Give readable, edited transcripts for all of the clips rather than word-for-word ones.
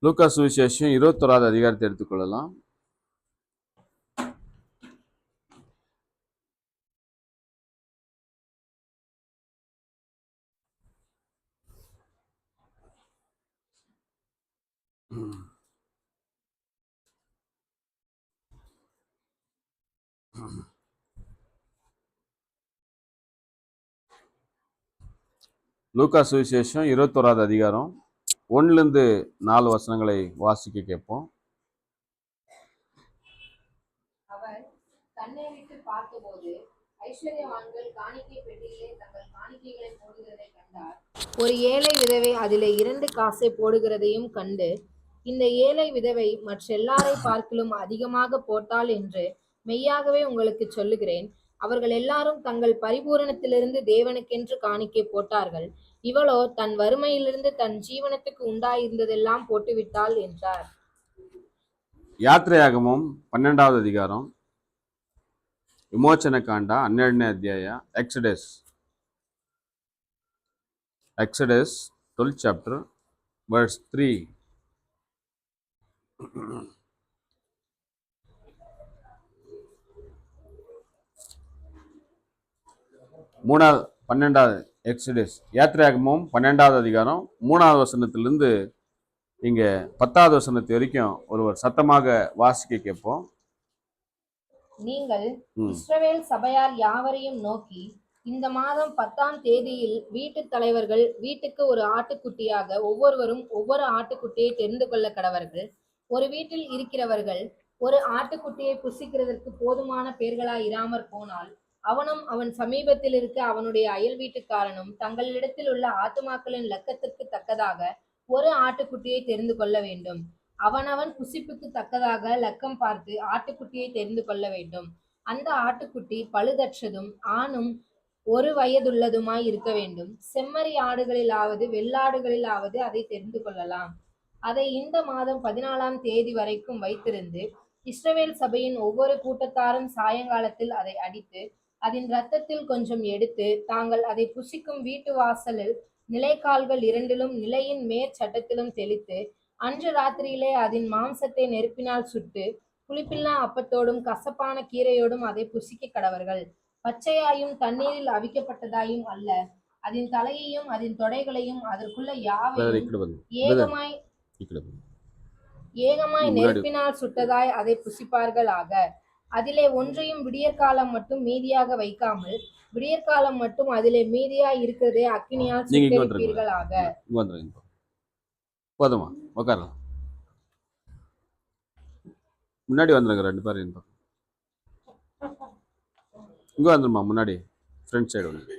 லூக்கா சுவிசேஷம் 21வது அதிகாரத்தை எடுத்துக்கொள்ளலாம். லூக்கா சுவிசேஷம் 21வது அதிகாரம் 1லிருந்து 4 வசனங்களை வாசிக்க கேட்போம். அவர் கண்ணை விட்டு பார்த்தபோது ஐஸ்வர்யவான்கள் காணிக்கை பெட்டியிலே தங்கள் காணிக்கைகளை போடுகிறதை கண்டார். ஒரு ஏழை விதவை அதிலே 2 காசை போடுகிறதையும் கண்டு, இந்த ஏழை விதவை மற்றெல்லாரை பார்க்கிலும் அதிகமாக போட்டாள் என்று மெய்யாகவே உங்களுக்கு சொல்லுகிறேன், அவர்கள் எல்லாரும் தங்கள் பரிபூரணத்திலிருந்து தேவனுக்கென்று காணிக்கை போட்டார்கள், இவளோ தன் வறுமையிலிருந்து தன் ஜீவனத்துக்கு உண்டாயிருந்ததெல்லாம் போட்டுவிட்டாள் என்றார். யாத்ரையாகமம் 12வது அதிகாரம் ವಿಮೋಚನ ಕಾಂಡ 12ನೇ ಅಧ್ಯಾಯ. Exodus 12th chapter verse 3. மூணாவது 12வது எக்ஸடஸ் யாத்ரையாகமம் 12வது அதிகாரம் 3வது வசனத்திலிருந்து இங்க 10வது வசனத்து வரைக்கும் ஒருவர் சத்தமாக வாசிக்க கேட்போம். நீங்கள் இஸ்ரவேல் சபையார் யாவரையும் நோக்கி, இந்த மாதம் 10ஆம் தேதியில் வீட்டு தலைவர்கள் வீட்டுக்கு ஒரு ஆட்டுக்குட்டியாக ஒவ்வொருவரும் ஒவ்வொரு ஆட்டுக்குட்டியை தெரிந்து கொள்ள கடவர்கள். ஒரு வீட்டில் இருக்கிறவர்கள் ஒரு ஆட்டுக்குட்டியை புசிக்கிறதற்கு போதுமான பேர்களாய் இராமற் போனால், அவனும் அவன் சமீபத்தில் இருக்க அவனுடைய அயல் வீட்டுக்காரனும் தங்களிடத்தில் உள்ள ஆத்துமாக்களின் லக்கத்திற்கு தக்கதாக ஒரு ஆட்டுக்குட்டியை தெரிந்து கொள்ள வேண்டும். அவனவன் புசிப்புக்கு தக்கதாக லக்கம் பார்த்து ஆட்டுக்குட்டியை தெரிந்து கொள்ள வேண்டும். அந்த ஆட்டுக்குட்டி பழுதற்றதும் ஆணும் 1 வயதுள்ளதுமாய் இருக்க வேண்டும். செம்மறி ஆடுகளிலாவது வெள்ளாடுகளிலாவது அதை தெரிந்து கொள்ளலாம். அதை இந்த மாதம் 14ஆம் தேதி வரைக்கும் வைத்திருந்து, இஸ்ரவேல் சபையின் ஒவ்வொரு கூட்டத்தாரும் சாயங்காலத்தில் அதை அடித்து அதன் இரத்தத்தில் கொஞ்சம் எடுத்து தாங்கள் அதை புசிக்கும் வீட்டு வாசலில் நிலைக்கால்கள் 2லும் நிலையின் மேற்சட்டத்திலும் தெளித்து, அன்று ராத்திரியிலே அதன் மாம்சத்தை நெருப்பினால் சுட்டு புளிப்பில்லா அப்பத்தோடும் கசப்பான கீரையோடும் அதை புசிக்க கடவர்கள். பச்சையாயும் தண்ணீரில் அவிக்கப்பட்டதாயும் அல்ல, அதன் தலையையும் அதன் தொடைகளையும் அதற்குள்ள யாவையும் ஏகமாய் நெருப்பினால் சுட்டதாய் அதை புசிப்பார்கள் ஆக. அதிலே ஒன்றையும் விடியற்காலம் மட்டும் மீதியாக வைக்காமல், விடியற்காலம் மட்டும் அதிலே மீதியாய் இருக்கிறதே அக்கினியால் சுட்டெரிப்பீர்கள் ஆக. போதுமா? உட்காரலாம். முன்னாடி வந்துருங்க 2 பேரும். இங்கே வந்துருமா முன்னாடி ஃப்ரண்ட் சைடு வந்து.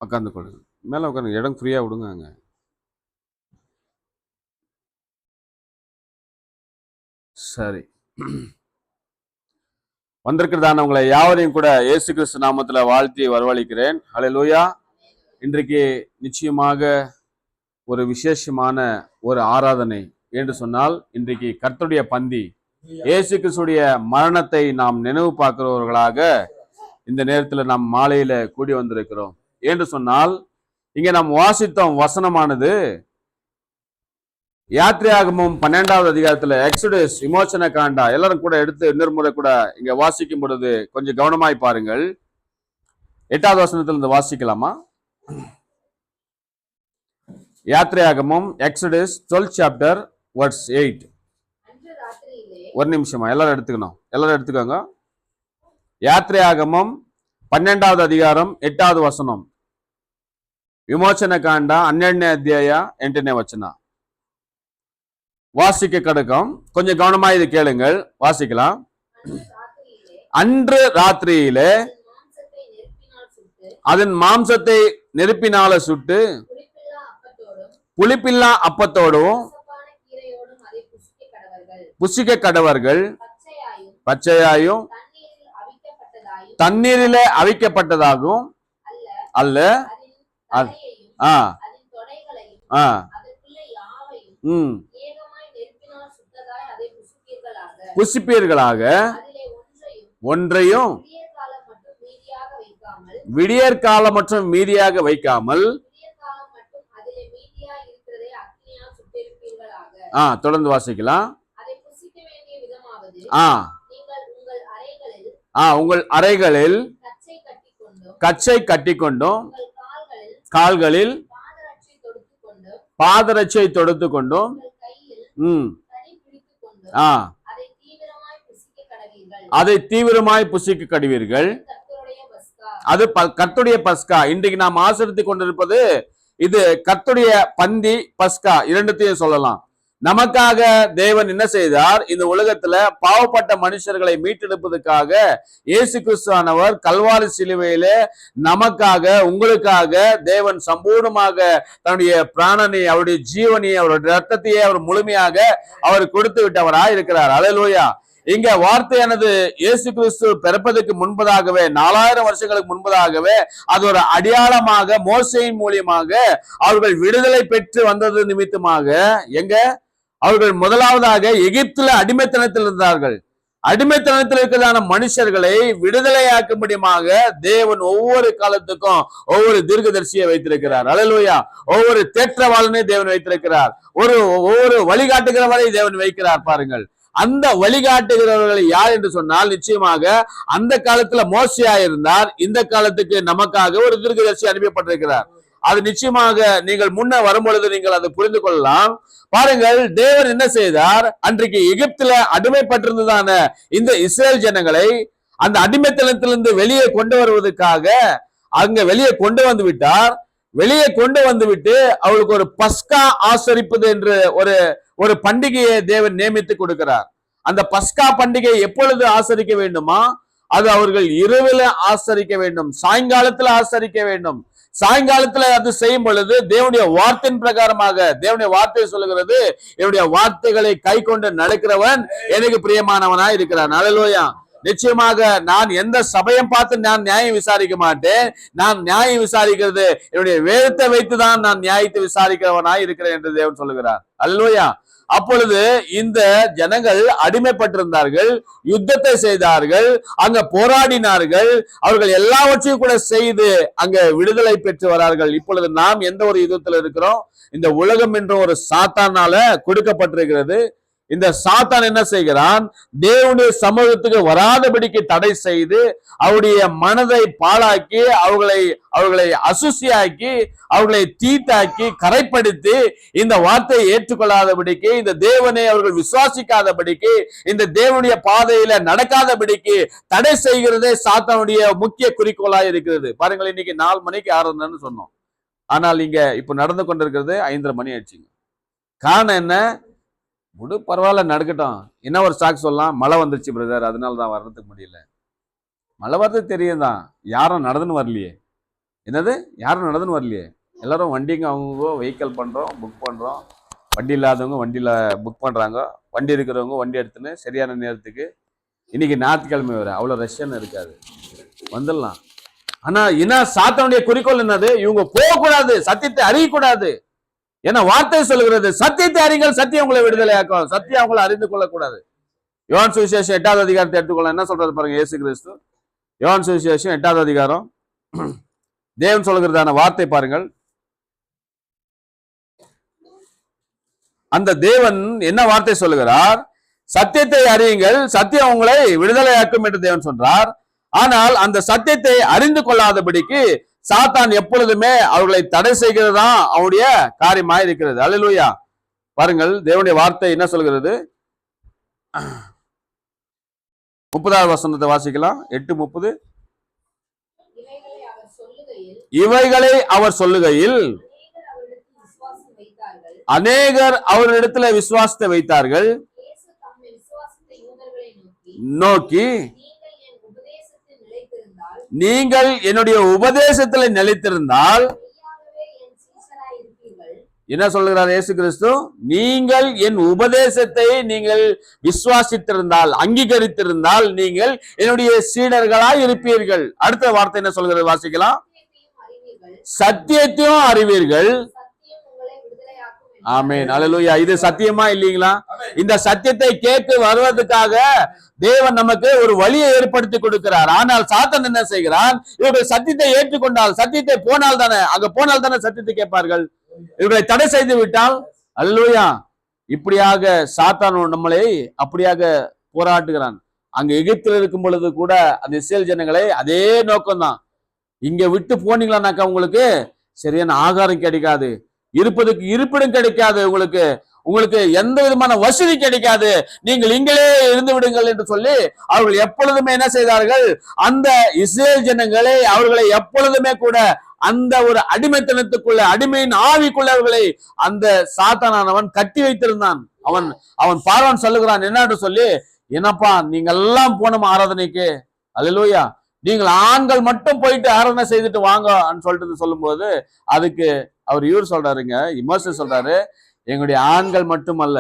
உட்காந்து கொள்ளுங்க. மேலே உட்காந்து இடம் ஃப்ரீயாக விடுங்க. அங்கே சரி. வந்திருக்கிறதானவங்களை யாவரையும் கூட இயேசு கிறிஸ்து நாமத்தில் வாழ்த்தி வரவழைக்கிறேன். ஹல்லேலூயா. இன்றைக்கு நிச்சயமாக ஒரு விசேஷமான ஒரு ஆராதனை என்று சொன்னால், இன்றைக்கு கர்த்தருடைய பந்தி, இயேசு கிறிஸ்துடைய மரணத்தை நாம் நினைவு பார்க்கிறவர்களாக இந்த நேரத்தில் நாம் மாலையில கூடி வந்திருக்கிறோம் என்று சொன்னால், இங்க நாம் வாசித்தோம் வசனமானது யாத்ரையாகமம் 12வது அதிகாரத்துல எக்ஸடஸ் விமோசன காண்டா. எல்லாரும் கூட எடுத்து இன்னொரு முறை கூட இங்க வாசிக்கும் பொழுது கொஞ்சம் கவனமாய் பாருங்கள். 8வது வசனத்துல இருந்து வாசிக்கலாமா? யாத்ரையாகமம் எக்ஸடஸ் 12th chapter verse 8. ஒரு நிமிஷமா எல்லாரும் எடுத்துக்கோங்க. யாத்ரையாகமம் 12வது அதிகாரம் 8வது வசனம். விமோச்சன காண்ட 12ನೇ ಅಧ್ಯಾಯ 8ನೇ ವಚನ வாசிக்க கிடக்கும். கொஞ்சம் கவனமா இது கேளுங்கள், வாசிக்கலாம். அன்று ராத்திரியிலே அதன் மாம்சத்தை நெருப்பினால சுட்டு புளிப்பில்லா அப்பத்தோடும் புசிக்க கடவர்கள், பச்சையாயும் தண்ணீரிலே அவிக்கப்பட்டதாகவும் அல்ல. ஆ ஆ புசிப்பீர்களாக ஒன்றையும் விடியற்காலம் மற்றும் மீதியாக வைக்காமல். தொடர்ந்து வாசிக்கலாம். உங்கள் அறைகளில் கச்சை கட்டிக்கொண்டும் கால்களில் பாதரட்சை தொடுத்து கொண்டும் அதை தீவிரமாய் புசிக்க கடவீர்கள். அது கர்த்தருடைய பஸ்கா. இன்றைக்கு நாம் ஆசரித்துக் கொண்டிருப்பது இது கர்த்தருடைய பந்தி பஸ்கா, இரண்டுத்தையும் சொல்லலாம். நமக்காக தேவன் என்ன செய்தார்? இந்த உலகத்துல பாவப்பட்ட மனுஷர்களை மீட்டெடுப்பதற்காக இயேசு கிறிஸ்துவானவர் கல்வாரி சிலுவையிலே நமக்காக உங்களுக்காக தேவன் சம்பூர்ணமாக தன்னுடைய பிராணனை, அவருடைய ஜீவனை, அவருடைய ரத்தத்தையே அவர் முழுமையாக அவர் கொடுத்து விட்டவராய் இருக்கிறார். அல்லேலூயா. இங்க வார்த்தையானது இயேசு கிறிஸ்து பிறப்பதற்கு முன்பதாகவே 4000 வருஷங்களுக்கு முன்பதாகவே அது ஒரு அடையாளமாக மோசேயின் மூலியமாக அவர்கள் விடுதலை பெற்று வந்தது நிமித்தமாக எங்க அவர்கள் முதலாவதாக எகிப்துல அடிமைத்தனத்தில் இருந்தார்கள். அடிமைத்தனத்தில் இருக்கிறதான மனுஷர்களை விடுதலையாக்கும்படியாக தேவன் ஒவ்வொரு காலத்துக்கும் ஒவ்வொரு தீர்க்கதரிசியை வைத்திருக்கிறார். அல்லேலூயா. ஒவ்வொரு தேற்றவாளனை தேவன் வைத்திருக்கிறார். ஒவ்வொரு வழிகாட்டுகிறவரை தேவன் வைக்கிறார். பாருங்கள், அந்த வழிகாட்டுகிறவர்கள் யார் என்று சொன்னால் நிச்சயமாக அந்த காலத்துல மோசேயா இருந்தார். இந்த காலத்துக்கு நமக்காக ஒரு தீர்க்கதரிசி அனுப்பப்பட்டிருக்கிறார். அது நிச்சயமாக நீங்கள் முன்ன வரும்பொழுது நீங்கள் அதை புரிந்து கொள்ளலாம். பாருங்கள், தேவன் என்ன செய்தார்? அன்றைக்கு எகிப்துல அடிமைப்பட்டிருந்ததான இந்த இஸ்ரேல் ஜனங்களை அந்த அடிமைத்தனத்திலிருந்து வெளியே கொண்டு வருவதற்காக அங்க வெளியே கொண்டு வந்து விட்டார். வெளியே கொண்டு வந்து விட்டு அவளுக்கு ஒரு பஸ்கா ஆசரிப்பது என்று ஒரு பண்டிகையை தேவன் நியமித்து கொடுக்கிறார். அந்த பஸ்கா பண்டிகை எப்பொழுது ஆசரிக்க வேண்டுமா? அது அவர்கள் இரவில் ஆசரிக்க வேண்டும், சாயங்காலத்துல ஆசரிக்க வேண்டும். சாயங்காலத்துல அது செய்யும் பொழுது தேவனுடைய வார்த்தையின் பிரகாரமாக தேவனுடைய வார்த்தை சொல்லுகிறது, என்னுடைய வார்த்தைகளை கை கொண்டு நடக்கிறவன் எனக்கு பிரியமானவனாய் இருக்கிறான். அல்லேலூயா. நிச்சயமாக நான் எந்த சபையை பார்த்து நான் நியாயம் விசாரிக்க மாட்டேன். நான் நியாயம் விசாரிக்கிறது என்னுடைய வேதத்தை வைத்துதான் நான் நியாயத்தை விசாரிக்கிறவனாய் இருக்கிறேன் என்று தேவன் சொல்லுகிறார். அல்லேலூயா. அப்பொழுது இந்த ஜனங்கள் அடிமைப்பட்டிருந்தார்கள், யுத்தத்தை செய்தார்கள், அங்க போராடினார்கள், அவர்கள் எல்லாவற்றையும் கூட செய்து அங்க விடுதலை பெற்று வரார்கள். இப்பொழுது நாம் எந்த ஒரு யுத்தத்தில் இருக்கிறோம்? இந்த உலகம் என்ற ஒரு சாத்தானால கொடுக்கப்பட்டிருக்கிறது. இந்த சாத்தான் என்ன செய்கிறான்? தேவனுடைய சமூகத்துக்கு வராதபடிக்கு தடை செய்து அவருடைய மனதை பாழாக்கி அவர்களை அசுசியாக்கி அவர்களை தீட்டாக்கி கரைப்படுத்தி இந்த வார்த்தையை ஏற்றுக்கொள்ளாதபடிக்கு, இந்த தேவனை அவர்கள் விசுவாசிக்காதபடிக்கு, இந்த தேவனுடைய பாதையில நடக்காதபடிக்கு தடை செய்கிறதே சாத்தானுடைய முக்கிய குறிக்கோளாக இருக்கிறது. பாருங்கள், இன்னைக்கு 4 மணிக்கு ஆரம்பம்னு சொன்னோம். ஆனால் இங்க இப்ப நடந்து கொண்டிருக்கிறது 5:30 மணி ஆயிடுச்சுங்க. காரணம் என்ன? முடு பரவாயில்ல நடக்கட்டும். என்ன ஒரு ஸ்டாக் சொல்லலாம், மழை வந்துருச்சு பிரதர், அதனால தான் வர்றதுக்கு முடியல. மழை வர்றது தெரியும் தான், யாரும் நடந்துன்னு வரலையே. என்னது, யாரும் நடந்துன்னு வரலையே. எல்லாரும் வண்டிங்க அவங்க வெஹிக்கல் பண்ணுறோம், புக் பண்ணுறோம். வண்டி இல்லாதவங்க வண்டியில் புக் பண்ணுறாங்க, வண்டி இருக்கிறவங்க வண்டி எடுத்துன்னு சரியான நேரத்துக்கு. இன்னைக்கு ஞாயிற்றுக்கிழமை வேறு, அவ்வளோ ரஷ்யன்னு இருக்காது, வந்துடலாம். ஆனால் என்ன சாத்தானுடைய குறிக்கோள் என்னது? இவங்க போகக்கூடாது, சத்தியத்தை அறியக்கூடாது. ஏன்னா வார்த்தை சொல்லுகிறது, சத்தியத்தை அறிங்கள், சத்தியம் உங்களை விடுதலையாக்கும், சத்தியம் அவங்களை அறிந்து கொள்ளக்கூடாது. யோவான் சுவிசேஷம் 8வது அதிகாரத்தை எடுத்துக்கொள்ள என்ன சொல்றது பாருங்க. இயேசு கிறிஸ்து யோவான் சுவிசேஷம் 8வது அதிகாரம் தேவன் சொல்லுகிறதான வார்த்தை பாருங்கள். அந்த தேவன் என்ன வார்த்தை சொல்லுகிறார்? சத்தியத்தை அறியுங்கள், சத்தியம் உங்களை விடுதலையாக்கும் என்று தேவன் சொல்றார். ஆனால் அந்த சத்தியத்தை அறிந்து கொள்ளாதபடிக்கு சாத்தான் எப்பொழுதுமே அவர்களை தடை செய்கிறதா அவருடைய காரியமாய் இருக்கிறது. அல்லேலூயா. பாருங்கள், தேவனுடைய வார்த்தை என்ன சொல்கிறது? 30வது வசனத்தை வாசிக்கலாம். 8:30. இவைகளை அவர் சொல்லுகையில் அநேகர் அவரிடத்துல விசுவாசத்தை வைத்தார்கள். நோக்கி, நீங்கள் என்னுடைய உபதேசத்தில் நிலைத்திருந்தால் என்ன சொல்லுகிறார் இயேசு கிறிஸ்து? நீங்கள் என் உபதேசத்தை நீங்கள் விசுவாசித்திருந்தால், அங்கீகரித்திருந்தால் நீங்கள் என்னுடைய சீடர்களாய் இருப்பீர்கள். அடுத்த வார்த்தை என்ன சொல்கிறது? வாசிக்கலாம். சத்தியத்தையும் அறிவீர்கள். ஆமென், அல்லேலூயா. இது சத்தியமா இல்லீங்களா? இந்த சத்தியத்தை கேட்க வருவதற்காக தேவன் நமக்கு ஒரு வழியை ஏற்படுத்தி கொடுக்கிறார். ஆனால் சாத்தான் என்ன செய்கிறான்? இவர்கள் சத்தியத்தை ஏற்றுக்கொண்டால், சத்தியத்தை போனால் தானே, அங்க போனால் தானே சத்தியத்தை கேட்பார்கள். இவர்களை தடை செய்து விட்டால், அல்லேலூயா, இப்படியாக சாத்தான் நம்மளை அப்படியாக போராட்டுகிறான். அங்க எகிப்தில் இருக்கும் பொழுது கூட அந்த இஸ்ரேல் ஜனங்களை அதே நோக்கம்தான். இங்க விட்டு போனீங்களானாக்கா உங்களுக்கு சரியான ஆகாரம் கிடைக்காது, இருப்பதுக்கு இருப்பிடம் கிடைக்காது, உங்களுக்கு எந்த விதமான வசதி கிடைக்காது, நீங்கள் இங்களே இருந்து விடுங்கள் என்று சொல்லி அவர்கள் எப்பொழுதுமே என்ன செய்தார்கள்? அந்த இஸ்ரேல் ஜனங்களை, அவர்களை எப்பொழுதுமே கூட அந்த ஒரு அடிமைத்தனத்துக்குள்ள, அடிமையின் ஆவிக்குள்ள அவர்களை அந்த சாத்தானவன் கட்டி வைத்திருந்தான். அவன் பார்வான் சொல்லுகிறான் என்னன்னு சொல்லி, என்னப்பா நீங்க எல்லாம் போனோம் ஆராதனைக்கு, அல்லேலூயா, நீங்கள் ஆண்கள் மட்டும் போயிட்டு ஆராதனை செய்துட்டு வாங்க சொல்லிட்டு சொல்லும்போது அதுக்கு அவர் இவர் சொல்றாருங்க, இமோசன் சொல்றாரு, எங்களுடைய ஆண்கள் மட்டுமல்ல,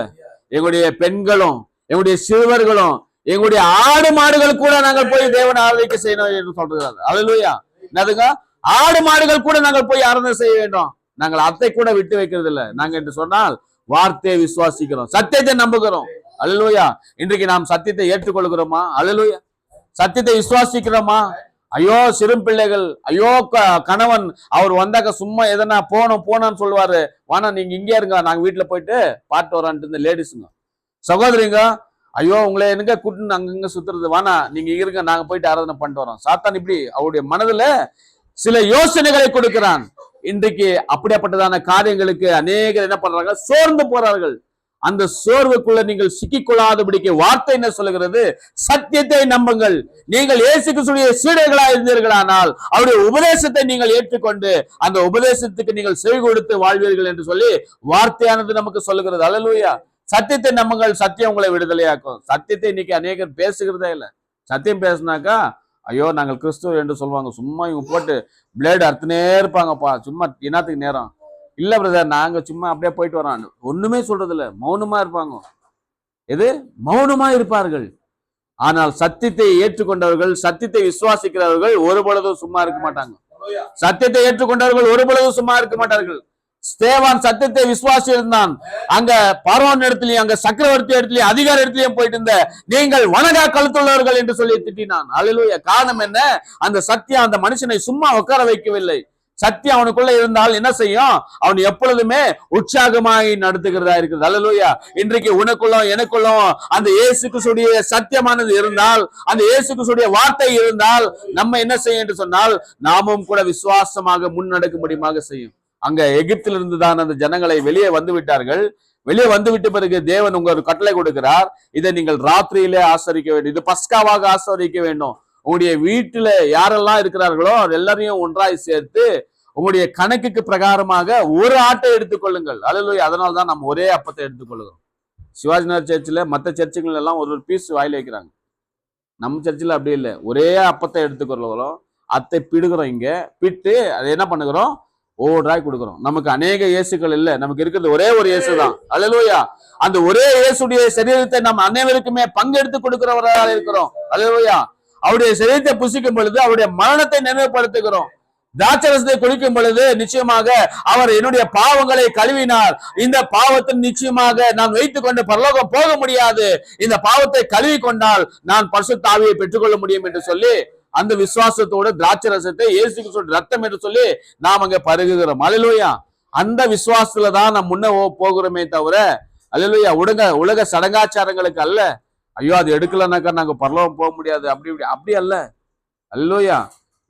எங்களுடைய பெண்களும், எங்களுடைய சிறுவர்களும், எங்களுடைய ஆடு மாடுகள் கூட நாங்கள் போய் தேவனை ஆராதிக்க செய்யணும் என்று சொல்றாரு. அல்லேலூயா. என்னதுங்க? ஆடு மாடுகள் கூட நாங்கள் போய் ஆராதனை செய்ய வேண்டும். நாங்கள் அத்தை கூட விட்டு வைக்கிறது இல்லை. நாங்க என்று சொன்னால் வார்த்தையை விசுவாசிக்கிறோம், சத்தியத்தை நம்புகிறோம். அல்லேலூயா. இன்றைக்கு நாம் சத்தியத்தை ஏற்றுக்கொள்கிறோமா? அல்லேலூயா. சத்தியத்தை விசுவாசிக்கிறோமா? ஐயோ சிறும் பிள்ளைகள், ஐயோ கணவன் அவர் வந்தாக்க சும்மா எதனா போனோம்னு சொல்லுவாரு, வானா நீங்க இங்கே இருங்க, நாங்க வீட்டுல போயிட்டு பாட்டு வரான்ட்டு இந்த லேடிஸுங்க, சகோதரிங்க, ஐயோ உங்களை எங்க கூட்டு அங்கங்க சுத்துறது, வானா நீங்க இருங்க, நாங்க போயிட்டு ஆராதனை பண்ணிட்டு வரோம். சாத்தான் இப்படி அவருடைய மனதுல சில யோசனைகளை கொடுக்கிறான். இன்றைக்கு அப்படியாப்பட்டதான காரியங்களுக்கு அநேகர் என்ன பண்றாங்க? சோர்ந்து போறார்கள். அந்த சோர்வுக்குள்ள நீங்கள் சிக்கிக்கொள்ளாதபடிக்கு வார்த்தை என்ன சொல்லுகிறது? சத்தியத்தை நம்புங்கள். நீங்கள் இயேசு கிறிஸ்துவின் சீடர்களா இருந்தீர்களானால் அவருடைய உபதேசத்தை நீங்கள் ஏற்றுக்கொண்டு அந்த உபதேசத்துக்கு நீங்கள் செவி கொடுத்து வாழ்வீர்கள் என்று சொல்லி வார்த்தையானது நமக்கு சொல்லுகிறது. அல்லேலூயா. சத்தியத்தை நம்புங்கள், சத்தியம் உங்களை விடுதலையாக்கும். சத்தியத்தை இன்னைக்கு அநேகர் பேசுகிறதே இல்லை. சத்தியம் பேசினாக்கா ஐயோ நாங்கள் கிறிஸ்துவ என்று சொல்லுவாங்க. சும்மா இவங்க போட்டு பிளேடு அறுத்துனே இருப்பாங்கப்பா, சும்மா என்னத்துக்கு நேரம் இல்ல பிரதர், நாங்க சும்மா அப்படியே போயிட்டு வரோம், ஒண்ணுமே சொல்றது இல்ல, மௌனமா இருப்பாங்க. எது? மௌனமா இருப்பார்கள். ஆனால் சத்தியத்தை ஏற்றுக்கொண்டவர்கள், சத்தியத்தை விசுவாசிக்கிறவர்கள் ஒரு பொழுதும் சும்மா இருக்க மாட்டாங்க. சத்தியத்தை ஏற்றுக்கொண்டவர்கள் ஒரு பொழுதும் சும்மா இருக்க மாட்டார்கள். ஸ்தேவான் சத்தியத்தை விசுவாசி இருந்தான். அங்க பார்வோன் இடத்துலயும், அங்க சக்கரவர்த்தி இடத்துலயும், அதிகார இடத்துலயும் போயிட்டு இருந்த நீங்கள் வணங்கா கழுத்துள்ளவர்கள் என்று சொல்லி திட்டினான். அல்லேலூயா. காரணம் என்ன? அந்த சத்தியம் அந்த மனுஷனை சும்மா உட்கார வைக்கவில்லை. சத்தியம் அவனுக்குள்ள இருந்தால் என்ன செய்யும்? அவன் எப்பொழுதுமே உற்சாகமாய் நடத்துகிறதா இருக்கிறது. அல்லேலூயா. இன்றைக்கு உனக்குள்ளும் எனக்குள்ளும் அந்த இயேசு கிறிஸ்துவின் சத்தியமானது இருந்தால், அந்த இயேசு கிறிஸ்துவின் வார்த்தை இருந்தால் நம்ம என்ன செய்யும் என்று சொன்னால் நாமும் கூட விசுவாசமாக முன்னெடுக்க முடியுமாக செய்யும். அங்க எகிப்திலிருந்து தான் அந்த ஜனங்களை வெளியே வந்து விட்டார்கள். வெளியே வந்து விட்ட பிறகு தேவன் உங்க ஒரு கட்டளை கொடுக்கிறார், இதை நீங்கள் ராத்திரியிலே ஆசரிக்க வேண்டும், இது பஸ்காவாக ஆசரிக்க வேண்டும். உங்களுடைய வீட்டுல யாரெல்லாம் இருக்கிறார்களோ எல்லாரையும் ஒன்றாய் சேர்த்து உங்களுடைய கணக்குக்கு பிரகாரமாக ஒரு ஆட்டை எடுத்துக்கொள்ளுங்கள். அல்லேலூயா. அதனால தான் நம்ம ஒரே அப்பத்தை எடுத்துக்கொள்ளுகிறோம். சிவாஜி நகர் சர்ச்சில், மற்ற சர்ச்சுகள் எல்லாம் ஒரு பீஸ் வாயில் வைக்கிறாங்க. நம்ம சர்ச்சில் அப்படி இல்லை, ஒரே அப்பத்தை எடுத்துக்கொள்ளுகிறோம், அத்தை பிடுகிறோம், இங்க பிட்டு அதை என்ன பண்ணுகிறோம்? ஓராய் கொடுக்கிறோம். நமக்கு அநேக இயேசுகள் இல்லை, நமக்கு இருக்கிறது ஒரே ஒரு இயேசு தான். அல்லேலூயா. அந்த ஒரே இயேசுடைய சரீரத்தை நம்ம அனைவருக்குமே பங்கெடுத்து கொடுக்கிறவராக இருக்கிறோம். அல்லேலூயா. அவருடைய சரீரத்தை புசிக்கும் பொழுது அவருடைய மரணத்தை நினைவுபடுத்துகிறோம். திராட்சரசத்தை குடிக்கும் பொழுது நிச்சயமாக அவர் என்னுடைய பாவங்களை கழுவினார், இந்த பாவத்தை நிச்சயமாக நான் வைத்துக் கொண்டு பரலோகம் போக முடியாது, இந்த பாவத்தை கழுவி கொண்டால் நான் பரிசுத்த ஆவியை பெற்றுக்கொள்ள முடியும் என்று சொல்லி அந்த விசுவாசத்தோடு திராட்சரசத்தை இயேசு கிறிஸ்துவின் ரத்தம் என்று சொல்லி நாம் அங்க பருகுகிறோம். அல்லேலூயா. அந்த விசுவாசத்துல தான் நாம் முன்ன போகிறோமே தவிர, அல்லேலூயா, உலக சடங்காச்சாரங்களுக்கு அல்ல. ஐயோ அது எடுக்கலனாக்கா நாங்க பரலோகம் போக முடியாது, அப்படி அல்ல. அல்லேலூயா.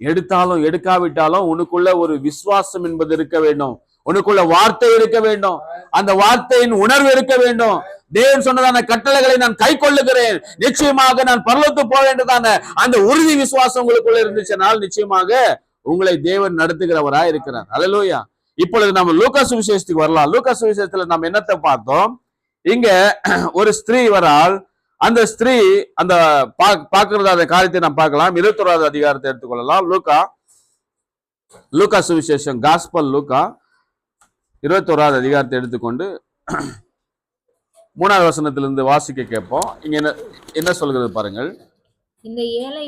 எடுத்தாலும் எடுக்காவிட்டாலும் உனக்குள்ள ஒரு விசுவாசம் என்பது இருக்க வேண்டும், உனக்குள்ள வார்த்தை இருக்க வேண்டும், அந்த வார்த்தையின் உணர்வு இருக்க வேண்டும். தேவன் சொன்னதான கட்டளைகளை நான் கை கொள்ளுகிறேன், நிச்சயமாக நான் பரலோகத்துக்கு போக வேண்டியதான அந்த உறுதி விசுவாசம் உங்களுக்குள்ள இருந்துச்சுனால் நிச்சயமாக உங்களை தேவன் நடத்துகிறவராய் இருக்கிறார். அல்லேலூயா. இப்பொழுது நம்ம லூக்கா சுவிசேஷத்துக்கு வரலாம். லூக்கா சுவிசேஷத்துல நம்ம என்னத்தை பார்த்தோம்? இங்க ஒரு ஸ்திரீ வரால், அந்த ஸ்திரீ அந்த பார்க்கிறத அந்த காரியத்தை நாம் பார்க்கலாம். 21வது அதிகாரத்தை எடுத்துக்கொள்ளலாம். லூக்கா சுவிசேஷம், காஸ்பல் லூக்கா 21வது அதிகாரத்தை எடுத்துக்கொண்டு 3வது வசனத்திலிருந்து வாசிக்க கேட்போம். இங்க என்ன சொல்கிறது பாருங்கள். இந்த ஏழை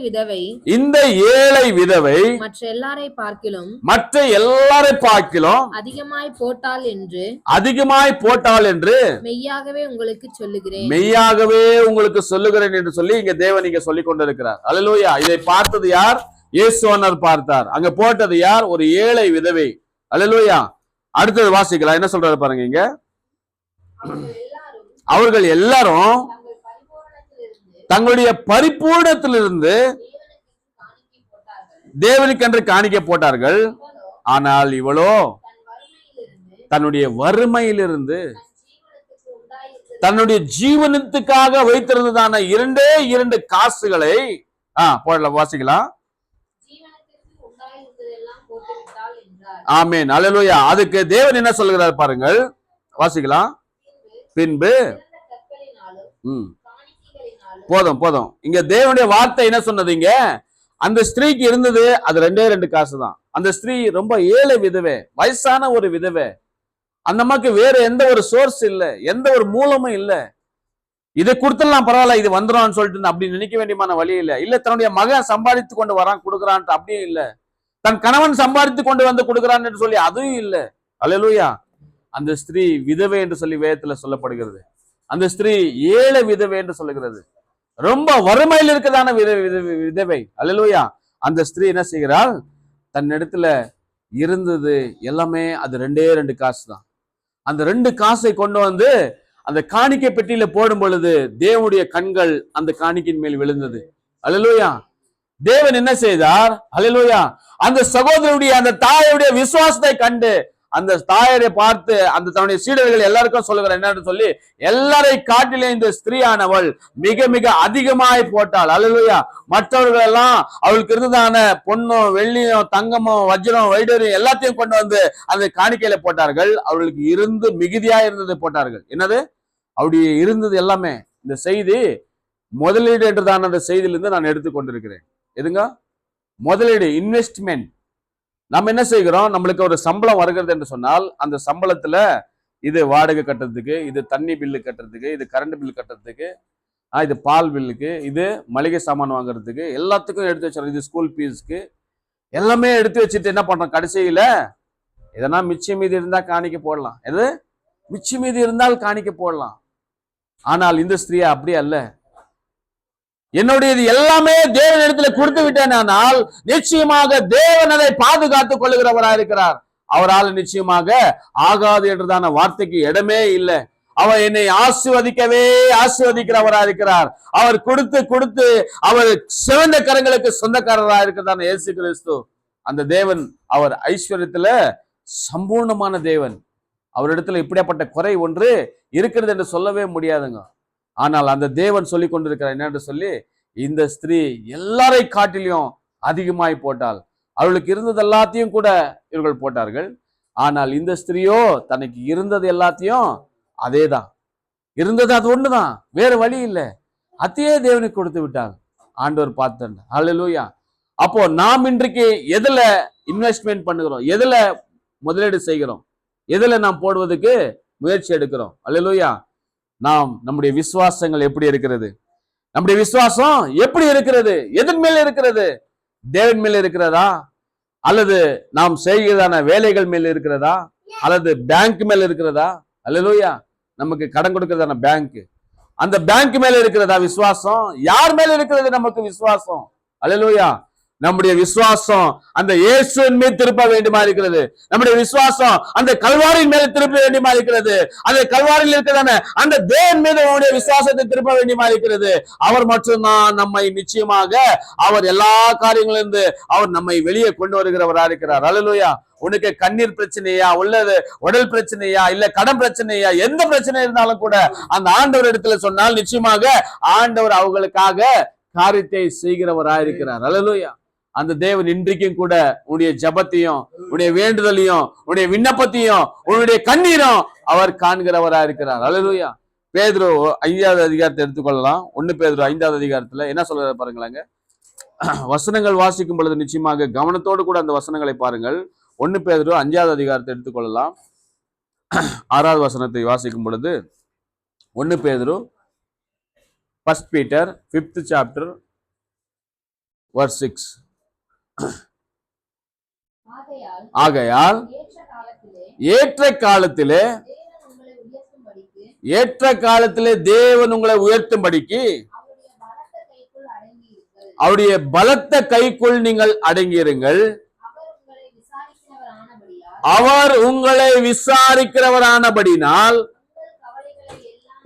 விதவை மற்ற எல்லாரை பார்க்கிலும் அதிகமாய் போட்டாள் என்று மெய்யாகவே உங்களுக்கு சொல்லுகிறேன் என்று சொல்லி இங்க தேவன் இங்க சொல்லிக் கொண்டிருக்கிறார். அல்லேலூயா. இதை பார்த்தது யார்? இயேசுவானவர் பார்த்தார். அங்க போட்டது யார்? ஒரு ஏழை விதவை. அல்லேலூயா. அடுத்தது வாசிக்கலாம். என்ன சொல்றாரு பாருங்க. இங்க அவர்கள் எல்லாரும் தங்களுடைய பரிபூர்ணத்திலிருந்து தேவனுக்கென்று காணிக்கை போட்டார்கள். ஆனால் இவளோ தன்னுடைய வறுமையிலிருந்து தன்னுடைய ஜீவனத்துக்காக வைத்திருந்ததான 2 காசுகளை போடல வாசிக்கலாம். ஆமென். அல்லேலூயா. அதுக்கு தேவன் என்ன சொல்கிறார் பாருங்கள். வாசிக்கலாம். பின்பு போதும். இங்க தேவனுடைய வார்த்தை என்ன சொன்னது? இங்க அந்த ஸ்திரீக்கு இருந்தது அது 2 காசு தான். அந்த ஸ்திரீ ரொம்ப ஏழை விதவை, வயசான ஒரு விதவை. அந்த அம்மாக்கு வேற எந்த ஒரு சோர்ஸ் இல்ல, எந்த ஒரு மூலமும் இல்ல. இதை கொடுத்துடலாம் பரவாயில்ல, இது வந்துடும் சொல்லிட்டு அப்படி நினைக்க வேண்டியமான வழி இல்ல. தன்னுடைய மகன் சம்பாதித்து கொண்டு வரான் கொடுக்குறான் அப்படியும் இல்ல. தன் கணவன் சம்பாதித்து கொண்டு வந்து கொடுக்குறான் என்று சொல்லி அதுவும் இல்ல. அல்லேலூயா. அந்த ஸ்திரீ விதவை என்று சொல்லி வேதத்துல சொல்லப்படுகிறது. அந்த ஸ்திரீ ஏழை விதவை என்று சொல்லுகிறது. ரொம்ப வறுமையில் இருக்கிறதான விதவை. அல்லேலூயா. அந்த ஸ்திரீ என்ன செய்கிறாள்? தன்னிடத்துல இருந்தது எல்லாமே அது 2 காசு தான். அந்த 2 காசை கொண்டு வந்து அந்த காணிக்கை பெட்டியில போடும் பொழுது தேவனுடைய கண்கள் அந்த காணிக்கையின் மேல் விழுந்தது. அல்லேலூயா. தேவன் என்ன செய்தார்? அல்லேலூயா. அந்த சகோதரனுடைய அந்த தாயுடைய விசுவாசத்தை கண்டு அந்த தாயரை பார்த்து அந்த தன்னுடைய சீடர்கள் எல்லாருக்கும் சொல்லுகிறார் என்னன்னு சொல்லி, எல்லாரை காட்டிலே இந்த ஸ்திரீயானவள் மிக மிக அதிகமாய் போட்டாள். அல்லேலூயா. மற்றவர்கள் எல்லாம் அவளுக்கு இருந்ததான பொண்ணும் வெள்ளியும் தங்கமும் வஜ்ரம் வைடூரியம் எல்லாத்தையும் கொண்டு வந்து அந்த காணிக்கையில போட்டார்கள். அவளுக்கு இருந்து மிகுதியா இருந்தது போட்டார்கள். என்னது? அப்படி இருந்தது எல்லாமே. இந்த செய்தி முதலீடு என்றுதான் அந்த செய்தியிலிருந்து நான் எடுத்துக்கொண்டிருக்கிறேன். எதுங்க? முதலீடு, இன்வெஸ்ட்மெண்ட். நம்ம என்ன செய்கிறோம்? நம்மளுக்கு ஒரு சம்பளம் வருகிறது என்று சொன்னால் அந்த சம்பளத்துல இது வாடகை கட்டுறதுக்கு, இது தண்ணி பில்லு கட்டுறதுக்கு, இது கரண்ட் பில் கட்டுறதுக்கு, இது பால் பில்லுக்கு, இது மளிகை சாமான் வாங்குறதுக்கு, எல்லாத்துக்கும் எடுத்து வச்சிடறோம். இது ஸ்கூல் ஃபீஸ்க்கு எல்லாமே எடுத்து வச்சுட்டு என்ன பண்றோம்? கடைசியில எதனா மிச்சம் மீதி இருந்தா காணிக்க போடலாம். எது மிச்சம் மீதி இருந்தால் காணிக்க போடலாம். ஆனால் இந்த ஸ்திரீயா அப்படி அல்ல. என்னுடையது எல்லாமே தேவன் இடத்துல கொடுத்து விட்டேனால் நிச்சயமாக தேவன் அதை பாதுகாத்துக் கொள்ளுகிறவராக இருக்கிறார். அவரால் நிச்சயமாக ஆகாது என்றதான வார்த்தைக்கு இடமே இல்லை. அவர் என்னை ஆசீர்வதிக்கிறவராக இருக்கிறார். அவர் கொடுத்து அவர் சிறந்த கரங்களுக்கு சொந்தக்காரராக இருக்கிறதான இயேசு கிறிஸ்து அந்த தேவன். அவர் ஐஸ்வர்யத்துல சம்பூர்ணமான தேவன். அவரிடத்துல இப்படியாப்பட்ட குறை ஒன்று இருக்கிறது என்று சொல்லவே முடியாதுங்க. ஆனால் அந்த தேவன் சொல்லி கொண்டிருக்கிறார் என்னன்னு சொல்லி, இந்த ஸ்திரீ எல்லாரை காட்டிலையும் அதிகமாய் போட்டாள். அவளுக்கு இருந்தது எல்லாத்தையும் கூட இவர்கள் போட்டார்கள். ஆனால் இந்த ஸ்திரீயோ தனக்கு இருந்தது எல்லாத்தையும் அதேதான் இருந்தது, அது ஒண்ணுதான், வேற வழி இல்லை. அதையே தேவனுக்கு கொடுத்து விட்டாள். ஆண்டவர் பார்த்தார். அல்லேலூயா. அப்போ நாம் இன்றைக்கு எதுல இன்வெஸ்ட்மெண்ட் பண்ணுகிறோம்? எதுல முதலீடு செய்கிறோம்? எதுல நாம் போடுவதற்கு முயற்சி எடுக்கிறோம்? அல்லேலூயா. நம்முடைய விசுவாசங்கள் எப்படி இருக்கிறது? நம்முடைய விசுவாசம் எப்படி இருக்கிறது? எதன் மேல் இருக்கிறது? தேவன் மேல் இருக்கிறதா? அல்லது நாம் செய்கிறதான வேலைகள் மேல் இருக்கிறதா? அல்லது பேங்க் மேல் இருக்கிறதா? அல்லேலூயா. நமக்கு கடன் கொடுக்கிறதான பேங்க், அந்த பேங்க் மேல இருக்கிறதா விசுவாசம்? யார் மேல இருக்கிறது நமக்கு விசுவாசம்? அல்லேலூயா. நம்முடைய விசுவாசம் அந்த இயேசுவின் மீது திருப்ப வேண்டுமா இருக்கிறது. நம்முடைய விசுவாசம் அந்த கல்வாரியின் மேல திருப்ப வேண்டுமா இருக்கிறது. அந்த கல்வாரியில் இருக்கிறதான அந்த தேவன் மீது நம்முடைய விசுவாசத்தை திருப்ப வேண்டுமா இருக்கிறது. அவர் மட்டும்தான் நம்மை நிச்சயமாக அவர் எல்லா காரியங்களிலிருந்து அவர் நம்மை வெளியே கொண்டு வருகிறவராக இருக்கிறார். அல்லேலூயா. உனக்கு கண்ணீர் பிரச்சனையா, உள்ளது உடல் பிரச்சனையா, இல்ல கடன் பிரச்சனையா, எந்த பிரச்சனை இருந்தாலும் கூட அந்த ஆண்டவர் இடத்துல சொன்னால் நிச்சயமாக ஆண்டவர் அவங்களுக்காக காரியத்தை செய்கிறவராக இருக்கிறார். அல்லேலூயா. அந்த தேவன் இன்றைக்கும் கூட உன்னுடைய ஜபத்தையும் உன்னுடைய வேண்டுதலையும் உன்னுடைய விண்ணப்பத்தையும் உன்னுடைய கண்ணீரும் அவர் காண்கிறவரா இருக்கிறார். அல்லேலூயா. பேதுரு 5வது அதிகாரத்தை எடுத்துக்கொள்ளலாம். 1 பேதுரு 5வது அதிகாரத்துல என்ன சொல்றாரு பாருங்களாங்க. வசனங்கள் வாசிக்கும் பொழுது நிச்சயமாக கவனத்தோடு கூட அந்த வசனங்களை பாருங்கள். 1 பேதுரு 5வது அதிகாரத்தை எடுத்துக்கொள்ளலாம். 6வது வசனத்தை வாசிக்கும் பொழுது 1 பேதுரு 1 Peter 5th chapter verse 6. ஆகையால் ஏற்ற காலத்திலே தேவன் உங்களை உயர்த்தும்படிக்கு அவருடைய பலத்த கைக்குள் நீங்கள் அடங்கியிருங்கள். அவர் உங்களை விசாரிக்கிறவரானபடினால்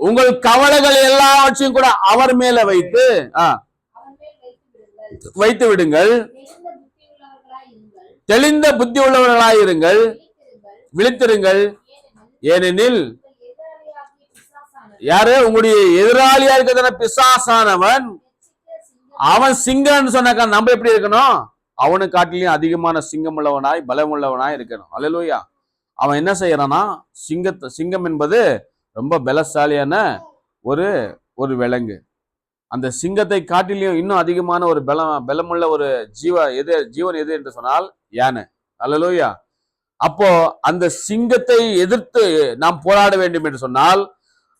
உங்கள் கவலைகள் எல்லாவற்றையும் கூட அவர் மேல வைத்து விடுங்கள். தெளிந்த புத்தி உள்ளவர்களாயிருங்கள், விழித்திருங்கள். ஏனெனில் யாரு? உங்களுடைய எதிராளியா இருக்கிற பிசாசானவன், அவன் சிங்கம்னு சொன்னாக்கா நம்ம எப்படி இருக்கணும்? அவனு காட்டிலையும் அதிகமான சிங்கம் உள்ளவனாய் பலம் உள்ளவனாய் இருக்கணும். அல்லேலூயா. அவன் என்ன செய்யறானா, சிங்கம் என்பது ரொம்ப பலசாலியான ஒரு விலங்கு. அந்த சிங்கத்தை காட்டிலையும் இன்னும் அதிகமான ஒரு பலமுள்ள ஒரு ஜீவன் எது என்று சொன்னால் யானை. அல்லேலூயா. அப்போ அந்த சிங்கத்தை எதிர்த்து நாம் போராட வேண்டும் என்று சொன்னால்,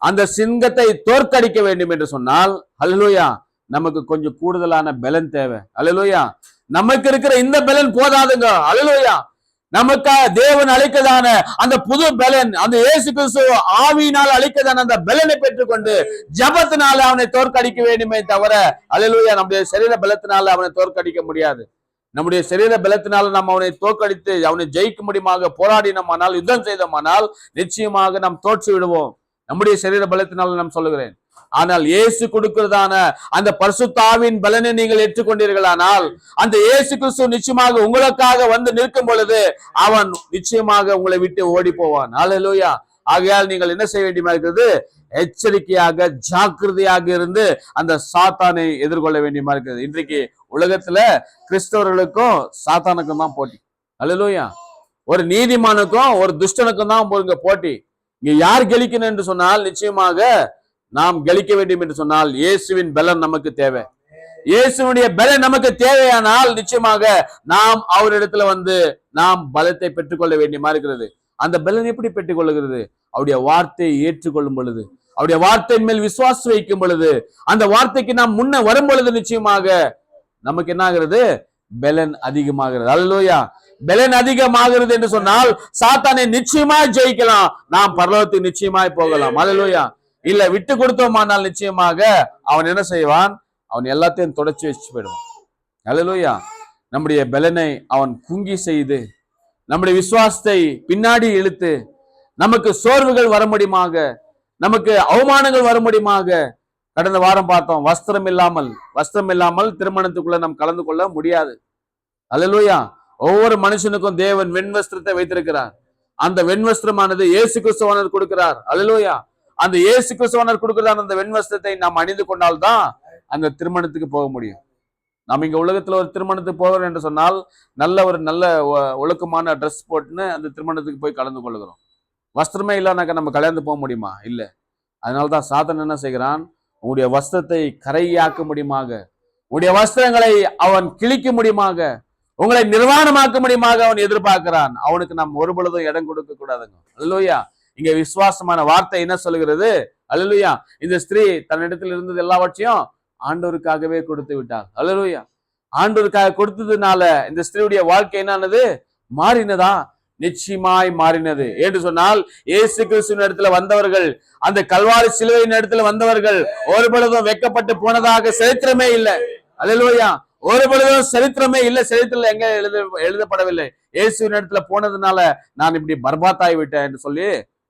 அந்த சிங்கத்தை தோற்கடிக்க வேண்டும் என்று சொன்னால், அல்லேலூயா, நமக்கு கொஞ்சம் கூடுதலான பலன் தேவை. அல்லேலூயா. நமக்கு இருக்கிற இந்த பலன் போதாதுங்க. அல்லேலூயா. நமக்காக தேவன் அளிக்கதான அந்த புது பலன், அந்த இயேசு கிறிஸ்து ஆவியினால் அளிக்கதான அந்த பலனை பெற்றுக்கொண்டு ஜபத்தினால அவனை தோற்கடிக்க வேண்டுமே தவிர, அல்லேலூயா, நம்முடைய சரீர பலத்தினால அவனை தோற்கடிக்க முடியாது. நம்முடைய சரீர பலத்தினால நாம் அவனை தோற்கடித்து அவனை ஜெயிக்க முடியுமாக போராடினோமானால், யுத்தம் செய்தோமானால் நிச்சயமாக நாம் தோற்று விடுவோம். நம்முடைய சரீர பலத்தினால நாம் சொல்லுகிறேன். ஆனால் இயேசு கொடுக்கிறதான அந்த பரிசுத்த ஆவியின் பலனை நீங்கள் ஏற்றுக்கொண்டீர்களானால், அந்த இயேசு கிறிஸ்து நிச்சயமாக உங்களுக்காக வந்து நிற்கும் பொழுது அவன் நிச்சயமாக உங்களை விட்டு ஓடி போவான். அல்லேலூயா. ஆகையால் நீங்கள் என்ன செய்ய வேண்டியமா இருக்கிறது? எச்சரிக்கையாக ஜாக்கிரதையாக இருந்து அந்த சாத்தானை எதிர்கொள்ள வேண்டியமா இருக்கிறது. இன்றைக்கு உலகத்துல கிறிஸ்தவர்களுக்கும் சாத்தானுக்கும் தான் போட்டி. அல்லேலூயா. ஒரு நீதிமானுக்கும் ஒரு துஷ்டனுக்கும் தான் போட்டி. இங்க யார் கெலிக்கணும் என்று சொன்னால், நிச்சயமாக நாம் கெலிக்க வேண்டும் என்று சொன்னால் இயேசுவின் பலன் நமக்கு தேவை. இயேசுடைய பலன் நமக்கு தேவையானால் நிச்சயமாக நாம் அவரிடத்துல வந்து நாம் பலத்தை பெற்றுக்கொள்ள வேண்டியமா இருக்கிறது. அந்த பலன் எப்படி பெற்றுக்கொள்ளுகிறது? அவருடைய வார்த்தையை ஏற்றுக்கொள்ளும் பொழுது, அவருடைய வார்த்தையின் மேல் விசுவாசம் வைக்கும் பொழுது, அந்த வார்த்தைக்கு நாம் முன்ன வரும் பொழுது நிச்சயமாக நமக்கு என்ன ஆகிறது? பலன் அதிகமாகிறது. அல்லேலூயா. பலன் அதிகமாகிறது என்று சொன்னால் சாத்தானை நிச்சயமாய் ஜெயிக்கலாம், நாம் பரலோகத்துக்கு நிச்சயமாய் போகலாம். அல்லேலூயா. இல்ல விட்டு கொடுத்தோமானால் நிச்சயமாக அவன் என்ன செய்வான்? அவன் எல்லாத்தையும் தொடச்சி வச்சு போயிடுவான். அல்லேலூயா. நம்முடைய பலனை அவன் குங்கி செய்து, நம்முடைய விசுவாசத்தை பின்னாடி இழுத்து, நமக்கு சோர்வுகள் வர முடியுமாக, நமக்கு அவமானங்கள் வர முடியுமாக. கடந்த வாரம் பார்த்தோம், வஸ்திரம் இல்லாமல் திருமணத்துக்குள்ள நாம் கலந்து கொள்ள முடியாது. அல்லேலூயா. ஒவ்வொரு மனுஷனுக்கும் தேவன் வெண்வஸ்திரத்தை வைத்திருக்கிறார். அந்த வெண்வஸ்திரமானது இயேசு கிறிஸ்துவானவர் கொடுக்கிறார். அல்லேலூயா. அந்த இயேசு கிறிஸ்துவானவர் கொடுக்கிறார் அந்த வெண்வஸ்திரத்தை நாம் அணிந்து கொண்டால்தான் அந்த திருமணத்துக்கு போக முடியும். நாம் இங்க உலகத்துல ஒரு திருமணத்துக்கு போகிறோம் என்று சொன்னால் நல்ல ஒழுக்கமான ட்ரெஸ் போட்டுன்னு அந்த திருமணத்துக்கு போய் கலந்து கொள்ளுகிறோம். வஸ்திரமே இல்லைனாக்கா நம்ம கல்யாணத்து போக முடியுமா? இல்லை. அதனால்தான் சாத்தான் என்ன செய்கிறான்? உங்களுடைய வஸ்திரத்தை கரையாக்க முடியுமாக, உங்களுடைய வஸ்திரங்களை அவன் கிழிக்க முடியுமாக, உங்களை நிர்வாணமாக்க முடியுமாக அவன் எதிர்பார்க்கிறான். அவனுக்கு நாம் ஒரு பொழுதும் இடம் கொடுக்க கூடாதுங்க. அல்லேலூயா. இங்க விசுவாசமான வார்த்தை என்ன சொல்லுகிறது? அல்லேலூயா. இந்த ஸ்திரீ தன்னிடத்தில் இருந்தது எல்லாவற்றையும் ஆண்டவருக்காகவே கொடுத்து விட்டாள். அல்லேலூயா. ஆண்டவருக்காக கொடுத்ததுனால இந்த ஸ்திரீயுடைய வாழ்க்கை என்னது? மாறினதா? நிச்சயமாய் மாறினது. என்று சொன்னால் இயேசு கிறிஸ்துவின் இடத்துல வந்தவர்கள், அந்த கல்வாரி சிலுவையின் இடத்துல வந்தவர்கள் ஒரு பொழுதும் வெட்கப்பட்டு போனதாக சரித்திரமே இல்லை. அல்லேலூயா. ஒரு பொழுதும் சரித்திரமே இல்லை. சரித்திரம் எங்க எழுதப்படவில்லை. இயேசுவின் இடத்துல போனதுனால நான் இப்படி பர்பாத்தாய் விட்டேன் என்று சொல்லி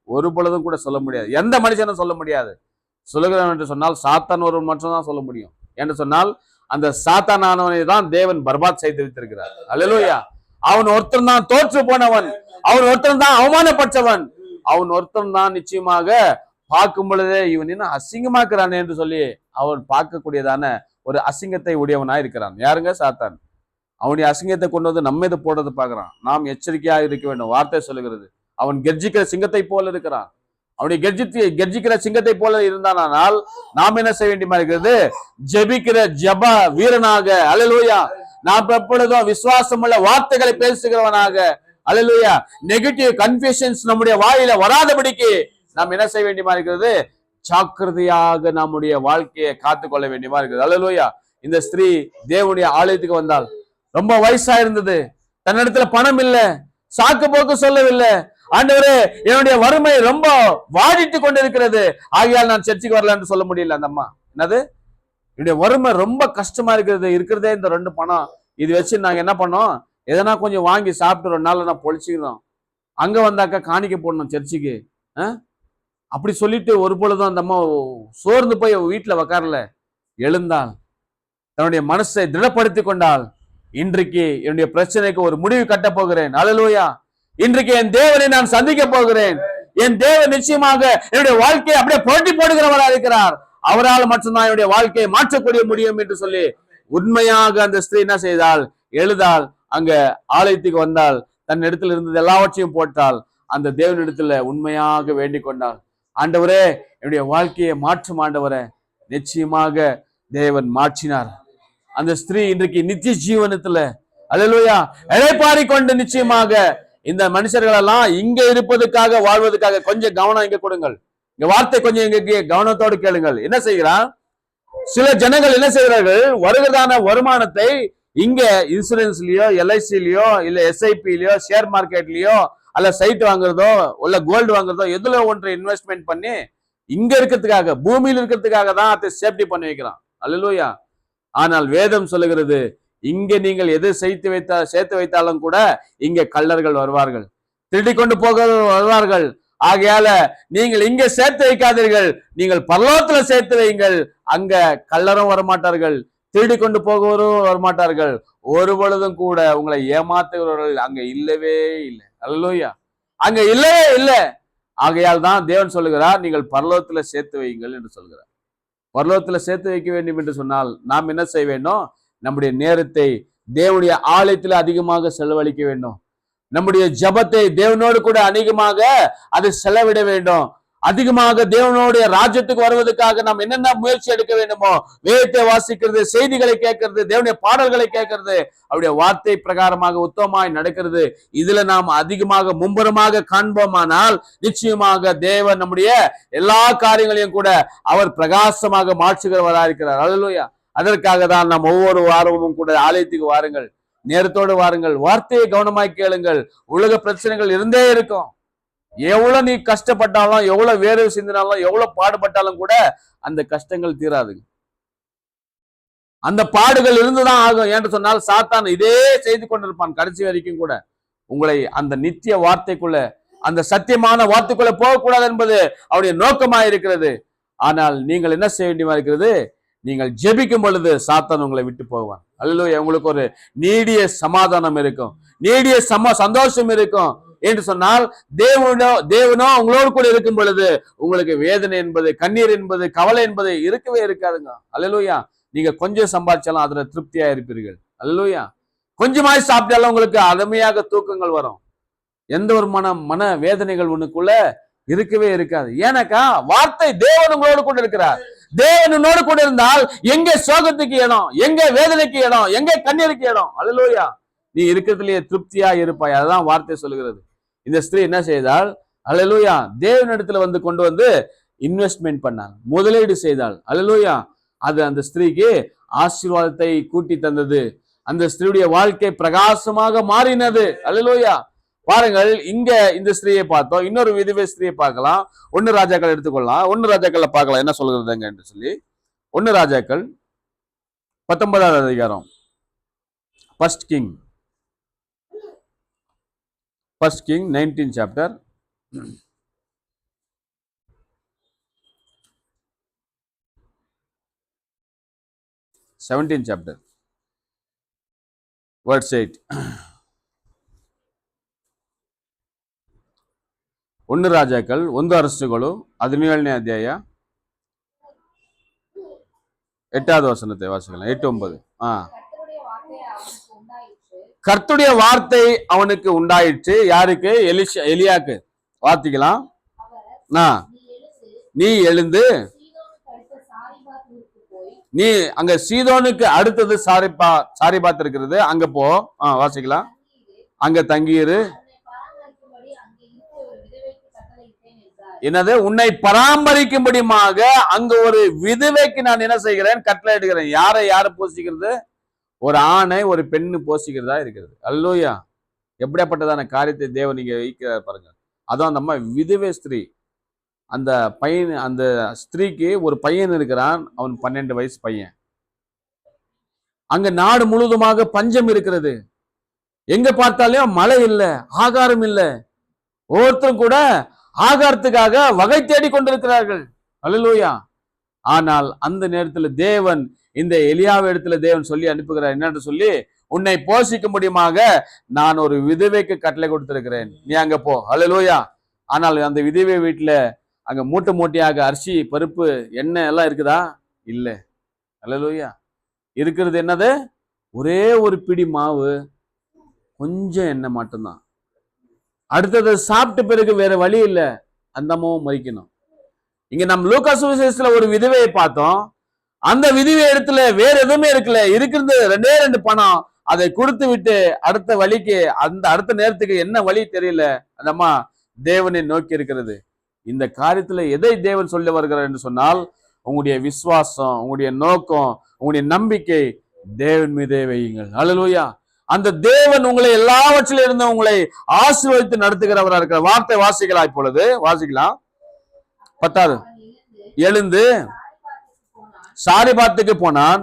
ஒரு பொழுதும் கூட சொல்ல முடியாது. எந்த மனுஷனும் சொல்ல முடியாது. சொல்லுகிறவன் என்று சொன்னால் சாத்தான் ஒரு மட்டும் தான் சொல்ல முடியும். என்று சொன்னால் அந்த சாத்தானானவனை தான் தேவன் பர்பாத் செய்து வைத்திருக்கிறார். அல்லேலூயா. அவன் ஒருத்தன் தான் தோற்று போனவன், அவன் ஒருத்தன் தான் அவமானப்பட்டவன், அவன் ஒருத்தன் தான் நிச்சயமாக பார்க்கும் பொழுதே இவன் என்ன அசிங்கமாக்குறான் என்று சொல்லி அவன் பார்க்கக்கூடியதான ஒரு அசிங்கத்தை உடையவனாய் இருக்கிறான். யாருங்க? சாத்தான். அவனுடைய அசிங்கத்தை கொண்டு வந்து நம்ம இதை போடுறது பார்க்கிறான். நாம் எச்சரிக்கையாக இருக்க வேண்டும். வார்த்தை சொல்லுகிறது, அவன் கெர்ஜிக்கிற சிங்கத்தை போல இருக்கிறான். அவனுடைய கெர்ஜிக்கிற சிங்கத்தை போல இருந்தானால் நாம் என்ன செய்ய வேண்டியமா இருக்கிறது? ஜெபிக்கிற ஜப வீரனாக, அல்லேலூயா, நாம் எப்பொழுதும் விசுவாசம் உள்ள வார்த்தைகளை பேசுகிறவனாக, அல்லேலூயா. நெகட்டிவ் கன்ஃபியூஷன்ஸ் நம்முடைய வாயில வராதபடிக்கு நாம் என்ன செய்ய வேண்டியமா இருக்கிறது? ஜாக்கிரதையாக நம்முடைய வாழ்க்கையை காத்துக்கொள்ள வேண்டியமா இருக்குது. அல்லேலூயா. இந்த ஸ்திரீ தேவனுடைய ஆலயத்துக்கு வந்தால், ரொம்ப வயசா இருந்தது, தன்னிடத்துல பணம் இல்ல, சாக்கு போக்கு சொல்லவில்லை. ஆண்டவரே, என்னுடைய வறுமை ரொம்ப வாடிட்டு கொண்டிருக்கிறது, ஆகையால் நான் சர்ச்சுக்கு வரல என்று சொல்ல முடியல. அந்த அம்மா என்னது, என்னுடைய வறுமை ரொம்ப கஷ்டமா இருக்கிறது, இருக்கிறதே இந்த 2 பணம், இது வச்சு நாங்க என்ன பண்ணோம், எதனா கொஞ்சம் வாங்கி சாப்பிட்டு 2 நாள் நான் பொழிச்சுக்கிறோம், அங்க வந்தாக்கா காணிக்க போடணும் சர்ச்சுக்கு. அப்படி சொல்லிட்டு ஒரு பொழுதும் அந்த அம்மா சோர்ந்து போய் வீட்டுல உக்காரல, எழுந்தாள், தன்னுடைய மனசை திடப்படுத்தி கொண்டாள். இன்றைக்கு என்னுடைய பிரச்சனைக்கு ஒரு முடிவு கட்ட போகிறேன். அல்லேலூயா. இன்றைக்கு என் தேவனை நான் சந்திக்க போகிறேன். என் தேவன் நிச்சயமாக என்னுடைய வாழ்க்கையை அப்படியே புரட்டி போடுகிறவராக இருக்கிறார். அவரால் மட்டும்தான் என்னுடைய வாழ்க்கையை மாற்றக்கூடிய முடியும் என்று சொல்லி உண்மையாக அந்த ஸ்திரீ என்ன செய்தால்? எழுதாள், அங்க ஆலயத்துக்கு வந்தால், தன் இடத்துல இருந்தது எல்லாவற்றையும் போட்டால், அந்த தேவனிடத்துல உண்மையாக வேண்டிக் கொண்டாள். ஆண்டவரே, என்னுடைய வாழ்க்கையை மாற்றும் ஆண்டவரே. நிச்சயமாக தேவன் மாற்றினார். அந்த ஸ்திரீ இன்றைக்கு நித்திய ஜீவனத்துல அல்லேலூயா இளைப்பாரி கொண்டு, நிச்சயமாக இந்த மனுஷர்கள் எல்லாம் இங்க இருப்பதுக்காக வாழ்வதற்காக கொஞ்சம் கவனம் இங்க கொடுங்கள். இங்க வார்த்தை கொஞ்சம் இங்க கவனத்தோடு கேளுங்கள். என்ன செய்கிறான்? சில ஜனங்கள் என்ன செய்கிறார்கள்? வருகிறதான வருமானத்தை இங்க இன்சூரன்ஸ்லயோ, எல்ஐசிலயோ, இல்ல எஸ்ஐபிலயோ, ஷேர் மார்க்கெட்லயோ, அல்ல சைட் வாங்குறதோ, இல்ல கோல்டு வாங்குறதோ, எதுல ஒன்று இன்வெஸ்ட்மெண்ட் பண்ணி இங்க இருக்கிறதுக்காக, பூமியில் இருக்கிறதுக்காக தான் அதை சேஃப்டி பண்ணி வைக்கிறான். அல்லேலூயா. ஆனால் வேதம் சொல்லுகிறது, இங்க நீங்கள் எது சேர்த்து வைத்தாலும் கூட இங்க கள்ளர்கள் வருவார்கள், திருடி கொண்டு போக வருவார்கள். ஆகையால நீங்கள் இங்க சேர்த்து வைக்காதீர்கள், நீங்கள் பரலோகத்துல சேர்த்து வையுங்கள். அங்க கள்ளரும் வரமாட்டார்கள், திருடி கொண்டு போகவரும் வரமாட்டார்கள், ஒரு பொழுதும் கூட உங்களை ஏமாத்துகிறவர்கள் அங்க இல்லவே இல்லை. அல்லேலூயா. அங்க இல்லவே இல்லை. ஆகையால் தான் தேவன் சொல்லுகிறார், நீங்கள் பரலோகத்துல சேர்த்து வையுங்கள் என்று சொல்கிறார். பரலோகத்துல சேர்த்து வைக்க வேண்டும் என்று சொன்னால் நாம் என்ன செய்ய வேண்டும்? நம்முடைய நேரத்தை தேவனுடைய ஆலயத்துல அதிகமாக செலவழிக்க வேண்டும். நம்முடைய ஜபத்தை தேவனோடு கூட அதிகமாக அதை செலவிட வேண்டும். அதிகமாக தேவனுடைய ராஜ்யத்துக்கு வருவதற்காக நாம் என்னென்ன முயற்சி எடுக்க வேண்டுமோ, வேதத்தை வாசிக்கிறது, செய்திகளை கேட்கறது, தேவனுடைய பாடல்களை கேட்கறது, அவருடைய வார்த்தை பிரகாரமாக உத்தமமாய் நடக்கிறது, இதுல நாம் அதிகமாக மும்பரமாக காண்போமானால் நிச்சயமாக தேவன் நம்முடைய எல்லா காரியங்களையும் கூட அவர் பிரகாசமாக மாற்றுகிறவராக இருக்கிறார். அல்லேலூயா. அதற்காக தான் நாம் ஒவ்வொரு வாரமும் கூட ஆலயத்துக்கு வாருங்கள், நேரத்தோடு வாருங்கள், வார்த்தையை கவனமாய் கேளுங்கள். உலக பிரச்சனைகள் இருந்தே இருக்கும். எவ்வளவு நீ கஷ்டப்பட்டாலும், எவ்வளவு வேர்வை சிந்தினாலும், எவ்வளவு பாடுபட்டாலும் கூட அந்த கஷ்டங்கள் தீராது. அந்த பாடுகள் இருந்துதான் ஆகும். என்று சொன்னால் சாத்தான் இதே செய்து கொண்டிருப்பான் கடைசி வரைக்கும் கூட. உங்களை அந்த நித்திய வார்த்தைக்குள்ள, அந்த சத்தியமான வார்த்தைக்குள்ள போகக்கூடாது என்பது அவருடைய நோக்கமாக இருக்கிறது. ஆனால் நீங்கள் என்ன செய்ய வேண்டியமா இருக்கிறது? நீங்கள் ஜெபிக்கும் பொழுது சாத்தான் உங்களை விட்டு போவான். அல்லேலூயா. உங்களுக்கு ஒரு நீடிய சமாதானம் இருக்கும், நீடிய சந்தோஷம் இருக்கும். என்று சொன்னால் தேவனோ உங்களோடு கூட இருக்கும் பொழுது உங்களுக்கு வேதனை என்பது, கண்ணீர் என்பது, கவலை என்பது இருக்கவே இருக்காதுங்க. அல்லேலூயா. நீங்க கொஞ்சம் சம்பாதிச்சாலும் அதுல திருப்தியா இருப்பீர்கள். அல்லேலூயா. கொஞ்சமாய் சாப்பிட்டாலும் உங்களுக்கு அருமையாக தூக்கங்கள் வரும். எந்த ஒரு மன வேதனைகள் உனக்குள்ள இருக்கவே இருக்காது. ஏன்னாக்கா வார்த்தை தேவன் உங்களோடு கூட இருக்கிறார். தேவனோடு கூட இருந்தால் எங்க சோகத்துக்கு இடம், எங்க வேதனைக்கு இடம், எங்க கண்ணீருக்கு இடம். அல்லேலூயா. நீ இருக்கிறதுலயே திருப்தியா இருப்பாய். அதுதான் வார்த்தை சொல்லுகிறது. இந்த ஸ்திரீ என்ன செய்தால்? அல்லேலூயா. தேவனிடத்துல கொண்டு வந்து இன்வெஸ்ட்மெண்ட் பண்ணாள், முதலீடு செய்தாள். அல்லேலூயா. அது அந்த ஸ்திரீக்கு ஆசீர்வாதத்தை கூட்டி தந்தது. அந்த ஸ்திரீயுடைய வாழ்க்கை பிரகாசமாக மாறினது. அல்லேலூயா. பாருங்கள், இங்க இந்த ஸ்திரீயை பார்த்தோம். இன்னொரு விதவை ஸ்திரீயை பார்க்கலாம். 1 ராஜாக்கள் எடுத்துக்கொள்ளலாம். 1 ராஜாக்கள்ல பார்க்கலாம் என்ன சொல்கிறதுங்க என்று சொல்லி. 1 ராஜாக்கள் 19வது அதிகாரம், First King 19 chapter. Seventeen chapter, verse 8. 1 ರಾಜಾಕಲ್ 1 ಅರಸುಗಳು 17ನೇ ಅಧ್ಯಾಯ 8வது வசனத்தை வாசிக்கலாம். 8-9. கர்த்தருடைய வார்த்தை அவனுக்கு உண்டாயிற்று. யாருக்கு? எலியாக்கு. வாசிக்கலாம். நீ எழுந்து நீ அங்க சீதோனுக்கு அடுத்தது சாரிபாத் இருக்கிறது, அங்க போ. வாசிக்கலாம். அங்க தங்கியிரு, என்னது? உன்னை பராமரிக்கும்படியாக அங்க ஒரு விதவைக்கு நான் என்ன செய்கிறேன்? கட்டளை இடுகிறேன். யாரை போஷிக்கிறது? ஒரு ஆணை ஒரு பெண்ணு போஷிக்கிறதா இருக்கிறது. அல்லேலூயா. எப்படியாப்பட்டதான காரியத்தை தேவன் நீங்க வைக்கிறார் பாருங்க. அதான் நம்ம விதவை ஸ்திரீ. அந்த பையன், அந்த ஸ்திரீக்கு ஒரு பையன் இருக்கிறான். அவன் 12 வயசு பையன். அங்க நாடு முழுவதுமாக பஞ்சம் இருக்கிறது. எங்க பார்த்தாலும் மழை இல்லை, ஆகாரம் இல்லை. ஒவ்வொருத்தரும் கூட ஆகாரத்துக்காக வகை தேடி கொண்டிருக்கிறார்கள். அல்லேலூயா. ஆனால் அந்த நேரத்தில் தேவன் இந்த எலியாவை இடத்துல தேவன் சொல்லி அனுப்புகிறார். என்னன்னு சொல்லி, உன்னை போஷிக்க முடியுமாக நான் ஒரு விதவைக்கு கட்டளை கொடுத்திருக்கிறேன், நீ அங்க போ. அல்லேலூயா. ஆனால் அந்த விதவை வீட்டுல அங்க மூட்டை மூட்டையாக அரிசி, பருப்பு, எண்ணெய் எல்லாம் இருக்குதா? இல்லை. அல்லேலூயா. இருக்கிறது என்னது? ஒரே ஒரு பிடி மாவு, கொஞ்சம் எண்ணெய் மட்டும்தான். அடுத்தது சாப்பிட்ட பிறகு வேற வழி இல்லை, அந்த அம்மாவும் மறிக்கணும். இங்க நம்ம லூக்கா சுவிசேஷத்துல ஒரு விதவையை பார்த்தோம். அந்த விதவை இடத்துல வேற எதுவுமே இருக்கல, இருக்கிறது 2 பணம். அதை கொடுத்து விட்டு அடுத்த வழிக்கு, அந்த அடுத்த நேரத்துக்கு என்ன வழி தெரியல, அந்த அம்மா தேவனை நோக்கி இருக்கிறது. இந்த காரியத்துல எதை தேவன் சொல்ல வருகிறார் என்று சொன்னால், உங்களுடைய விசுவாசம், உங்களுடைய நோக்கம், உங்களுடைய நம்பிக்கை தேவன் மீதே வையுங்கள். அல்லேலூயா. அந்த தேவன் உங்களை எல்லாவற்றிலும் இருந்து உங்களை ஆசீர்வதித்து நடத்துகிறவராக இருக்கிற வார்த்தை வாசிக்கலாம். இப்பொழுது வாசிக்கலாம். 10வது. எழுந்து சாரிபாத்துக்கு போனான்.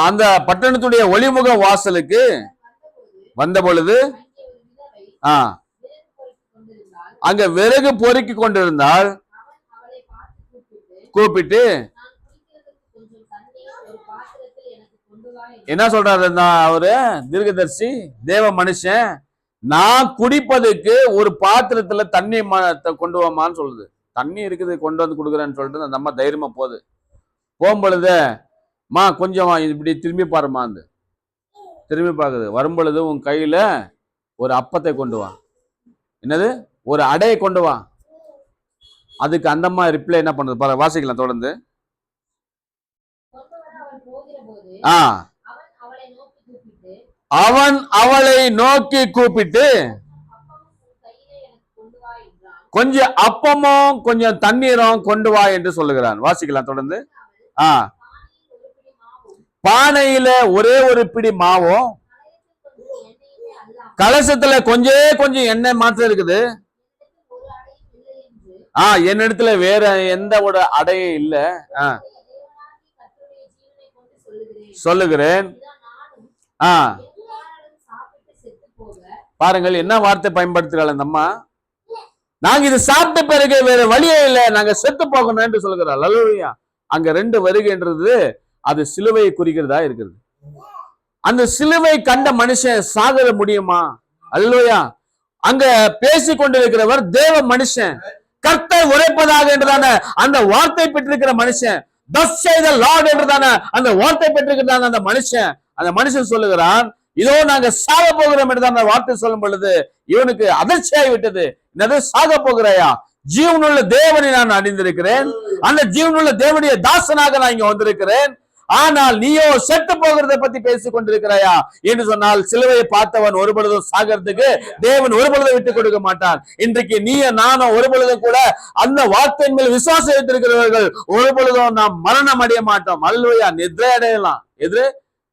அந்த பட்டணத்துடைய ஒளிமுக வாசலுக்கு வந்த பொழுது அங்க விறகு பொறுக்கி கொண்டிருந்தால் கூப்பிட்டு என்ன சொல்றாரு அவரு? தீர்க்கதரிசி, தேவ மனுஷன், நான் குடிப்பதுக்கு ஒரு பாத்திரத்துல தண்ணி கொண்டு வாமான்னு சொல்லுது. தண்ணி இருக்குது, கொண்டு வந்து கொடுக்குறேன்னு சொல்லிட்டு அந்த அம்மா தைரியமா போகும்பொழுது, மா கொஞ்சம் இப்படி திரும்பி பாருமா. அந்த திரும்பி பார்க்குது. வரும்பொழுது உன் கையில ஒரு அப்பத்தை கொண்டு வா. என்னது? ஒரு அடையை கொண்டு வா. அதுக்கு அந்த அம்மா ரிப்ளை என்ன பண்ணுது பாரு, வாசிக்கலாம் தொடர்ந்து. அவன் அவளை நோக்கி கூப்பிட்டு கொஞ்சம் அப்பமும் கொஞ்சம் தண்ணீரும் கொண்டு வா என்று சொல்லுகிறான். வாசிக்கலாம் தொடர்ந்து. பானையில ஒரே ஒரு பிடி மாவும் கலசத்துல கொஞ்சம் எண்ணெய் மாத்திரம் இருக்குது. என்னிடத்துல வேற எந்த ஒரு அடையே இல்ல. சொல்லுகிறேன். பாருங்கள் என்ன வார்த்தை பயன்படுத்துகிறாள் அந்த அம்மா. நாங்க இது சாப்பிட்ட பிறகு வேற வழியே இல்லை, நாங்க செத்து போகணும் என்று சொல்கிறாள். அல்லேலூயா. அங்க 2 வருகைன்றது அது சிலுவையை குறிக்கிறதா இருக்கிறது. அந்த சிலுவை கண்ட மனுஷன் சாகர முடியுமா? அல்லேலூயா. அங்க பேசி கொண்டிருக்கிறவர் தேவ மனுஷன், கர்த்தர் உரைப்பதாக என்றதான அந்த வார்த்தை பெற்றிருக்கிற மனுஷன், thus say the Lord என்றதான அந்த வார்த்தை பெற்றிருக்கிறதான அந்த மனுஷன் சொல்லுகிறான், இதோ நாங்க சாக போகிறோம் என்றுதான் அந்த வார்த்தை சொல்லும் பொழுது இவனுக்கு அதிர்ச்சியாகி விட்டது. என்னது? சாக போகிறாயா? ஜீவனுள்ள தேவனை நான் அடைந்திருக்கிறேன், அந்த ஜீவனுள்ள தேவனுடைய தாசனாக நான் இங்க வந்திருக்கிறேன், ஆனால் நீயோ செத்து போகிறதை பத்தி பேசிக் கொண்டிருக்கிறாயா என்று சொன்னால், சிலுவையை பார்த்தவன் ஒரு பொழுதும் சாகிறதுக்கு தேவன் ஒரு பொழுதும் விட்டுக் கொடுக்க மாட்டான். இன்றைக்கு நீய நானும் ஒரு பொழுதும் கூட அந்த வார்த்தையின் மேல் விசுவாசம் வைத்திருக்கிறவர்கள் ஒரு பொழுதும் நாம் மரணம் அடைய மாட்டோம். அல்லேலூயா. நித்ரை அடையலாம்.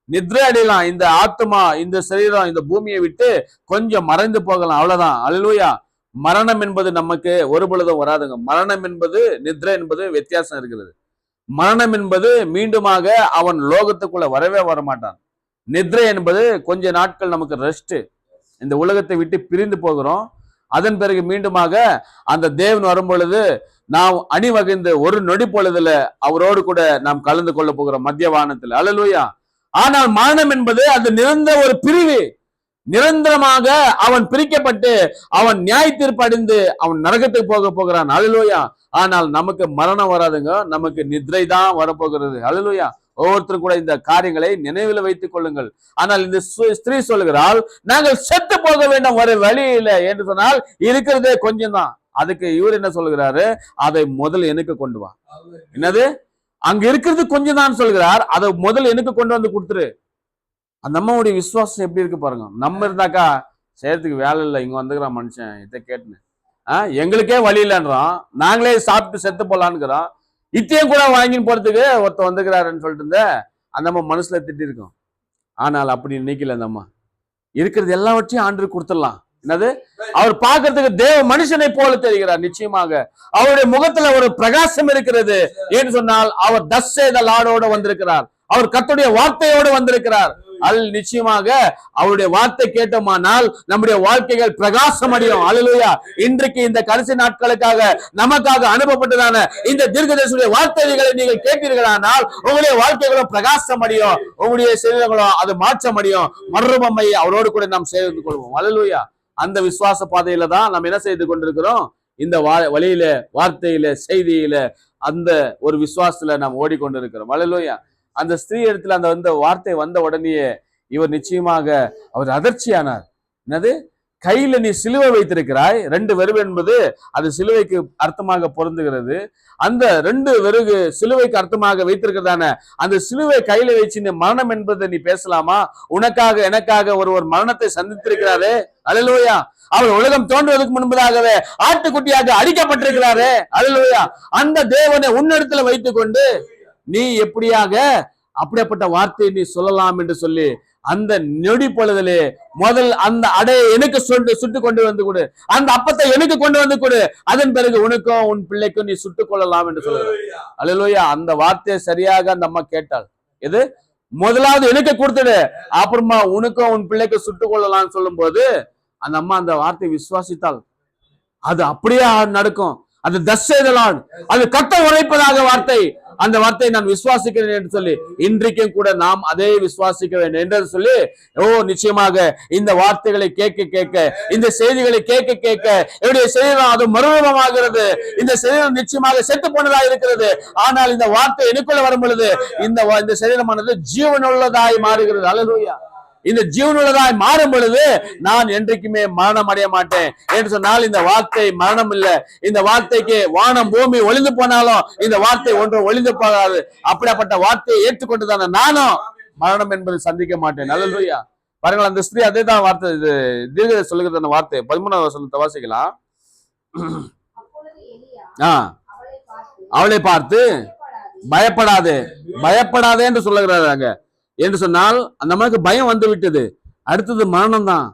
நித்ரை அடையலாம். இந்த ஆத்மா, இந்த சரீரம் இந்த பூமியை விட்டு கொஞ்சம் மறைந்து போகலாம், அவ்வளவுதான். அல்லேலூயா. மரணம் என்பது நமக்கு ஒரு பொழுதும் வராதுங்க. மரணம் என்பது, நித்ரை என்பது வித்தியாசம் இருக்கிறது. மரணம் என்பது மீண்டுமாக அவன் லோகத்துக்குள்ள வரவே வரமாட்டான். நித்ரை என்பது கொஞ்ச நாட்கள் நமக்கு ரெஸ்ட், இந்த உலகத்தை விட்டு பிரிந்து போகிறோம். அதன் பிறகு மீண்டுமாக அந்த தேவன் வரும் பொழுது நாம் அணிவகிந்து ஒரு நொடி பொழுதுல அவரோடு கூட நாம் கலந்து கொள்ள போகிறோம் மத்திய வானத்தில். அல்லேலூயா. ஆனால் மரணம் என்பது அது நிரந்தர ஒரு பிரிவு. நிரந்தரமாக அவன் பிரிக்கப்பட்டு அவன் நியாய தீர்ப்பு அடைந்து அவன் நரகத்துக்கு போகிறான். அல்லேலூயா. ஆனால் நமக்கு மரணம் வராதுங்க, நமக்கு நித்ரை தான் வரப்போகிறது. அல்லேலூயா. ஒவ்வொருத்தரும் கூட இந்த காரியங்களை நினைவில் வைத்துக் கொள்ளுங்கள். ஆனால் இந்த ஸ்திரீ சொல்லுகிறாள், நாங்கள் செத்து போக வேண்டும், வர வழி இல்லை என்று சொன்னால் இருக்கிறதே கொஞ்சம் தான். அதுக்கு இவர் என்ன சொல்லுகிறாரு? அதை முதல் எனக்கு கொண்டு வா. என்னது? அங்க இருக்கிறது கொஞ்சம் தான் சொல்கிறார், அதை முதல் எனக்கு கொண்டு வந்து கொடுத்துரு. அந்த அம்மாவுடைய விசுவாசம் எப்படி இருக்கு பாருங்க. நம்ம இருந்தாக்கா செய்யறதுக்கு வேலை இல்லை, இங்க வந்துக்கிறான் மனுஷன், இதை கேட்டுன்னு எங்களுக்கே வழி இல்லைன்றோம், நாங்களே சாப்பிட்டு செத்து போலான்னுக்கிறோம், இத்தையும் கூட வாங்கின்னு போறதுக்கு ஒருத்தர் வந்துக்கிறாருன்னு சொல்லிட்டு இருந்த அந்த அம்மா மனசுல திட்டி இருக்கும். ஆனால் அப்படி நினைக்கல. அந்த அம்மா இருக்கிறது எல்லாவற்றையும் ஆண்டு கொடுத்துடலாம். என்னது, அவர் பார்க்கறதுக்கு தேவ மனுஷனை போல தெரிகிறார். நிச்சயமாக அவருடைய முகத்துல ஒரு பிரகாசம் இருக்கிறது. ஏன்னு சொன்னால் அவர் தஸ் செய்த லார்டோட வந்திருக்கிறார், அவர் கர்த்தருடைய வார்த்தையோடு வந்திருக்கிறார். நிச்சயமாக அவருடைய வார்த்தை கேட்டோமானால் நம்முடைய வாழ்க்கைகள் பிரகாசம் அடையும். அல்லேலூயா. இன்றைக்கு இந்த கடைசி நாட்களுக்காக நமக்காக அனுப்பப்பட்டதான இந்த தீர்க்கதரிசியுடைய வார்த்தைகளை நீங்கள் கேட்டீர்களானால் உங்களுடைய வாழ்க்கைகளும் பிரகாசம் அடையும், உங்களுடைய சரீரங்களும் அது மாற்றம் அடையும். மறுபம்மை அவரோடு கூட நாம் சேர்ந்து கொள்வோம். அல்லேலூயா. அந்த விசுவாச பாதையில தான் நாம் என்ன செய்து கொண்டிருக்கிறோம்? இந்த வழியில, வார்த்தையில, செய்தியில, அந்த ஒரு விசுவாசத்துல நாம் ஓடிக்கொண்டிருக்கிறோம். அல்லேலூயா. அந்த ஸ்திரீ இடத்துல அந்த வார்த்தை வந்த உடனேயே இவர் நிச்சயமாக அவர் அதிர்ச்சியானார். என்னது, கையில நீ சிலுவை வைத்திருக்கிறாய். 2 வெறுவு என்பது அது சிலுவைக்கு அர்த்தமாக பொருந்துகிறது. அந்த 2 வெறுகு சிலுவைக்கு அர்த்தமாக வைத்திருக்கிறதான அந்த சிலுவை கையில வச்சு நீ மரணம் என்பதை நீ பேசலாமா? உனக்காக எனக்காக ஒரு மரணத்தை சந்தித்திருக்கிறாரே. அல்லேலூயா. அவர் உலகம் தோன்றுவதற்கு முன்பதாகவே ஆட்டுக்குட்டியாக அடிக்கப்பட்டிருக்கிறாரே. அல்லேலூயா. அந்த தேவனை உன்னிடத்துல வைத்துக் கொண்டு நீ எப்படியாக அப்படிப்பட்ட வார்த்தையை நீ சொல்லலாம் என்று சொல்லி அந்த நொடி பொழுதிலே முதல் அந்த அடையை எனக்கு சுட்டு கொண்டு வந்து கொடு, அந்த அப்பத்தை எனக்கு கொண்டு வந்து கொடு, அதன் பிறகு உனக்கும் உன் பிள்ளைக்கும் நீ சுட்டுக் கொள்ளலாம் என்று சொல்லுங்க. அல்லேலூயா. அந்த வார்த்தையை சரியாக அந்த அம்மா கேட்டாள். எது, முதலாவது எனக்கு கொடுத்துடு, அப்புறமா உனக்கும் உன் பிள்ளைக்கும் சுட்டுக் கொள்ளலாம்னு சொல்லும் போது அந்த அம்மா அந்த வார்த்தையை விசுவாசித்தாள். அது அப்படியே நடக்கும். அது தசைதலான், அது கட்ட உழைப்பதாக வார்த்தை. அந்த வார்த்தையை நான் விசுவாசிக்கிறேன் என்று சொல்லி இன்றைக்கும் கூட நாம் அதே விசுவாசிக்க வேண்டும் என்று சொல்லி நிச்சயமாக இந்த வார்த்தைகளை கேட்க கேட்க, இந்த செய்திகளை கேட்க கேட்க என்னுடைய சரீரம் அது மறுரூபமாகிறது. இந்த சரீரம் நிச்சயமாக செத்து போனதா இருக்கிறது. ஆனால் இந்த வார்த்தை எனக்குள்ள வரும் பொழுது இந்த சரீரமானது ஜீவனுள்ளதாய் மாறுகிறது. அல்லேலூயா. இந்த ஜீவனுள்ளதாய் மாறும் பொழுது நான் என்றைக்குமே மரணம் அடைய மாட்டேன் என்று சொன்னால் இந்த வார்த்தை மரணம் இல்லை. இந்த வார்த்தைக்கு வானம் பூமி ஒளிந்து போனாலும் இந்த வார்த்தை ஒன்றும் ஒளிந்து போகாது. அப்படிப்பட்ட வார்த்தையை ஏற்றுக்கொண்டுதானே நானும் மரணம் என்பதை சந்திக்க மாட்டேன். அல்லேலூயா. பாருங்கள், அந்த ஸ்திரீ அதே தான் வார்த்தை, இது தீர்க்க சொல்லுகிறது. அந்த வார்த்தை 13வது வசனத்தை வாசிக்கலாம். அவளை பார்த்து பயப்படாதே, பயப்படாதே என்று சொல்லுகிறாங்க. என்று சொன்னால் அந்த அம்மாவுக்கு பயம் வந்து விட்டது. அடுத்தது மரணம் தான்.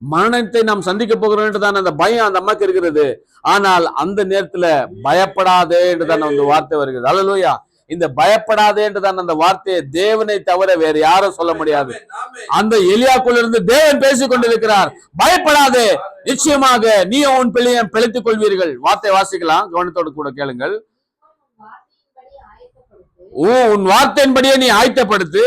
மரணத்தை நாம் சந்திக்க போகிறோம் என்றுதான் அந்த பயம் அந்த அம்மாக்கு இருக்கிறது. ஆனால் அந்த நேரத்துல பயப்படாதே என்றுதான் அந்த வார்த்தை வருகிறது. அல்லேலூயா. இந்த பயப்படாதே என்றுதான் அந்த வார்த்தையை தேவனை தவிர வேறு யாரும் சொல்ல முடியாது. அந்த எலியாக்குள்ள இருந்து தேவன் பேசிக் கொண்டிருக்கிறார். பயப்படாதே, நிச்சயமாக நீயும் உன் பிள்ளையும் பிழைத்துக் கொள்வீர்கள். வார்த்தை வாசிக்கலாம், கவனத்தோடு கூட கேளுங்கள். உன் வார்த்தையின்படியே நீ ஆயத்தப்படுத்து.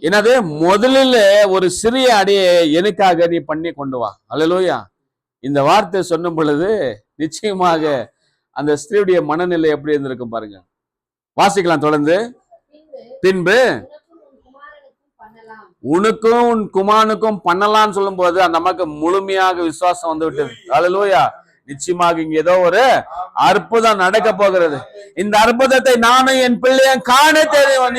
என்னது, முதலில் ஒரு சிறிய அடையை எனக்காக நீ பண்ணி கொண்டு வா. அல்லேலூயா. இந்த வார்த்தை சொன்னும் பொழுது நிச்சயமாக அந்த ஸ்திரீயுடைய மனநிலை எப்படி இருந்திருக்கும் பாருங்க. வாசிக்கலாம் தொடர்ந்து. பின்பு உனக்கும் உன் குமாரனுக்கும் பண்ணலாம்னு சொல்லும் போது அந்த அம்மாக்கு முழுமையாக விசுவாசம் வந்து விட்டது. அல்லேலூயா. நிச்சயமாக இங்க ஏதோ ஒரு அற்புதம் நடக்க போகிறது. இந்த அற்புதத்தை நானும் என் பிள்ளையும் காண தெரியும்.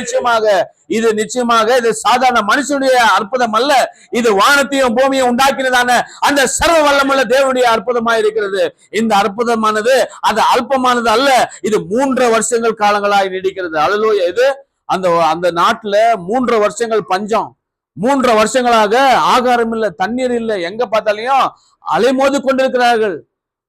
நிச்சயமாக இது சாதாரண மனுஷனுடைய அற்புதம் அல்ல. இது வானத்தையும் பூமியும் உண்டாக்கினதான அந்த சர்வ வல்லமுள்ள தேவனுடைய அற்புதமா இருக்கிறது. இந்த அற்புதமானது அது அல்பமானது அல்ல. இது 3 வருஷங்கள் காலங்களாய் நீடிக்கிறது. அல்லேலூயா. இது அந்த நாட்டுல 3 வருஷங்கள் பஞ்சம். 3 வருஷங்களாக ஆகாரம் இல்லை, தண்ணீர் இல்லை, எங்க பார்த்தாலையும் அலைமோதி கொண்டிருக்கிறார்கள்.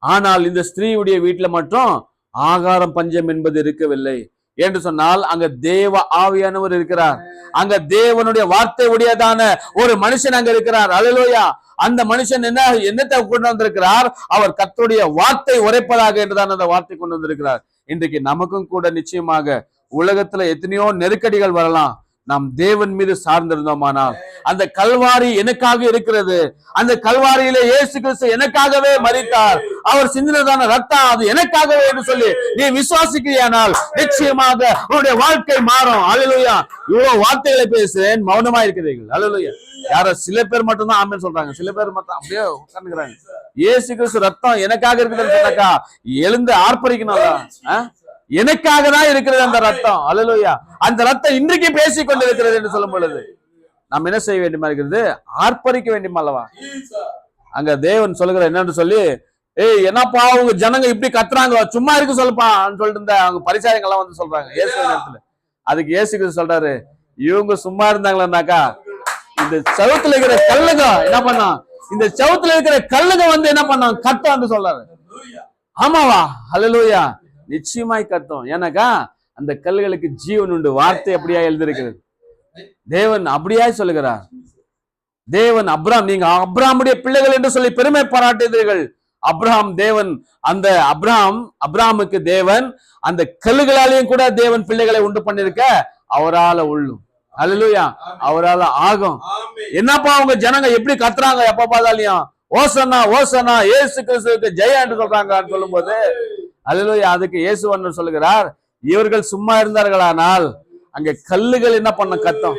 ஆனால் இந்த ஸ்திரீயுடைய வீட்டுல மட்டும் ஆகாரம் பஞ்சம் என்பது இருக்கவில்லை. என்று சொன்னால் அங்க தேவ ஆவியானவர் இருக்கிறார். அங்க தேவனுடைய வார்த்தை உடையதான ஒரு மனுஷன் அங்க இருக்கிறார். அல்லேலூயா. அந்த மனுஷன் என்னத்தை கொண்டு வந்திருக்கிறார்? அவர் கர்த்தருடைய வார்த்தை உரைப்பதாக என்றுதான் அந்த வார்த்தை கொண்டு வந்திருக்கிறார். இன்றைக்கு நமக்கும் கூட நிச்சயமாக உலகத்துல எத்தனையோ நெருக்கடிகள் வரலாம். நாம் தேவன் மீது சார்ந்திருந்தோமானால் அந்த கல்வாரி எனக்காக இருக்கிறது. அந்த கல்வாரியிலே இயேசு கிறிஸ்து எனக்காகவே மரித்தார். அவர் சிந்தினதான ரத்தம் அது எனக்காகவே என்று சொல்லி நீ விசுவாசிக்கிறானால் நிச்சயமாக உன்னுடைய வாழ்க்கை மாறும். அல்லேலூயா. இவ்வளவு வார்த்தைகளை பேசுறேன், மௌனமா இருக்கிறீர்கள். அல்லேலூயா. யார சில பேர் மட்டும்தான் ஆமென் சொல்றாங்க, சில பேர் மட்டும் அப்படியே உட்கார்ந்துக்கிறாங்க. இயேசு கிறிஸ்து ரத்தம் எனக்காக இருக்குதுன்னு சொன்னாக்கா எழுந்து ஆர்ப்பரிக்கணும். எனக்காக தான் இருக்கிறது அந்த ரத்தம். அல்லேலூயா. அந்த ரத்தம் இன்றைக்கு பேசிக் கொண்டிருக்கிறது என்று சொல்லும் பொழுது நாம் என்ன செய்ய வேண்டுமா இருக்கிறது? ஆர்ப்பரிக்க வேண்டுமா அல்லவா? அங்க தேவன் சொல்லுகிற என்னன்னு சொல்லி, ஏய் என்னப்பா உங்க ஜனங்க இப்படி கத்துறாங்க, சும்மா இருக்க சொல்லுப்பான்னு சொல்லிட்டு இருந்த அவங்க பரிசாயங்கள் எல்லாம் வந்து சொல்றாங்க இயேசு நேரத்துல. அதுக்கு இயேசு கிறிஸ்து சொல்றாரு, இவங்க சும்மா இருந்தாங்களான்னாக்கா இந்த செவுத்துல இருக்கிற கல்லுங்க என்ன பண்ணா, இந்த செவுத்துல இருக்கிற கல்லுங்க வந்து என்ன பண்ணா கத்தம் சொல்றாரு. ஆமாவா? ஹல்லேலூயா. நிச்சயமாய் கத்தம். ஏன்னாக்கா அந்த கல்லுகளுக்கு ஜீவன் உண்டு. வார்த்தை அப்படியா எழுதியிருக்கிறது. தேவன் அப்படியாய் சொல்லுகிறார். தேவன் அப்ராம், நீங்க அப்ராமுடைய பிள்ளைகள் என்று சொல்லி பெருமை பாராட்டுகிறீர்கள். அப்ராம் தேவன், அந்த அப்ராமுக்கு தேவன் அந்த கல்லுகளாலையும் கூட தேவன் பிள்ளைகளை உண்டு பண்ணிருக்க அவரால உள்ளும். ஹல்லேலூயா. அவரால ஆகும். என்னப்பா உங்க ஜனங்க எப்படி கத்துறாங்க எப்ப பார்த்தாலையும் ஓசன்னா ஓசன்னா இயேசு கிறிஸ்துவுக்கு ஜெயா என்று சொல்றாங்க சொல்லும் போது, ஹல்லேலூயா. அதுக்கு இயேசுவன் சொல்லுகிறார், இவர்கள் சும்மா இருந்தார்களானால் அங்க கல்லுகள் என்ன பண்ண கத்தம்.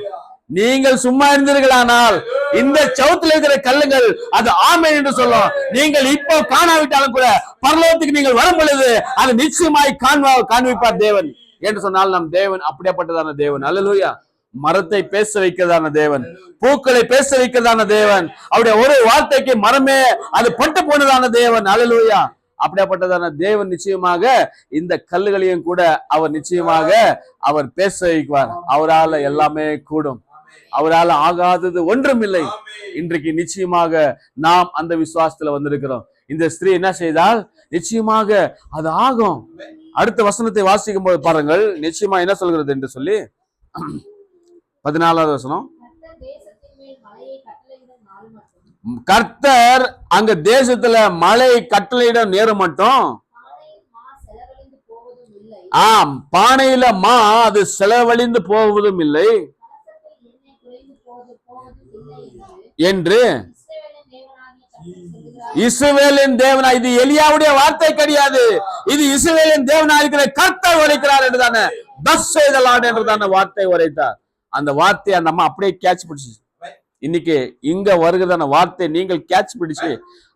நீங்கள் சும்மா இருந்தீர்களானால் இந்த சவுத்துல இருக்கிற கல்லுங்கள் அது ஆமென் என்று சொல்லும். நீங்கள் இப்போ காணாவிட்டாலும் கூட பரலோகத்துக்கு நீங்கள் வரும் பொழுது அது நிச்சயமாய் காண்பிப்பார் தேவன் என்று சொன்னால் நம் தேவன் அப்படியாப்பட்டதான தேவன். அல்லேலூயா. மரத்தை பேச வைக்கிறதான தேவன், பூக்களை பேச வைக்கிறதான தேவன், அவருடைய ஒரு வார்த்தைக்கு மரமே அது பட்டு போனதான தேவன். அல்லேலூயா. அப்படியாப்பட்டதான தேவன் நிச்சயமாக இந்த கல்லுகளையும் கூட அவர் நிச்சயமாக அவர் பேச வைக்குவார். அவரால் எல்லாமே கூடும். அவரால் ஆகாதது ஒன்றும் இல்லை. இன்றைக்கு நிச்சயமாக நாம் அந்த விசுவாசத்துல வந்திருக்கிறோம். இந்த ஸ்திரீ என்ன செய்தால் நிச்சயமாக அது ஆகும். அடுத்த வசனத்தை வாசிக்கும் போது பாருங்கள், நிச்சயமா என்ன சொல்கிறது என்று சொல்லி 14வது வசனம். கர்த்தர் அங்க தேசத்துல மழை கட்டளையிட நேரம் மட்டும் பானையில மா அது செலவழிந்து போவதும் இல்லை என்று இஸ்ரவேலின் தேவனா, இது எலியாவுடைய வார்த்தை கிடையாது, இது இஸ்ரவேலின் தேவனா இருக்கிற கர்த்தர் உரைக்கிறார் என்றுதானே தஸ் செய்தலான் என்றுதான வார்த்தை உரைத்தார். அந்த வார்த்தையை அந்த அம்மா அப்படியே கேட்ச் பிடிச்சு, இன்னைக்கு இங்க வருகிறதான வார்த்தை நீங்கள் கேட்ச் பிடிச்சு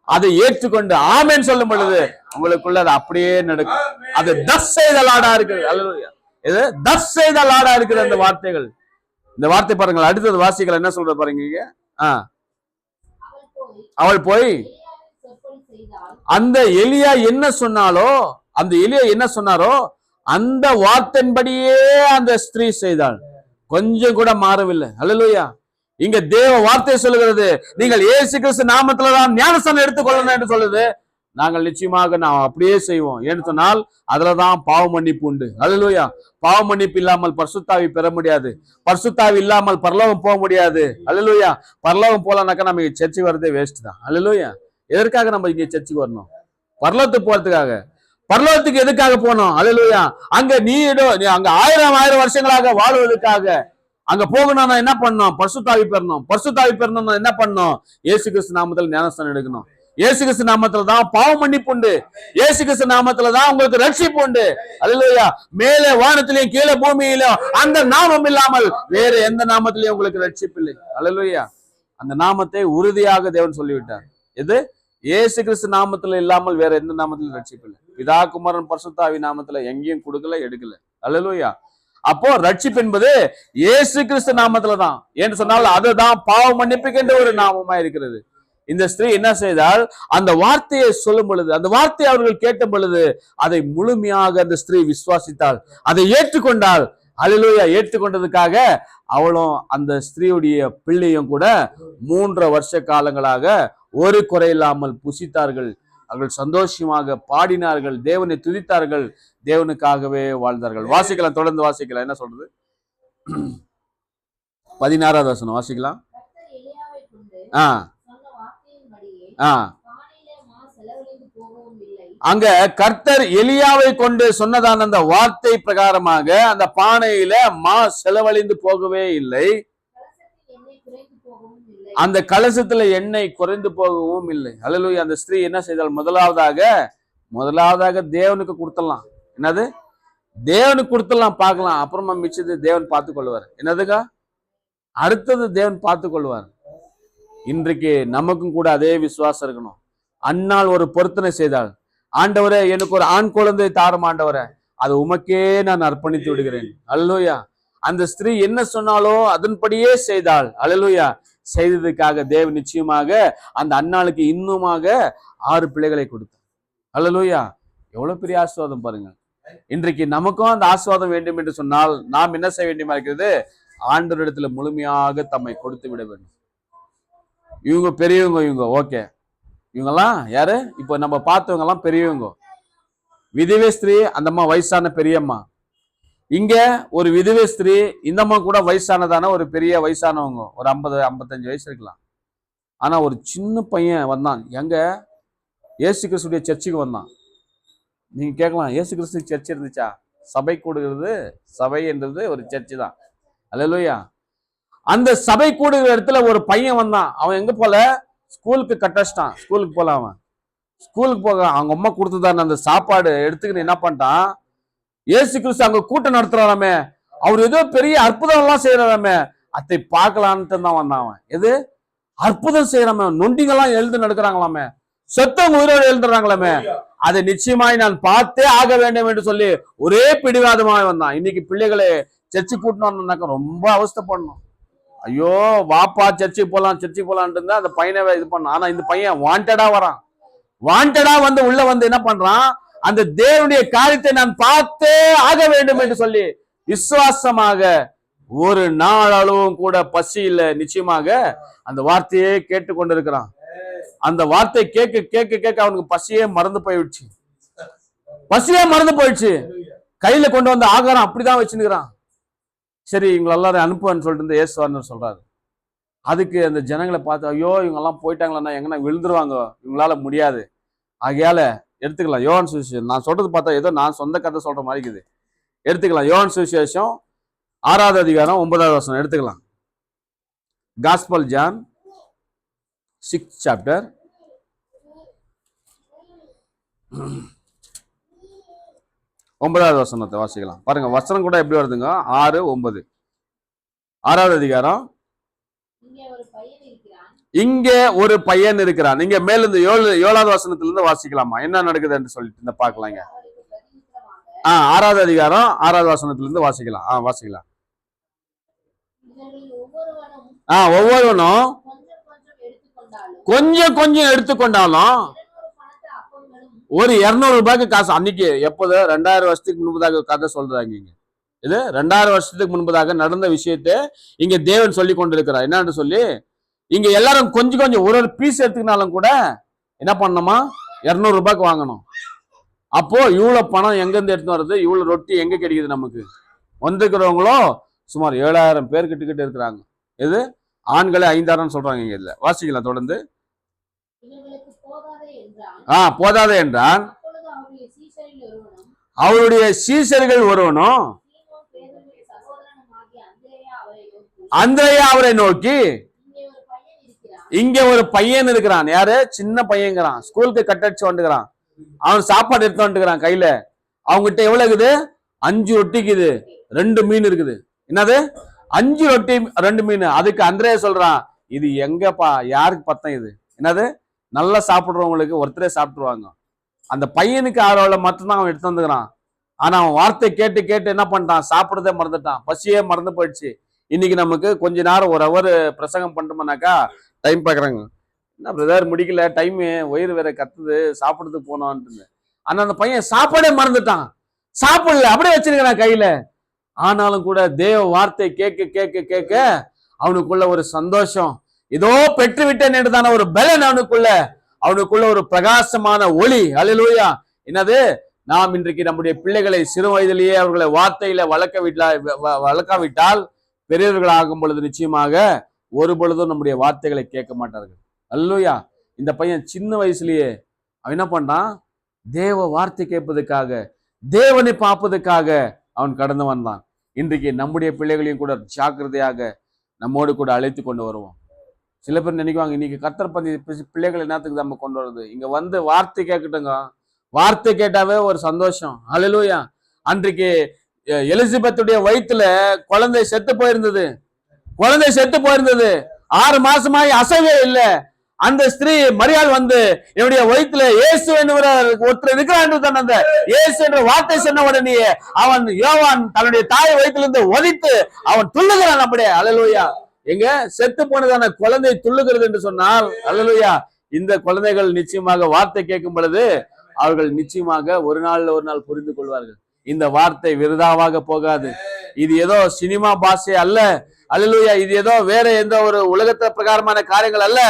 அதை ஏற்றுக்கொண்டு ஆமென் சொல்லும் பொழுது உங்களுக்குள்ள அது அப்படியே நடக்கும். அது தஸ் செய்தலாடா இருக்குது. அல்லேலூயா. இது தஸ் செய்தலாடா இருக்குது அந்த வார்த்தைகள். இந்த வார்த்தை பாருங்கள். அடுத்தது வாசிகள் என்ன சொல்ற பாருங்க. அவள் போய் அந்த எலியா என்ன சொன்னாலோ, அந்த எலியா என்ன சொன்னாரோ அந்த வார்த்தையின்படியே அந்த ஸ்திரீ செய்தாள். கொஞ்சம் கூட மாறவில்லை. அல்லேலூயா. இங்க தேவ வார்த்தை சொல்லுகிறது, நீங்கள் இயேசு கிறிஸ்து நாமத்துலதான் ஞானஸ்நானம் எடுத்துக்கொள்ளணும் என்று சொல்லுது. நாங்கள் நிச்சயமாக நாம் அப்படியே செய்வோம். ஏன்னு சொன்னால் அதுலதான் பாவ மன்னிப்பு உண்டு. அல்லேலூயா. பாவ மன்னிப்பு இல்லாமல் பரிசுத்தாவி பெற முடியாது. பரிசுத்தாவி இல்லாமல் பரலோகம் போக முடியாது. அல்லேலூயா. பரலோகம் போலனாக்கா நம்ம சர்ச்சை வரதே வேஸ்ட் தான். அல்லேலூயா. எதற்காக நம்ம இங்க சர்ச்சுக்கு வரணும்? பரலோகத்துக்கு போறதுக்காக. பரலோகத்துக்கு எதுக்காக போனோம்? அல்லேலூயா. அங்க அங்க ஆயிரம் வருஷங்களாக வாழ்வதற்காக அங்க போகணும்னா என்ன பண்ணணும்? பரிசுத்தாவி பெறணும். பரிசுத்தாவி பெறணும்னா என்ன பண்ணணும்? இயேசு கிறிஸ்து நாமத்தில் ஞானஸ்நானம் எடுக்கணும். இயேசு கிறிஸ்து நாமத்துல தான் பாவ மன்னிப்பு உண்டு. இயேசு கிறிஸ்து நாமத்துல தான் உங்களுக்கு ரட்சிப்பு உண்டு. அல்லேலூயா. மேலே வானத்திலையும் கீழே பூமியிலும் அந்த நாமம் இல்லாமல் வேற எந்த நாமத்திலையும் உங்களுக்கு ரட்சிப்பு இல்லை. அல்லேலூயா. அந்த நாமத்தை உறுதியாக தேவன் சொல்லிவிட்டார். எது? இயேசு கிறிஸ்து நாமத்துல இல்லாமல் வேற எந்த நாமத்திலும் ரட்சிப்பு இல்லை. பிதா குமாரன் பரிசுத்தாவி நாமத்துல எங்கேயும் கொடுக்கல, எடுக்கல. அல்லேலூயா. அப்போ ரட்சிப்பு என்பது இயேசு கிறிஸ்து நாமத்துலதான். என்று சொன்னால் அதுதான் பாவ மன்னிப்புக்கின்ற ஒரு நாமமா இருக்கிறது. இந்த ஸ்திரீ என்ன செய்தால் அந்த வார்த்தையை சொல்லும் பொழுது, அந்த வார்த்தையை அவர்கள் கேட்ட பொழுது அதை முழுமையாக அந்த ஸ்திரீ விசுவாசித்தாள், அதை ஏற்றுக்கொண்டாள். அல்லேலூயா. ஏற்றுக்கொண்டதுக்காக அவளும் அந்த ஸ்திரீயுடைய பிள்ளையும் கூட 3 வருஷ காலங்களாக ஒரு குறையில்லாமல் புசித்தார்கள். அவர்கள் சந்தோஷமாக பாடினார்கள், தேவனை துதித்தார்கள், தேவனுக்காகவே வாழ்ந்தார்கள். வாசிக்கலாம், தொடர்ந்து வாசிக்கலாம். என்ன சொல்றது? 16வது வசனம் வாசிக்கலாம். அங்க கர்த்தர் எலியாவை கொண்டு சொன்னதான அந்த வார்த்தை பிரகாரமாக அந்த பானையில மா செலவழிந்து போகவே இல்லை, அந்த கலசத்துல எண்ணெய் குறைந்து போகவும் இல்லை. அல்லேலூயா. அந்த ஸ்திரீ என்ன செய்தால்? முதலாவதாக தேவனுக்கு கொடுத்துடலாம். என்னது? தேவனுக்கு கொடுத்துடலாம், பார்க்கலாம். அப்புறமா மிச்சது தேவன் பார்த்து கொள்வார். என்னதுக்கா? அடுத்தது தேவன் பார்த்து கொள்வார். இன்றைக்கு நமக்கும் கூட அதே விசுவாசம் இருக்கணும். அன்னாள் ஒரு பொருத்தனை செய்தாள். ஆண்டவரே, எனக்கு ஒரு ஆண் குழந்தை தாரும் ஆண்டவரே, அது உமக்கே நான் அர்ப்பணித்து விடுகிறேன். அல்லேலூயா. அந்த ஸ்திரீ என்ன சொன்னாலோ அதன்படியே செய்தாள். அல்லேலூயா. செய்ததுக்காக தேவன் நிச்சயமாக அந்த அன்னாளுக்கு இன்னுமாக 6 பிள்ளைகளை கொடுத்தார். அல்லேலூயா. எவ்வளவு பெரிய ஆசீர்வாதம் பாருங்க. இன்றைக்கு நமக்கும் அந்த ஆசீர்வாதம் வேண்டும் என்று சொன்னால் நாம் என்ன செய்ய வேண்டியமா இருக்கிறது? ஆண்டவரிடத்துல முழுமையாக தம்மை கொடுத்து விட வேண்டும். இவங்க பெரியவங்க, இவங்க ஓகே, இவங்கெல்லாம் யாரு? இப்போ நம்ம பார்த்தவங்க எல்லாம் பெரியவங்க. விதவை ஸ்திரீ, அந்த அம்மா வயசான பெரியம்மா. இங்க ஒரு விதவை ஸ்திரீ, இந்த அம்மா கூட வயசானதான ஒரு பெரிய வயசானவங்க, ஒரு 50-55 வயசு இருக்கலாம். ஆனா ஒரு சின்ன பையன் வந்தான். எங்க? இயேசு கிறிஸ்துடைய சர்ச்சுக்கு வந்தான். நீங்க கேட்கலாம், இயேசு கிறிஸ்து சர்ச் இருந்துச்சா? சபை கூடுகிறது, சபை என்றது ஒரு சர்ச்சு தான். அல்லேலூயா. அந்த சபை கூடுகிற இடத்துல ஒரு பையன் வந்தான். அவன் எங்க போல? ஸ்கூலுக்கு கட்டச்சிட்டான். ஸ்கூலுக்கு போல அவன் ஸ்கூலுக்கு போக அவங்க அம்மா கொடுத்துதான் அந்த சாப்பாடு எடுத்துக்கிட்டு என்ன பண்ணிட்டான்? இயேசு கிறிஸ்து அங்க கூட்டம் நடத்துறாராமே, அவர் ஏதோ பெரிய அற்புதம் எல்லாம் செய்யறாராமே, அதை பார்க்கலான்ட்டு தான் வந்தான் அவன். எது அற்புதம் செய்யறாமே, நொண்டிங்கெல்லாம் எழுந்து நடக்கிறாங்களாமே, செத்தவங்க உயிரோடு எழுதுறாங்களாமே, அதை நிச்சயமாய் நான் பார்த்தே ஆக வேண்டும் என்று சொல்லி ஒரே பிடிவாதமாய் வந்தான். இன்னைக்கு பிள்ளைகளை சர்ச்சு கூட்டணும்னாக்க ரொம்ப அவஸ்தைப்படணும். ஐயோ வாப்பா சர்ச்சுக்கு போலான்ட்டு இருந்தா அந்த பையனை இது பண்ணான். ஆனா இந்த பையன் வாண்டடா வரான். வாண்டடா வந்து உள்ள வந்து என்ன பண்றான்? அந்த தேவனுடைய காரியத்தை நான் பார்த்தே ஆக வேண்டும் என்று சொல்லி விசுவாசமாக ஒரு நாள் அளவும் கூட பசி இல்லை. நிச்சயமாக அந்த வார்த்தையே கேட்டு கொண்டிருக்கிறான். அந்த வார்த்தை கேட்க கேட்க கேட்க அவனுக்கு பசியே மறந்து போயிடுச்சு. பசியே மறந்து போயிடுச்சு. கையில கொண்டு வந்த ஆகாரம் அப்படிதான் வச்சுக்கிறான். சரி இவங்க எல்லாரும் அனுப்புவான்னு சொல்லிட்டு இந்த இயேசுவார்னு சொல்றாரு. அதுக்கு அந்த ஜனங்களை பார்த்து, ஐயோ இவங்க எல்லாம் போயிட்டாங்களா, எங்கன்னா விழுந்துருவாங்க, இவங்களால முடியாது, ஆகையால எடுத்துக்கலாம். யோவான் சுவிசேஷம் நான் சொல்றது பார்த்தா ஏதோ நான் சொந்த கதை சொல்ற மாதிரி இருக்குது. எடுத்துக்கலாம். யோவான் சுவிசேஷம் 6வது அதிகாரம் 9வது வசனம் எடுத்துக்கலாம். காஸ்பல் ஜான் 6th chapter 9வது வசனத்தை வாசிக்கலாம். பாருங்க வசனம் கூட எப்படி வருதுங்க? 6:9. 6வது அதிகாரம். இங்க ஒரு பையன் இருக்கிறான். நீங்க மேல இருந்து 7வது வசனத்துல இருந்து வாசிக்கலாமா என்ன நடக்குது என்று சொல்லிட்டு இந்த பாக்கலாங்க. 6வது அதிகாரம் 6வது வசனத்துல இருந்து வாசிக்கலாம். வாசிக்கலாம். ஒவ்வொருவனும் கொஞ்சம் கொஞ்சம் எடுத்துக்கொண்டாலும் ஒரு 200 ரூபாய்க்கு காசு. அன்னைக்கு எப்போது 2000 வருஷத்துக்கு முன்பதாக கதை சொல்றாங்க. இங்க இது 2000 வருஷத்துக்கு முன்பதாக நடந்த விஷயத்தை இங்க தேவன் சொல்லி கொண்டிருக்கிறார். என்னன்னு சொல்லி இங்க எல்லாரும் கொஞ்சம் கொஞ்சம் ஒரு பீஸ் எடுத்துக்கினாலும் கூட என்ன பண்ணணுமா? 200 ரூபாய்க்கு வாங்கணும். அப்போ இவ்வளவு பணம் எங்க இருந்து எடுத்து வருது? இவ்வளவு ரொட்டி எங்க கிடைக்குது நமக்கு? வந்திருக்கிறவங்களோ சுமார் 7000 பேர் கிட்ட இருக்கிறாங்க. இது ஆண்களை 5000 சொல்றாங்க. இங்க இல்ல வாசிக்கலாம் தொடர்ந்து. போதாதே என்றான். அவருடைய சீஷர்கள் ஒருவனும் அந்திரேயா அவரை நோக்கி, இங்க ஒரு பையன் இருக்கிறான். யாரு? சின்ன பையன்கிறான். ஸ்கூலுக்கு கட்டடிச்சு வந்துக்கிறான். அவன் சாப்பாடு எடுத்து வந்துக்கிறான் கையில. அவங்ககிட்ட எவ்வளவு இருக்குது? 5 ரொட்டிக்குது, 2 மீன் இருக்குது. என்னது? 5 ரொட்டி 2 மீன். அதுக்கு அந்திரேயா சொல்றான், இது எங்கப்பா, யாருக்கு பத்தம் இது? என்னது? நல்லா சாப்பிடுறவங்களுக்கு ஒருத்தரே சாப்பிட்டுருவாங்க. அந்த பையனுக்கு ஆரோல மட்டும்தான் அவன் எடுத்து வந்துக்கிறான். ஆனா அவன் வார்த்தை கேட்டு கேட்டு என்ன பண்ணிட்டான்? சாப்பிடுறதே மறந்துட்டான். பசியே மறந்து போயிடுச்சு. இன்னைக்கு நமக்கு கொஞ்ச நேரம் 1 hour பிரசங்கம் பண்ணிட்டோம்னாக்கா டைம் பாக்குறாங்க. என்ன பிரதர் முடிக்கல, டைம் வயிறு வேற கத்துது, சாப்பிடுறதுக்கு போனோன்னு. ஆனா அந்த பையன் சாப்பாடே மறந்துட்டான். சாப்பிடல, அப்படியே வச்சிருக்கிறான் கையில. ஆனாலும் கூட தேவ வார்த்தை கேட்க கேட்க கேட்க அவனுக்குள்ள ஒரு சந்தோஷம், ஏதோ பெற்று விட்டேன் என்றுதான ஒரு பலன் அவனுக்குள்ள ஒரு பிரகாசமான ஒளி. அல்லேலூயா. என்னது? நாம் இன்றைக்கு நம்முடைய பிள்ளைகளை சிறு வயதிலேயே அவர்களை வார்த்தையில வளர்க்காவிட்டால் பெரியவர்கள் ஆகும் பொழுது நிச்சயமாக ஒரு பொழுதும் நம்முடைய வார்த்தைகளை கேட்க மாட்டார்கள். அல்லேலூயா. இந்த பையன் சின்ன வயசுலயே அவன் என்ன பண்றான்? தேவ வார்த்தை கேட்பதற்காக, தேவனை பார்ப்பதற்காக அவன் கடந்து வந்தான். இன்றைக்கு நம்முடைய பிள்ளைகளையும் கூட ஜாக்கிரதையாக நம்மோடு கூட அழைத்து கொண்டு வருவோம். சில பேர் நினைக்குவாங்க, இன்னைக்கு கர்த்தர் பந்தி பிள்ளைகள் என்னத்துக்கு நம்ம கொண்டு வருது? இங்க வந்து வார்த்தை கேட்கட்டுங்க. வார்த்தை கேட்டாவே ஒரு சந்தோஷம். அல்லேலூயா. அன்றைக்கு எலிசபெத்துடைய வயிற்றுல குழந்தை செத்து போயிருந்தது. 6 மாசமாய் அசைவே இல்லை. அந்த ஸ்திரீ மரியாள் வந்து என்னுடைய வயிற்றுல இயேசு என்கிற ஒருத்தர் இருக்கிறான். அந்த இயேசு என்ற வார்த்தை சொன்ன உடனே அவன் யோவான் தன்னுடைய தாய் வயிற்றிலிருந்து ஒதித்து அவன் துள்ளுகிறான். அப்படியே அல்லேலூயா. எங்க செத்து போனதான குழந்தை துள்ளுகிறது என்று சொன்னால், அல்லேலூயா, இந்த குழந்தைகள் நிச்சயமாக வார்த்தை கேட்கும் பொழுது அவர்கள் நிச்சயமாக ஒரு நாள் புரிந்து கொள்வார்கள். இந்த வார்த்தை விருதாவாக போகாது. இது ஏதோ சினிமா பாஷை அல்ல. அல்லேலூயா, இது ஏதோ வேற எந்த ஒரு உலகத்த பிரகாரமான காரியங்கள் அல்ல.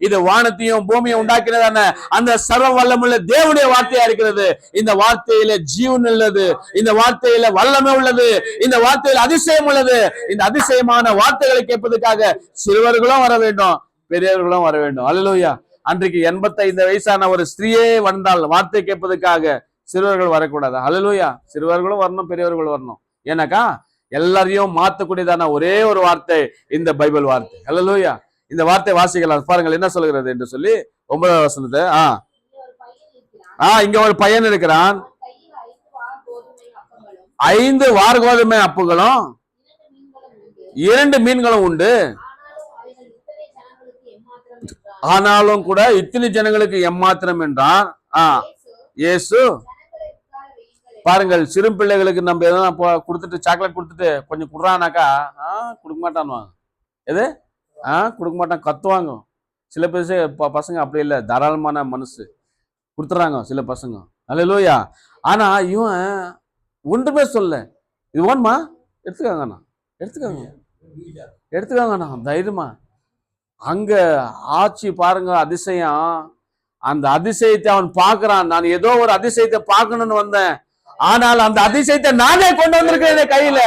இது வானத்தையும் பூமியை உண்டாக்கினதான அந்த சர்வ வல்லமுள்ள தேவனுடைய வார்த்தையா இருக்கிறது. இந்த வார்த்தையில ஜீவன் உள்ளது, இந்த வார்த்தையில வல்லமை உள்ளது, இந்த வார்த்தையில அதிசயம் உள்ளது. இந்த அதிசயமான வார்த்தைகளை கேட்பதற்காக சிறுவர்களும் வர வேண்டும், பெரியவர்களும் வர வேண்டும். அல்லேலூயா. அன்றைக்கு 85 வயசான ஒரு ஸ்திரீயே வந்தால் வார்த்தை கேட்பதற்காக சிறுவர்கள் வரக்கூடாது. அல்லேலூயா. சிறுவர்களும் வரணும், பெரியவர்கள் வரணும். ஏன்னாக்கா எல்லாரையும் மாத்தக்கூடியதான ஒரே ஒரு வார்த்தை இந்த பைபிள் வார்த்தை. அல்லேலூயா. இந்த வார்த்தை வாசிக்கலாம் பாருங்கள் என்ன சொல்கிறது என்று சொல்லி 9வது வசனத்தை. இங்க ஒரு பையன் இருக்கிறான், 5 வார்கோதுமை அப்பங்களும் 2 மீன்களும் உண்டு. ஆனாலும் கூட இத்தனை ஜனங்களுக்கு எம்மாத்திரம் என்றான். இயேசு பாருங்கள், சிறு பிள்ளைகளுக்கு நம்ம எதனா கொடுத்துட்டு சாக்லேட் கொடுத்துட்டு கொஞ்சம் குடுறானாக்கா கொடுக்க மாட்டான்வாங்க. எது கொடுக்க மாட்டான், கத்துவாங்க. சில பேர் பசங்க அப்படி இல்லை, தாராளமான மனசு கொடுத்துறாங்க சில பசங்க. அல்லேலூயா. ஆனா இவன் ஒன்றுமே சொல்ல, இது ஓன்மா எடுத்துக்காங்கண்ணா, எடுத்துக்காங்கண்ணா தைரியமா. அங்க ஆட்சி பாருங்க, அதிசயம். அந்த அதிசயத்தை அவன் பார்க்கிறான். நான் ஏதோ ஒரு அதிசயத்தை பார்க்கணும்னு வந்தேன், ஆனால் அந்த அதிசயத்தை நானே கொண்டு வந்திருக்கேன் கையில.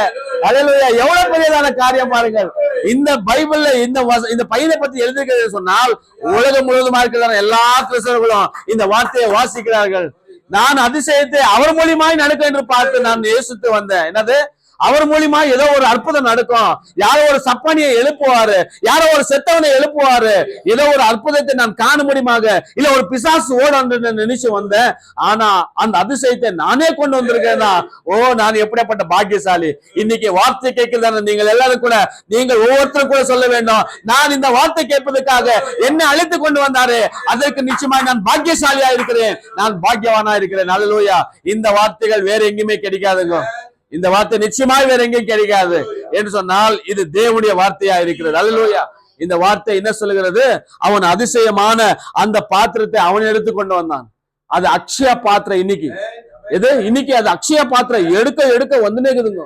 அல்லேலூயா. எவ்வளவு பெரியதான காரியம் பாருங்கள். இந்த பைபிள்ல இந்த பையனை பத்தி எழுதிருக்கிறது சொன்னால் உலகம் முழுவதுமா இருக்கிற எல்லா கிறிஸ்தவர்களும் இந்த வார்த்தையை வாசிக்கிறார்கள். நான் அதிசயத்தை அவர் மூலியமாய் நடக்கும் என்று பார்த்து நான் யோசித்து வந்தேன். என்னது, அவர் மூலியமா ஏதோ ஒரு அற்புதம் நடக்கும். யாரோ ஒரு சப்பானியை எழுப்புவாரு, யாரோ ஒரு செத்தவனை எழுப்புவாரு, ஏதோ ஒரு அற்புதத்தை நான் காண முடியுமாக, இல்ல ஒரு பிசாசு ஓட நினைச்சு வந்தேன். ஆனா அந்த அதிசயத்தை நானே கொண்டு வந்திருக்கேன்னா, நான் எப்படிப்பட்ட பாக்கியசாலி. இன்னைக்கு வார்த்தை கேட்கிறதான நீங்கள் எல்லாரும் கூட, நீங்கள் ஒவ்வொருத்தரும் கூட சொல்ல வேண்டும், நான் இந்த வார்த்தை கேட்பதற்காக என்ன அழைத்து கொண்டு வந்தாரு, அதற்கு நிச்சயமா நான் பாக்கியசாலியா இருக்கிறேன், நான் பாக்கியவானா இருக்கிறேன். அல்லேலூயா. இந்த வார்த்தைகள் வேற எங்கேயுமே கிடைக்காதுங்க. இந்த வார்த்தை நிச்சயமாய் வேற எங்கேயும் கிடைக்காது என்று சொன்னால் இது தேவனுடைய வார்த்தையா இருக்கிறது. அல்லேலூயா. இந்த வார்த்தை என்ன சொல்லுகிறது, அவன் அதிசயமான அந்த பாத்திரத்தை அவன் எடுத்து கொண்டு வந்தான். அது அக்ஷய பாத்திரம். இன்னைக்கு அது அக்ஷய பாத்திரம். எடுக்க வந்து நேக்குதுங்க,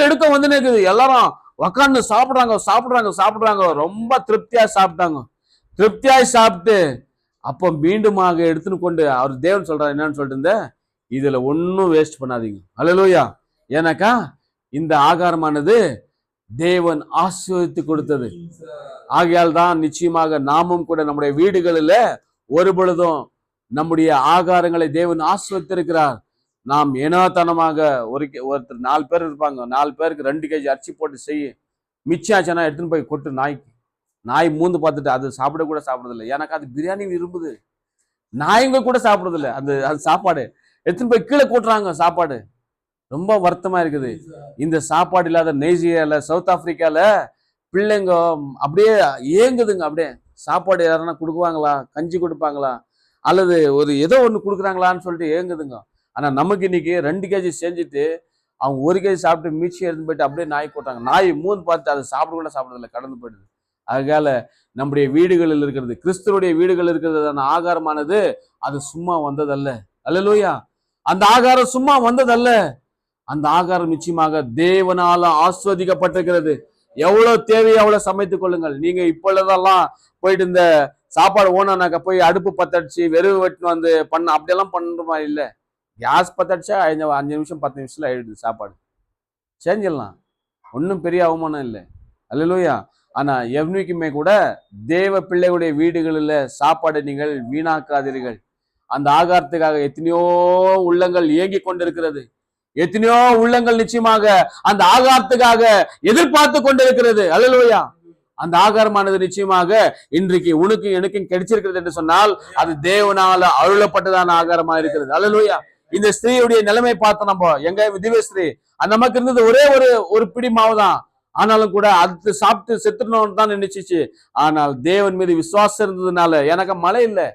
எடுக்க வந்து நேக்குது. எல்லாரும் உக்காந்து சாப்பிடுறாங்க. ரொம்ப திருப்தியாய் சாப்பிட்டு அப்போ மீண்டுமாக எடுத்துன்னு கொண்டு அவர் தேவன் சொல்றாரு என்னன்னு சொல்லிட்டு, இதுல ஒன்னும் வேஸ்ட் பண்ணாதீங்க. அல்லேலூயா. ஏன்னாக்கா இந்த ஆகாரமானது தேவன் ஆசீர்வதித்து கொடுத்தது. ஆகையால் தான் நிச்சயமாக நாமும் கூட நம்முடைய வீடுகளில் ஒரு பொழுதும் நம்முடைய ஆகாரங்களை தேவன் ஆசீர்வதித்திருக்கிறார். நாம் ஏனாத்தனமாக ஒருத்தர் 4 பேர் இருப்பாங்க, 4 பேருக்கு 2 kg அரிசி போட்டு செய்ய, மிச்சாச்சனா எடுத்துன்னு போய் கொட்டு நாய் மூந்து பார்த்துட்டு அது சாப்பிடறதில்லை. எனக்கு அது பிரியாணி விரும்புது, நாய்ங்க கூட சாப்பிடுறதில்லை. அது சாப்பாடு எடுத்துன்னு போய் கீழே கூட்டுறாங்க. சாப்பாடு ரொம்ப வருத்தமா இருக்குது. இந்த சாப்பாடு இல்லாத நைஜீரியால, சவுத் ஆப்பிரிக்கால பிள்ளைங்க அப்படியே ஏங்குதுங்க. அப்படியே சாப்பாடு யாருன்னா கொடுக்குவாங்களா, கஞ்சி கொடுப்பாங்களா, அல்லது ஒரு ஏதோ ஒன்று கொடுக்குறாங்களான்னு சொல்லிட்டு ஏங்குதுங்க. ஆனா நமக்கு இன்னைக்கு 2 kg செஞ்சுட்டு அவங்க 1 kg சாப்பிட்டு மீச்சி எடுத்து போயிட்டு அப்படியே நாய் கூட்டாங்க. நாய் மூணு பார்த்து அதை சாப்பிடுறதில்லை, கடந்து போயிடுது. அதனால நம்முடைய வீடுகளில் இருக்கிறது, கிறிஸ்துவனுடைய வீடுகளில் இருக்கிறதான ஆகாரமானது அது சும்மா வந்ததல்ல. அல்லேலூயா. அந்த ஆகாரம் சும்மா வந்ததல்ல. அந்த ஆகாரம் நிச்சயமாக தேவனால ஆஸ்வதிக்கப்பட்டிருக்கிறது. எவ்வளவு தேவையோ அவ்வளவு சமைத்துக் கொள்ளுங்கள். நீங்க இப்பொழுதெல்லாம் போயிட்டு இந்த சாப்பாடு ஓனானாக்க போய் அடுப்பு பத்தடிச்சு வெறுவு வெட்டின்னு வந்து அப்படியெல்லாம் பண்றமா இல்லை. கேஸ் பத்தடிச்சா 5 நிமிஷம் 10 நிமிஷத்துல ஆயிடுது. சாப்பாடு செஞ்சிடலாம், ஒன்றும் பெரிய அவமானம் இல்லை. அல்லேலூயா. ஆனா எவனுக்குமே கூட தேவ பிள்ளைகளுடைய வீடுகளில் சாப்பாடு நீங்கள் வீணாக்காதீர்கள். அந்த ஆகாரத்துக்காக எத்தனையோ உள்ளங்கள் இயங்கி கொண்டிருக்கிறது. எத்தனையோ உள்ளங்கள் நிச்சயமாக அந்த ஆகாரத்துக்காக எதிர்பார்த்து கொண்டிருக்கிறது. அல்லேலூயா. அந்த ஆகாரமானது நிச்சயமாக இன்றைக்கு உனக்கு எனக்கும் கிடைச்சிருக்கிறது என்று சொன்னால் அது தேவனால அருளப்பட்டதான ஆகாரமா இருக்கிறது. அல்லேலூயா. இந்த ஸ்திரீயுடைய நிலைமை பார்த்த நம்ம எங்க திவ்ய ஸ்திரீ, நமக்கு இருந்தது ஒரே ஒரு பிடி மாவு தான். ஆனாலும் கூட அது சாப்பிட்டு செத்துடணும்னு தான் நினைச்சிச்சு. ஆனால் தேவன் மீது விசுவாசம் இருந்ததுனால, எனக்கு மழை இல்லை,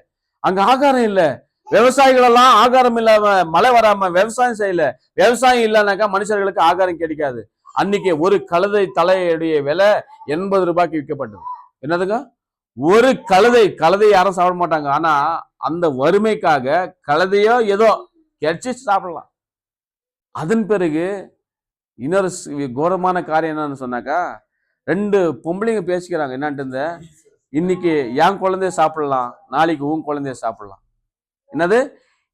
அங்க ஆகாரம் இல்லை, விவசாயிகள் எல்லாம் ஆகாரம் இல்லாம மழை வராம விவசாயம் செய்யல. விவசாயம் இல்லைனாக்கா மனுஷர்களுக்கு ஆகாரம் கிடைக்காது. அன்னைக்கு ஒரு கழுதை தலையுடைய விலை 80 ரூபாய்க்கு விற்கப்பட்டது. என்னதுங்க? ஒரு கழுதை யாரும் சாப்பிட மாட்டாங்க. ஆனா அந்த வறுமைக்காக கழுதையோ ஏதோ கிடைச்சி சாப்பிடலாம். அதன் பிறகு இன்னொரு கோரமான காரியம் என்னன்னு சொன்னாக்கா, 2 பொம்பளைங்க பேசிக்கிறாங்க. என்னன்ட்டு, இன்னைக்கு என் குழந்தைய சாப்பிடலாம், நாளைக்கு உன் குழந்தைய சாப்பிடலாம். என்னது?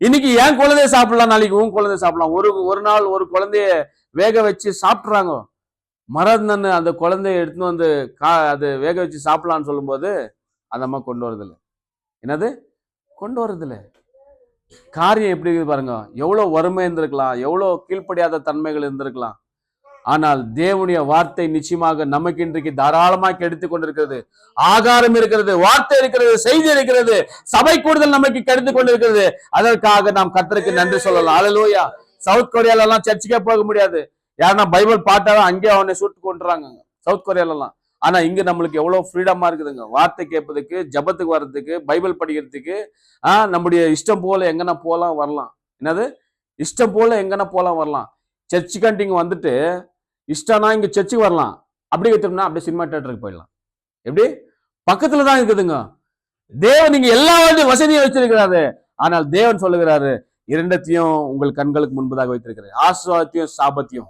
இன்னைக்கு என் குழந்தைய சாப்பிடலாம், நாளைக்கு உன் குழந்தைய சாப்பிடலாம். ஒரு நாள் ஒரு குழந்தைய வேக வச்சு சாப்பிட்றாங்க. மறந்து அந்த குழந்தைய எடுத்துன்னு வந்து அது வேக வச்சு சாப்பிடலான்னு சொல்லும்போது அந்த அம்மா கொண்டு வரதில்லை. என்னது? கொண்டு வரதில்லை. காரியம் எப்படி இருக்கு பாருங்க. எவ்வளவு வறுமை இருந்திருக்கலாம், எவ்வளவு கீழ்ப்படியாத தன்மைகள் இருந்திருக்கலாம். ஆனால் தேவனுடைய வார்த்தை நிச்சயமாக நமக்கு இன்றைக்கு தாராளமாக எடுத்துக் கொண்டிருக்கிறது. ஆகாரம் இருக்கிறது, வார்த்தை இருக்கிறது, செய்தி இருக்கிறது, சபை கூடுதல் நமக்கு கிடைத்துக் கொண்டிருக்கிறது. அதற்காக நாம் கர்த்தருக்கு நன்றி சொல்லலாம். அல்லேலூயா. சவுத் கொரியால எல்லாம் சர்ச்சுக்கே போக முடியாது. யாருன்னா பைபிள் பாட்டாவே அங்கே அவனை சுட்டு கொண்டுறாங்க சவுத் கொரியால எல்லாம். ஆனா இங்க நம்மளுக்கு எவ்வளவு ஃப்ரீடமா இருக்குதுங்க. வார்த்தை கேட்பதுக்கு, ஜபத்துக்கு வர்றதுக்கு, பைபிள் படிக்கிறதுக்கு, நம்முடைய இஷ்டம் போல எங்கன்னா போலாம் வரலாம். என்னது? இஷ்டம் போல எங்கன்னா போலாம் வரலாம். சர்ச்சுக்காண்டி இங்க வந்துட்டு இஷ்டம்னா இங்க சர்ச்சுக்கு வரலாம். அப்படி எடுத்தோம்னா அப்படியே சினிமா தியேட்டருக்கு போயிடலாம். எப்படி? பக்கத்துல தான் இருக்குதுங்க. தேவன் நீங்க எல்லா வசதியும் வச்சிருக்கிறாரு. ஆனால் தேவன் சொல்லுகிறாரு, இரண்டத்தையும் உங்கள் கண்களுக்கு முன்பதாக வைத்திருக்கிறார். ஆசீர்வாதத்தையும் சாபத்தையும்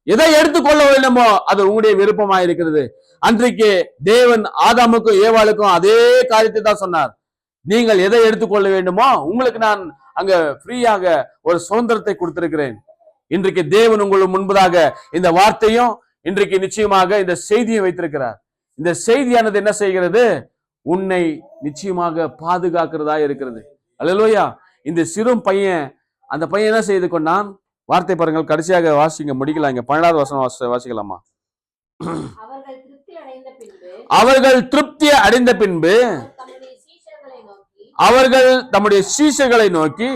எதை எடுத்துக்கொள்ள வேண்டுமோ அது உங்களுடைய விருப்பமா இருக்கிறது. அன்றைக்கு தேவன் ஆதாமுக்கும் ஏவாளுக்கும் அதே காரியத்தை தான் சொன்னார். நீங்கள் எதை எடுத்துக்கொள்ள வேண்டுமோ உங்களுக்கு நான் அங்க ஃப்ரீயாக ஒரு சுதந்திரத்தை கொடுத்திருக்கிறேன். இன்றைக்கு தேவன் உங்களுக்கு முன்பதாக இந்த வார்த்தையும் இன்றைக்கு நிச்சயமாக இந்த செய்தியை வைத்திருக்கிறார். இந்த செய்தியானது என்ன செய்கிறது? உன்னை நிச்சயமாக பாதுகாக்கிறதா இருக்கிறது. அல்லேலூயா. இந்த சிறு பையன், அந்த பையன் என்ன செய்து கொண்டான்? வார்த்தை பாருங்கள், கடைசியாக வாசிங்க, முடிக்கலாம். இங்க 12வது வசனம் வாசிக்கலாமா? அவர்கள் திருப்தி அடைந்த பின்பு அவர்கள் தம்முடைய சீஷர்களை நோக்கி,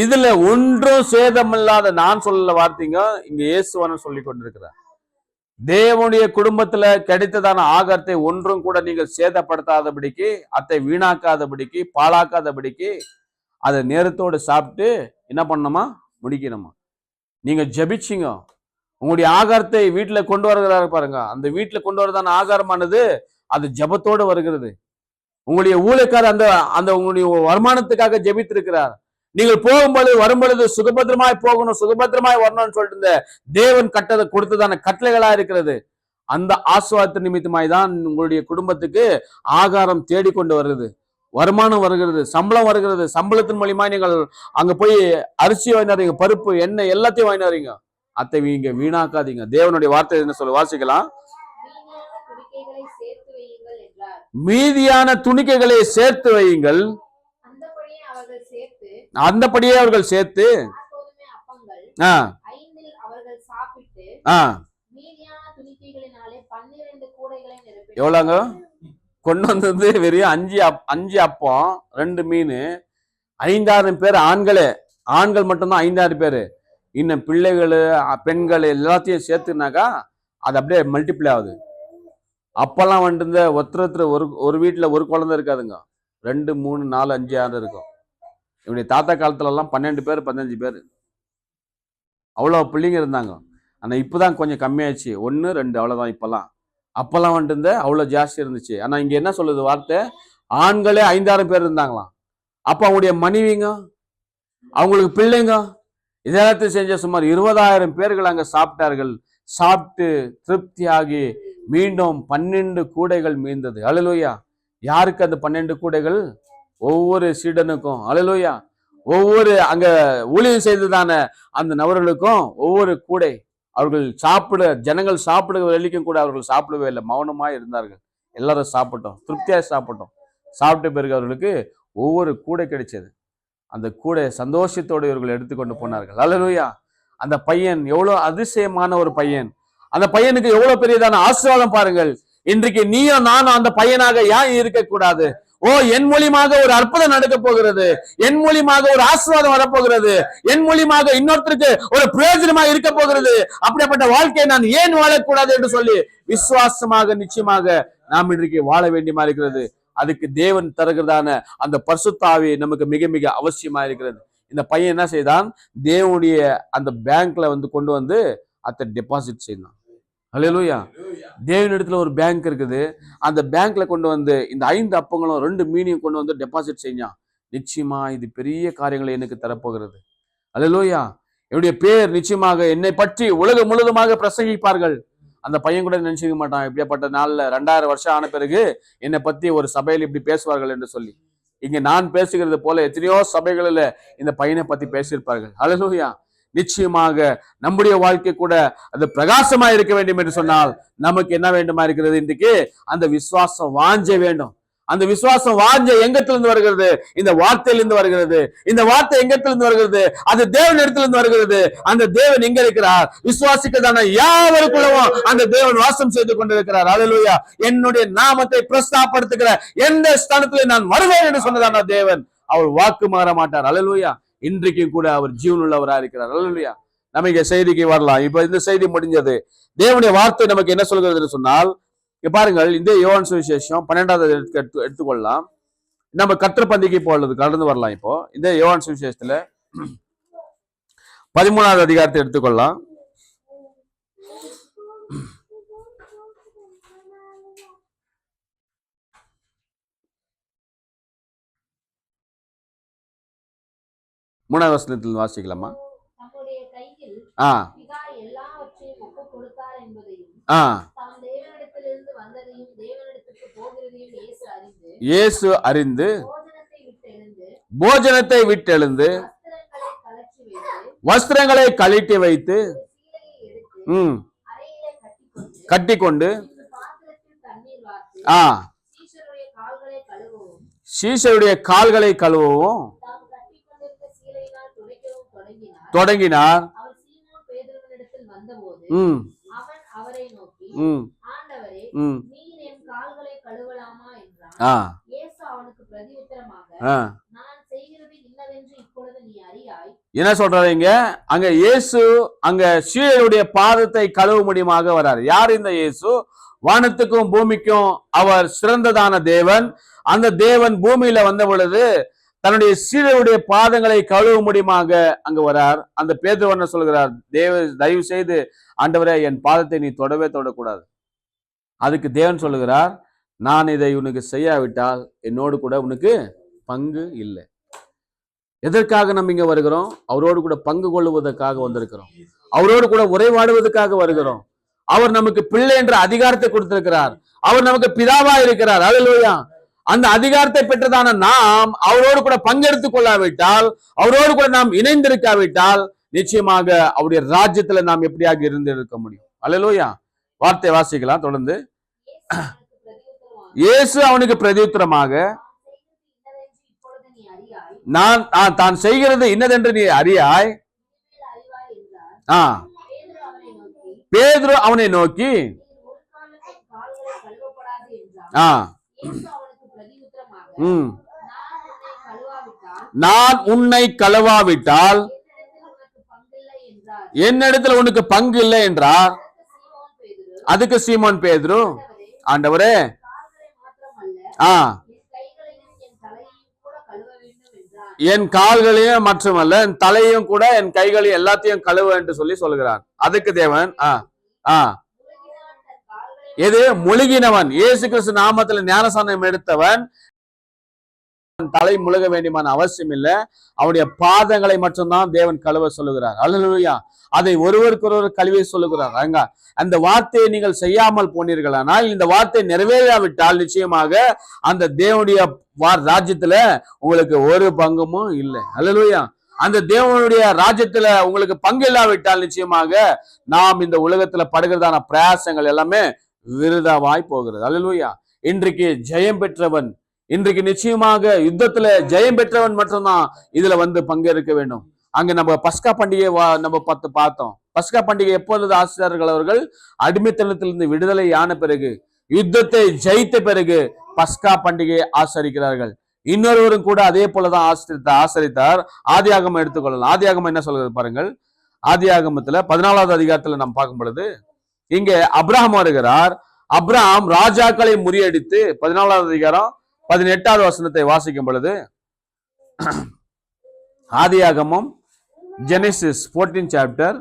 இதுல ஒன்றும் சேதமில்லாத, நான் சொல்லல வார்த்தைங்க, இங்க இயேசுவான சொல்லி கொண்டிருக்கிறார். தேவனுடைய குடும்பத்துல கிடைத்ததான ஆகாரத்தை ஒன்றும் கூட நீங்கள் சேதப்படுத்தாதபடிக்கு, அதை வீணாக்காதபடிக்கு, பாழாக்காதபடிக்கு அதை நேரத்தோடு சாப்பிட்டு என்ன பண்ணணுமா? முடிக்கணுமா? நீங்க ஜபிச்சிங்க, உங்களுடைய ஆகாரத்தை வீட்டுல கொண்டு வருகிறாரு பாருங்க. அந்த வீட்டுல கொண்டு வரதான ஆகாரமானது அது ஜபத்தோடு வருகிறது. உங்களுடைய ஊழியக்காரர் அந்த அந்த உங்களுடைய வருமானத்துக்காக ஜெபித்திருக்கிறார். நீங்கள் போகும்பொழுது வரும்பொழுது சுகபத்திரமாய் போகணும், சுகபத்திரமாய் வரணும்னு சொல்லிட்டு இந்த தேவன் கட்டளை கொடுத்ததான கட்டளைகளா இருக்கிறது. அந்த ஆசீர்வாத நிமித்தமாய் தான் உங்களுடைய குடும்பத்துக்கு ஆகாரம் தேடிக்கொண்டு வருகிறது, வருமானம் வருகிறது, சம்பளம் வருகிறது. சம்பளத்தின் மூலியமா நீங்கள் அங்க போய் அரிசி வாங்கினாரீங்க, பருப்பு, எண்ணெய் எல்லாத்தையும் வாங்கினாரீங்க. அத்தை நீங்க வீணாக்காதீங்க. தேவனுடைய வார்த்தை என்ன சொல்ல வாசிக்கலாம்? மீதியான துணிக்கைகளை சேர்த்து வையுங்கள். அந்தபடியே அவர்கள் சேர்த்து எவ்வளவுங்க கொண்டு வந்தது? வெறும் 5 அப்பம் 2 மீன். 5000 பேர் ஆண்கள் மட்டும்தான் 5000 பேரு. இன்னும் பிள்ளைகள், பெண்கள் எல்லாத்தையும் சேர்த்துனாக்கா அது அப்படியே மல்டிப்ளை ஆகுது. அப்பெல்லாம் வந்துட்டு ஒருத்தர் ஒரு வீட்டுல ஒரு குழந்தை இருக்காதுங்க, 2, 3, 4, 5, 6 இருக்கும். இப்படி தாத்தா காலத்துல எல்லாம் 12 பேர் 15 பேர் அவ்வளவு பிள்ளைங்க இருந்தாங்க. ஆனா இப்பதான் கொஞ்சம் கம்மியாச்சு, 1, 2 அவ்வளவுதான் இப்பெல்லாம். அப்பெல்லாம் வந்துட்டு அவ்வளவு ஜாஸ்தி இருந்துச்சு. ஆனா இங்க என்ன சொல்லுது வார்த்தை? ஆண்களே 5000 பேர் இருந்தாங்களாம். அப்ப அவங்களுடைய மனைவிங்க, அவங்களுக்கு பிள்ளைங்க, இதெல்லாத்தையும் செஞ்ச சுமார் 20000 பேர்கள் அங்க சாப்பிட்டார்கள். சாப்பிட்டு திருப்தியாகி மீண்டும் 12 கூடைகள் மீந்தது. அல்லேலூயா. யாருக்கு அந்த 12 கூடைகள்? ஒவ்வொரு சீடனுக்கும். அல்லேலூயா. ஒவ்வொரு அங்க ஊழியம் செய்ததான அந்த நபர்களுக்கும் ஒவ்வொரு கூடை. அவர்கள் ஜனங்கள் சாப்பிடுற வரைக்கும் கூட அவர்கள் சாப்பிடவே இல்லை, மௌனமா இருந்தார்கள். எல்லாரும் சாப்பிட்டோம், திருப்தியா சாப்பிட்டோம். சாப்பிட்ட பிறகு அவர்களுக்கு ஒவ்வொரு கூடை கிடைச்சது. அந்த கூடை சந்தோஷத்தோடு இவர்கள் எடுத்துக்கொண்டு போனார்கள். அல்லேலூயா. அந்த பையன் எவ்வளவு அதிசயமான ஒரு பையன். அந்த பையனுக்கு எவ்வளவு பெரியதான ஆசீர்வாதம் பாருங்கள். இன்றைக்கு நீயும் நானும் அந்த பையனாக ஏன் இருக்கக்கூடாது? என் மூலியமாக ஒரு அற்புதம் நடக்க போகிறது, என் மூலியமாக ஒரு ஆசீர்வாதம் வரப்போகிறது, என் மூலியமாக இன்னொருத்தருக்கு ஒரு பிரயோஜனமாக இருக்க போகிறது. அப்படிப்பட்ட வாழ்க்கையை நான் ஏன் வாழக்கூடாது என்று சொல்லி விசுவாசமாக நிச்சயமாக நாம் இன்றைக்கு வாழ வேண்டியமா இருக்கிறது. அதுக்கு தேவன் தருகிறதான அந்த பரிசுத்த ஆவி நமக்கு மிக மிக அவசியமா இருக்கிறது. இந்த பையன் என்ன செய்தான், தேவனுடைய அந்த பேங்க்ல வந்து கொண்டு வந்து அதை டெபாசிட் செய்தான். அல்லேலூயா. தேவனிடத்துல ஒரு பேங்க் இருக்குது, அந்த பேங்க்ல கொண்டு வந்து இந்த 5 அப்பங்களும் 2 மீனையும் கொண்டு வந்து டெபாசிட் செஞ்சான். நிச்சயமா இது பெரிய காரியங்களை எனக்கு தரப்போகிறது. அல்லேலூயா. என்னுடைய பேர் நிச்சயமாக என்னை பற்றி உலகம் முழுவதுமாக பிரசங்கிப்பார்கள். அந்த பையன் கூட நினைச்சுக்க மாட்டான், இப்படியாப்பட்ட நாள்ல 2000 வருஷம் ஆன பிறகு என்னை பத்தி ஒரு சபையில் இப்படி பேசுவார்கள் என்று சொல்லி. இங்க நான் பேசுகிறது போல எத்தனையோ சபைகளில் இந்த பையனை பத்தி பேசியிருப்பார்கள். அல்லேலூயா. நிச்சயமாக நம்முடைய வாழ்க்கை கூட அது பிரகாசமா இருக்க வேண்டும் என்று சொன்னால் நமக்கு என்ன வேண்டுமா இருக்கிறது, இன்றைக்கு அந்த விசுவாசம் வாஞ்ச வேண்டும். அந்த விசுவாசம் வாஞ்ச எங்கத்திலிருந்து வருகிறது, இந்த வார்த்தையிலிருந்து வருகிறது. இந்த வார்த்தை எங்கத்திலிருந்து வருகிறது, அது தேவன் இடத்திலிருந்து வருகிறது. அந்த தேவன் எங்க இருக்கிறார், விசுவாசிக்கதான யாவருக்குள்ளவும் அந்த தேவன் வாசம் செய்து கொண்டிருக்கிறார். அல்லேலூயா. என்னுடைய நாமத்தை பிரஸ்தாபப்படுத்துகிற எந்த ஸ்தானத்திலே நான் வருவேன் என்று சொன்னதான தேவன் அவர் வாக்கு மாற மாட்டார். அல்லேலூயா. இன்றைக்கு கூட அவர் ஜீவனுள்ளவராக இருக்கிறார். அல்லேலூயா. நம்ம இங்க செய்திக்கு வரலாம். இப்ப இந்த செய்தி முடிஞ்சது. தேவனுடைய வார்த்தை நமக்கு என்ன சொல்கிறது சொன்னால், பாருங்கள், இந்த யோவான் சுவிசேஷம் 12வது எடுத்துக்கொள்ளலாம். நம்ம கர்த்தர் பந்திக்கு போறது கடந்து வரலாம். இப்போ இந்த யோவான் சுவிசேஷத்துல 13வது அதிகாரத்தை எடுத்துக்கொள்ளலாம். மூணாவது வசனத்தில் வாசிக்கலாமா? தம்முடைய கையில் ஆ பிதா எல்லாவற்றையும் ஒப்புக் கொடுத்தார் என்பதையும் ஆ தாம் தேவனிடத்திலிருந்து வந்ததையும் தேவனிடத்திற்கு போகிறதையும் இயேசு அறிந்து போஜனத்தை விட்டெழுந்து வஸ்திரங்களை கழட்டி வைத்து கட்டிக்கொண்டு சீஷருடைய கால்களை கழுவவும் தொடங்கினார். என்ன சொல்றாங்க அங்க? இயேசு அங்க சீஷருடைய பாதத்தை கழுவ முடியுமாக வராரு. யார் இந்த இயேசு? வானத்துக்கும் பூமிக்கும் அவர் சிறந்ததான தேவன். அந்த தேவன் பூமியில வந்த பொழுது தன்னுடைய சீடருடைய பாதங்களை கழுவ முடியுமாக அங்க வரார். அந்த பேதுரு என்ன சொல்கிறார்? தயவு செய்து ஆண்டவரே, என் பாதத்தை நீ தொடவே தொடக்கூடாது. அதுக்கு தேவன் சொல்லுகிறார், நான் இதை உனக்கு செய்யாவிட்டால் என்னோடு கூட உனக்கு பங்கு இல்லை. எதற்காக நம்ம இங்க வருகிறோம்? அவரோடு கூட பங்கு கொள்ளுவதற்காக வந்திருக்கிறோம். அவரோடு கூட உரைவாடுவதற்காக வருகிறோம். அவர் நமக்கு பிள்ளை என்ற அதிகாரத்தை கொடுத்திருக்கிறார். அவர் நமக்கு பிதாவா இருக்கிறார். அல்லேலூயா. அந்த அதிகாரத்தை பெற்றதான நாம் அவரோடு கூட பங்கெடுத்துக் கொள்ளாவிட்டால், அவரோடு கூட நாம் இணைந்திருக்காவிட்டால், நிச்சயமாக அவருடைய ராஜ்யத்துல நாம் எப்படியாக இருந்து இருக்க முடியும்? அல்லேலூயா. வார்த்தை வாசிக்கலாம் தொடர்ந்து. இயேசு அவனுக்கு பிரதியுத்தரமாக, நான் தான் செய்கிறது இன்னதென்று நீ அறியாய். பேதுரு அவனை நோக்கி நான் உன்னை கழுவாவிட்டால் என்னிடத்தில் உனக்கு பங்கு இல்லை என்றார். அதுக்கு சீமோன் பேதுரு, ஆண்டவரே, என் கால்களையும் மட்டுமல்ல என் தலையும் கூட, என் கைகளையும் எல்லாத்தையும் கழுவ என்று சொல்லி சொல்கிறார். அதுக்கு தேவன் எது முழுகினவன், இயேசு கிறிஸ்து நாமத்துல ஞானஸ்நானம் எடுத்தவன் தலை முழுக வேண்டியமான அவசியம் இல்லை. அவனுடைய பாதங்களை மட்டும்தான் தேவன் கழுவ சொல்லுகிறார். அல்லேலூயா. அதை ஒருவருக்கொருவர் கழுவி சொல்லுகிறார். அங்க அந்த வார்த்தையை நீங்கள் செய்யாமல் போனீர்களானால், இந்த வார்த்தை நிறைவேறாவிட்டால் நிச்சயமாக அந்த தேவனுடைய ராஜ்யத்துல உங்களுக்கு ஒரு பங்குமும் இல்லை. அல்லேலூயா. அந்த தேவனுடைய ராஜ்யத்துல உங்களுக்கு பங்கு இல்லாவிட்டால் நிச்சயமாக நாம் இந்த உலகத்துல படுகிறதான பிரயாசங்கள் எல்லாமே விருதாவாய் போகிறது. அல்லேலூயா. இன்றைக்கு ஜெயம் பெற்றவன், இன்றைக்கு நிச்சயமாக யுத்தத்துல ஜெயம் பெற்றவன் மட்டும்தான் இதுல வந்து பங்கேற்க வேண்டும். அங்க நம்ம பஸ்கா பண்டிகை நம்ம பார்த்தோம். பஸ்கா பண்டிகை எப்பொழுது ஆசிரியர்கள் அவர்கள் அடிமைத்தனத்திலிருந்து விடுதலை ஆன பிறகு, யுத்தத்தை ஜெயித்த பிறகு பஸ்கா பண்டிகையை ஆசரிக்கிறார்கள். இன்னொருவரும் கூட அதே போலதான் ஆசரித்தார். ஆதியாகமம் எடுத்துக்கொள்ளலாம். ஆதியாகமம் என்ன சொல்கிறது பாருங்கள். ஆதியாகமத்துல 14வது அதிகாரத்துல நாம் பார்க்கும் பொழுது இங்க அப்ரஹாம் வருகிறார். அப்ரஹாம் ராஜாக்களை முறியடித்து 14வது அதிகாரம் 18வது வசனத்தை வாசிக்கும் பொழுது, ஆதியாகமம் Genesis 14 chapter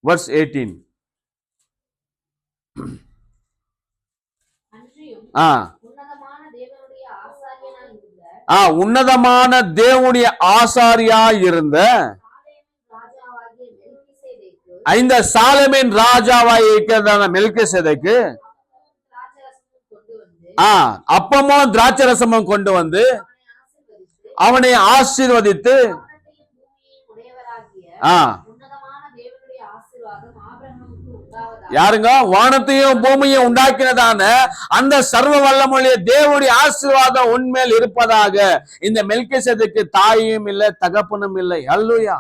verse 18. உன்னதமான தேவனுடைய ஆசாரியா இருந்த இந்த சாலமேன் ராஜாவாய் இருக்கிறதான மெல்கிசேதேக்கு அப்பமும் திராட்சரசமும் கொண்டு வந்து அவனை ஆசீர்வதித்து யாருங்க வானத்தையும் பூமியையும் உண்டாக்கினதான அந்த சர்வ வல்லமுடைய தேவனுடைய ஆசீர்வாதம் உண்மையில் இருப்பதாக. இந்த மெல்கிசேதேக்கு தாயும் இல்லை தகப்பனும் இல்லை. அல்லேலூயா.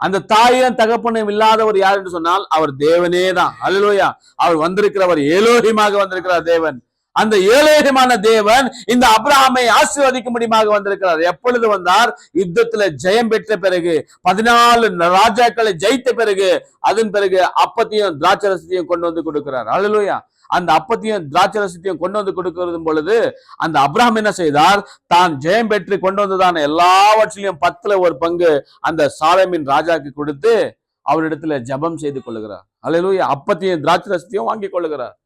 அந்த தாயும் தகப்பனும் இல்லாதவர் யார் என்று சொன்னால் அவர் தேவனே தான். அல்லேலூயா. அவர் வந்திருக்கிறவர் ஏலோகிமாக வந்திருக்கிறார் தேவன். அந்த ஏலேகமான தேவன் இந்த அப்ரஹாமை ஆசீர்வதிக்க முடியுமாக வந்திருக்கிறார். எப்பொழுது வந்தார்? யுத்தத்துல ஜெயம் பெற்ற பிறகு, 14 ராஜாக்களை ஜெயித்த பிறகு, அதன் பிறகு அப்பத்தையும் திராட்சரசத்தையும் கொண்டு வந்து கொடுக்கிறார். அல்லேலூயா. அந்த அப்பத்தையும் திராட்சரசத்தையும் கொண்டு வந்து கொடுக்கிறது பொழுது அந்த அப்ரஹாம் என்ன செய்தார்? தான் ஜெயம் பெற்று கொண்டு வந்ததான எல்லாவற்றிலையும் 10ல் ஒரு பங்கு அந்த சாலமேன் ராஜாக்கு கொடுத்து அவரிடத்துல ஜெபம் செய்து கொள்ளுகிறார். அல்லேலூயா. அப்பத்தையும் திராட்சரசத்தையும் வாங்கி கொள்ளுகிறார்.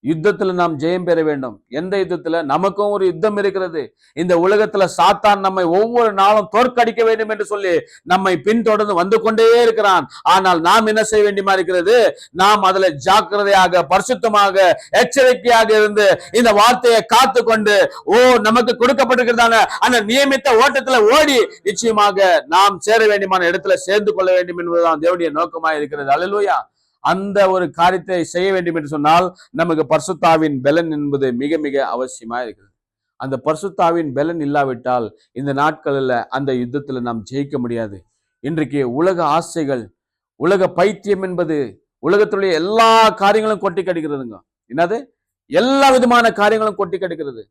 யுத்தத்துல நாம் ஜெயம் பெற வேண்டும். எந்த யுத்தத்துல? நமக்கும் ஒரு யுத்தம் இருக்கிறது. இந்த உலகத்துல சாத்தான் நம்மை ஒவ்வொரு நாளும் தோற்கடிக்க வேண்டும் என்று சொல்லி நம்மை பின்தொடர்ந்து வந்து கொண்டே இருக்கிறான். ஆனால் நாம் என்ன செய்ய வேண்டியமா இருக்கிறது? நாம் அதுல ஜாக்கிரதையாக, பரிசுத்தமாக, எச்சரிக்கையாக இருந்து இந்த வார்த்தையை காத்து கொண்டு நமக்கு கொடுக்கப்பட்டிருக்கிறதான அந்த நியமித்த ஓட்டத்துல ஓடி நிச்சயமாக நாம் சேர வேண்டியமான இடத்துல சேர்ந்து கொள்ள வேண்டும் என்பதுதான் தேவனுடைய நோக்கமாக இருக்கிறது. அல்லேலூயா. அந்த ஒரு காரியத்தை செய்ய வேண்டும் என்று சொன்னால் நமக்கு பரிசுத்தாவின் பலன் என்பது மிக மிக அவசியமா இருக்கிறது. அந்த பரிசுத்தாவின் பலன் இல்லாவிட்டால் இந்த நாட்களில் அந்த யுத்தத்தில் நாம் ஜெயிக்க முடியாது. இன்றைக்கு உலக ஆசைகள், உலக பைத்தியம் என்பது உலகத்துடைய எல்லா காரியங்களும் கொட்டி கடிக்கிறதுங்க. என்னது? எல்லா விதமான காரியங்களும் கொட்டி கடிக்கிறது.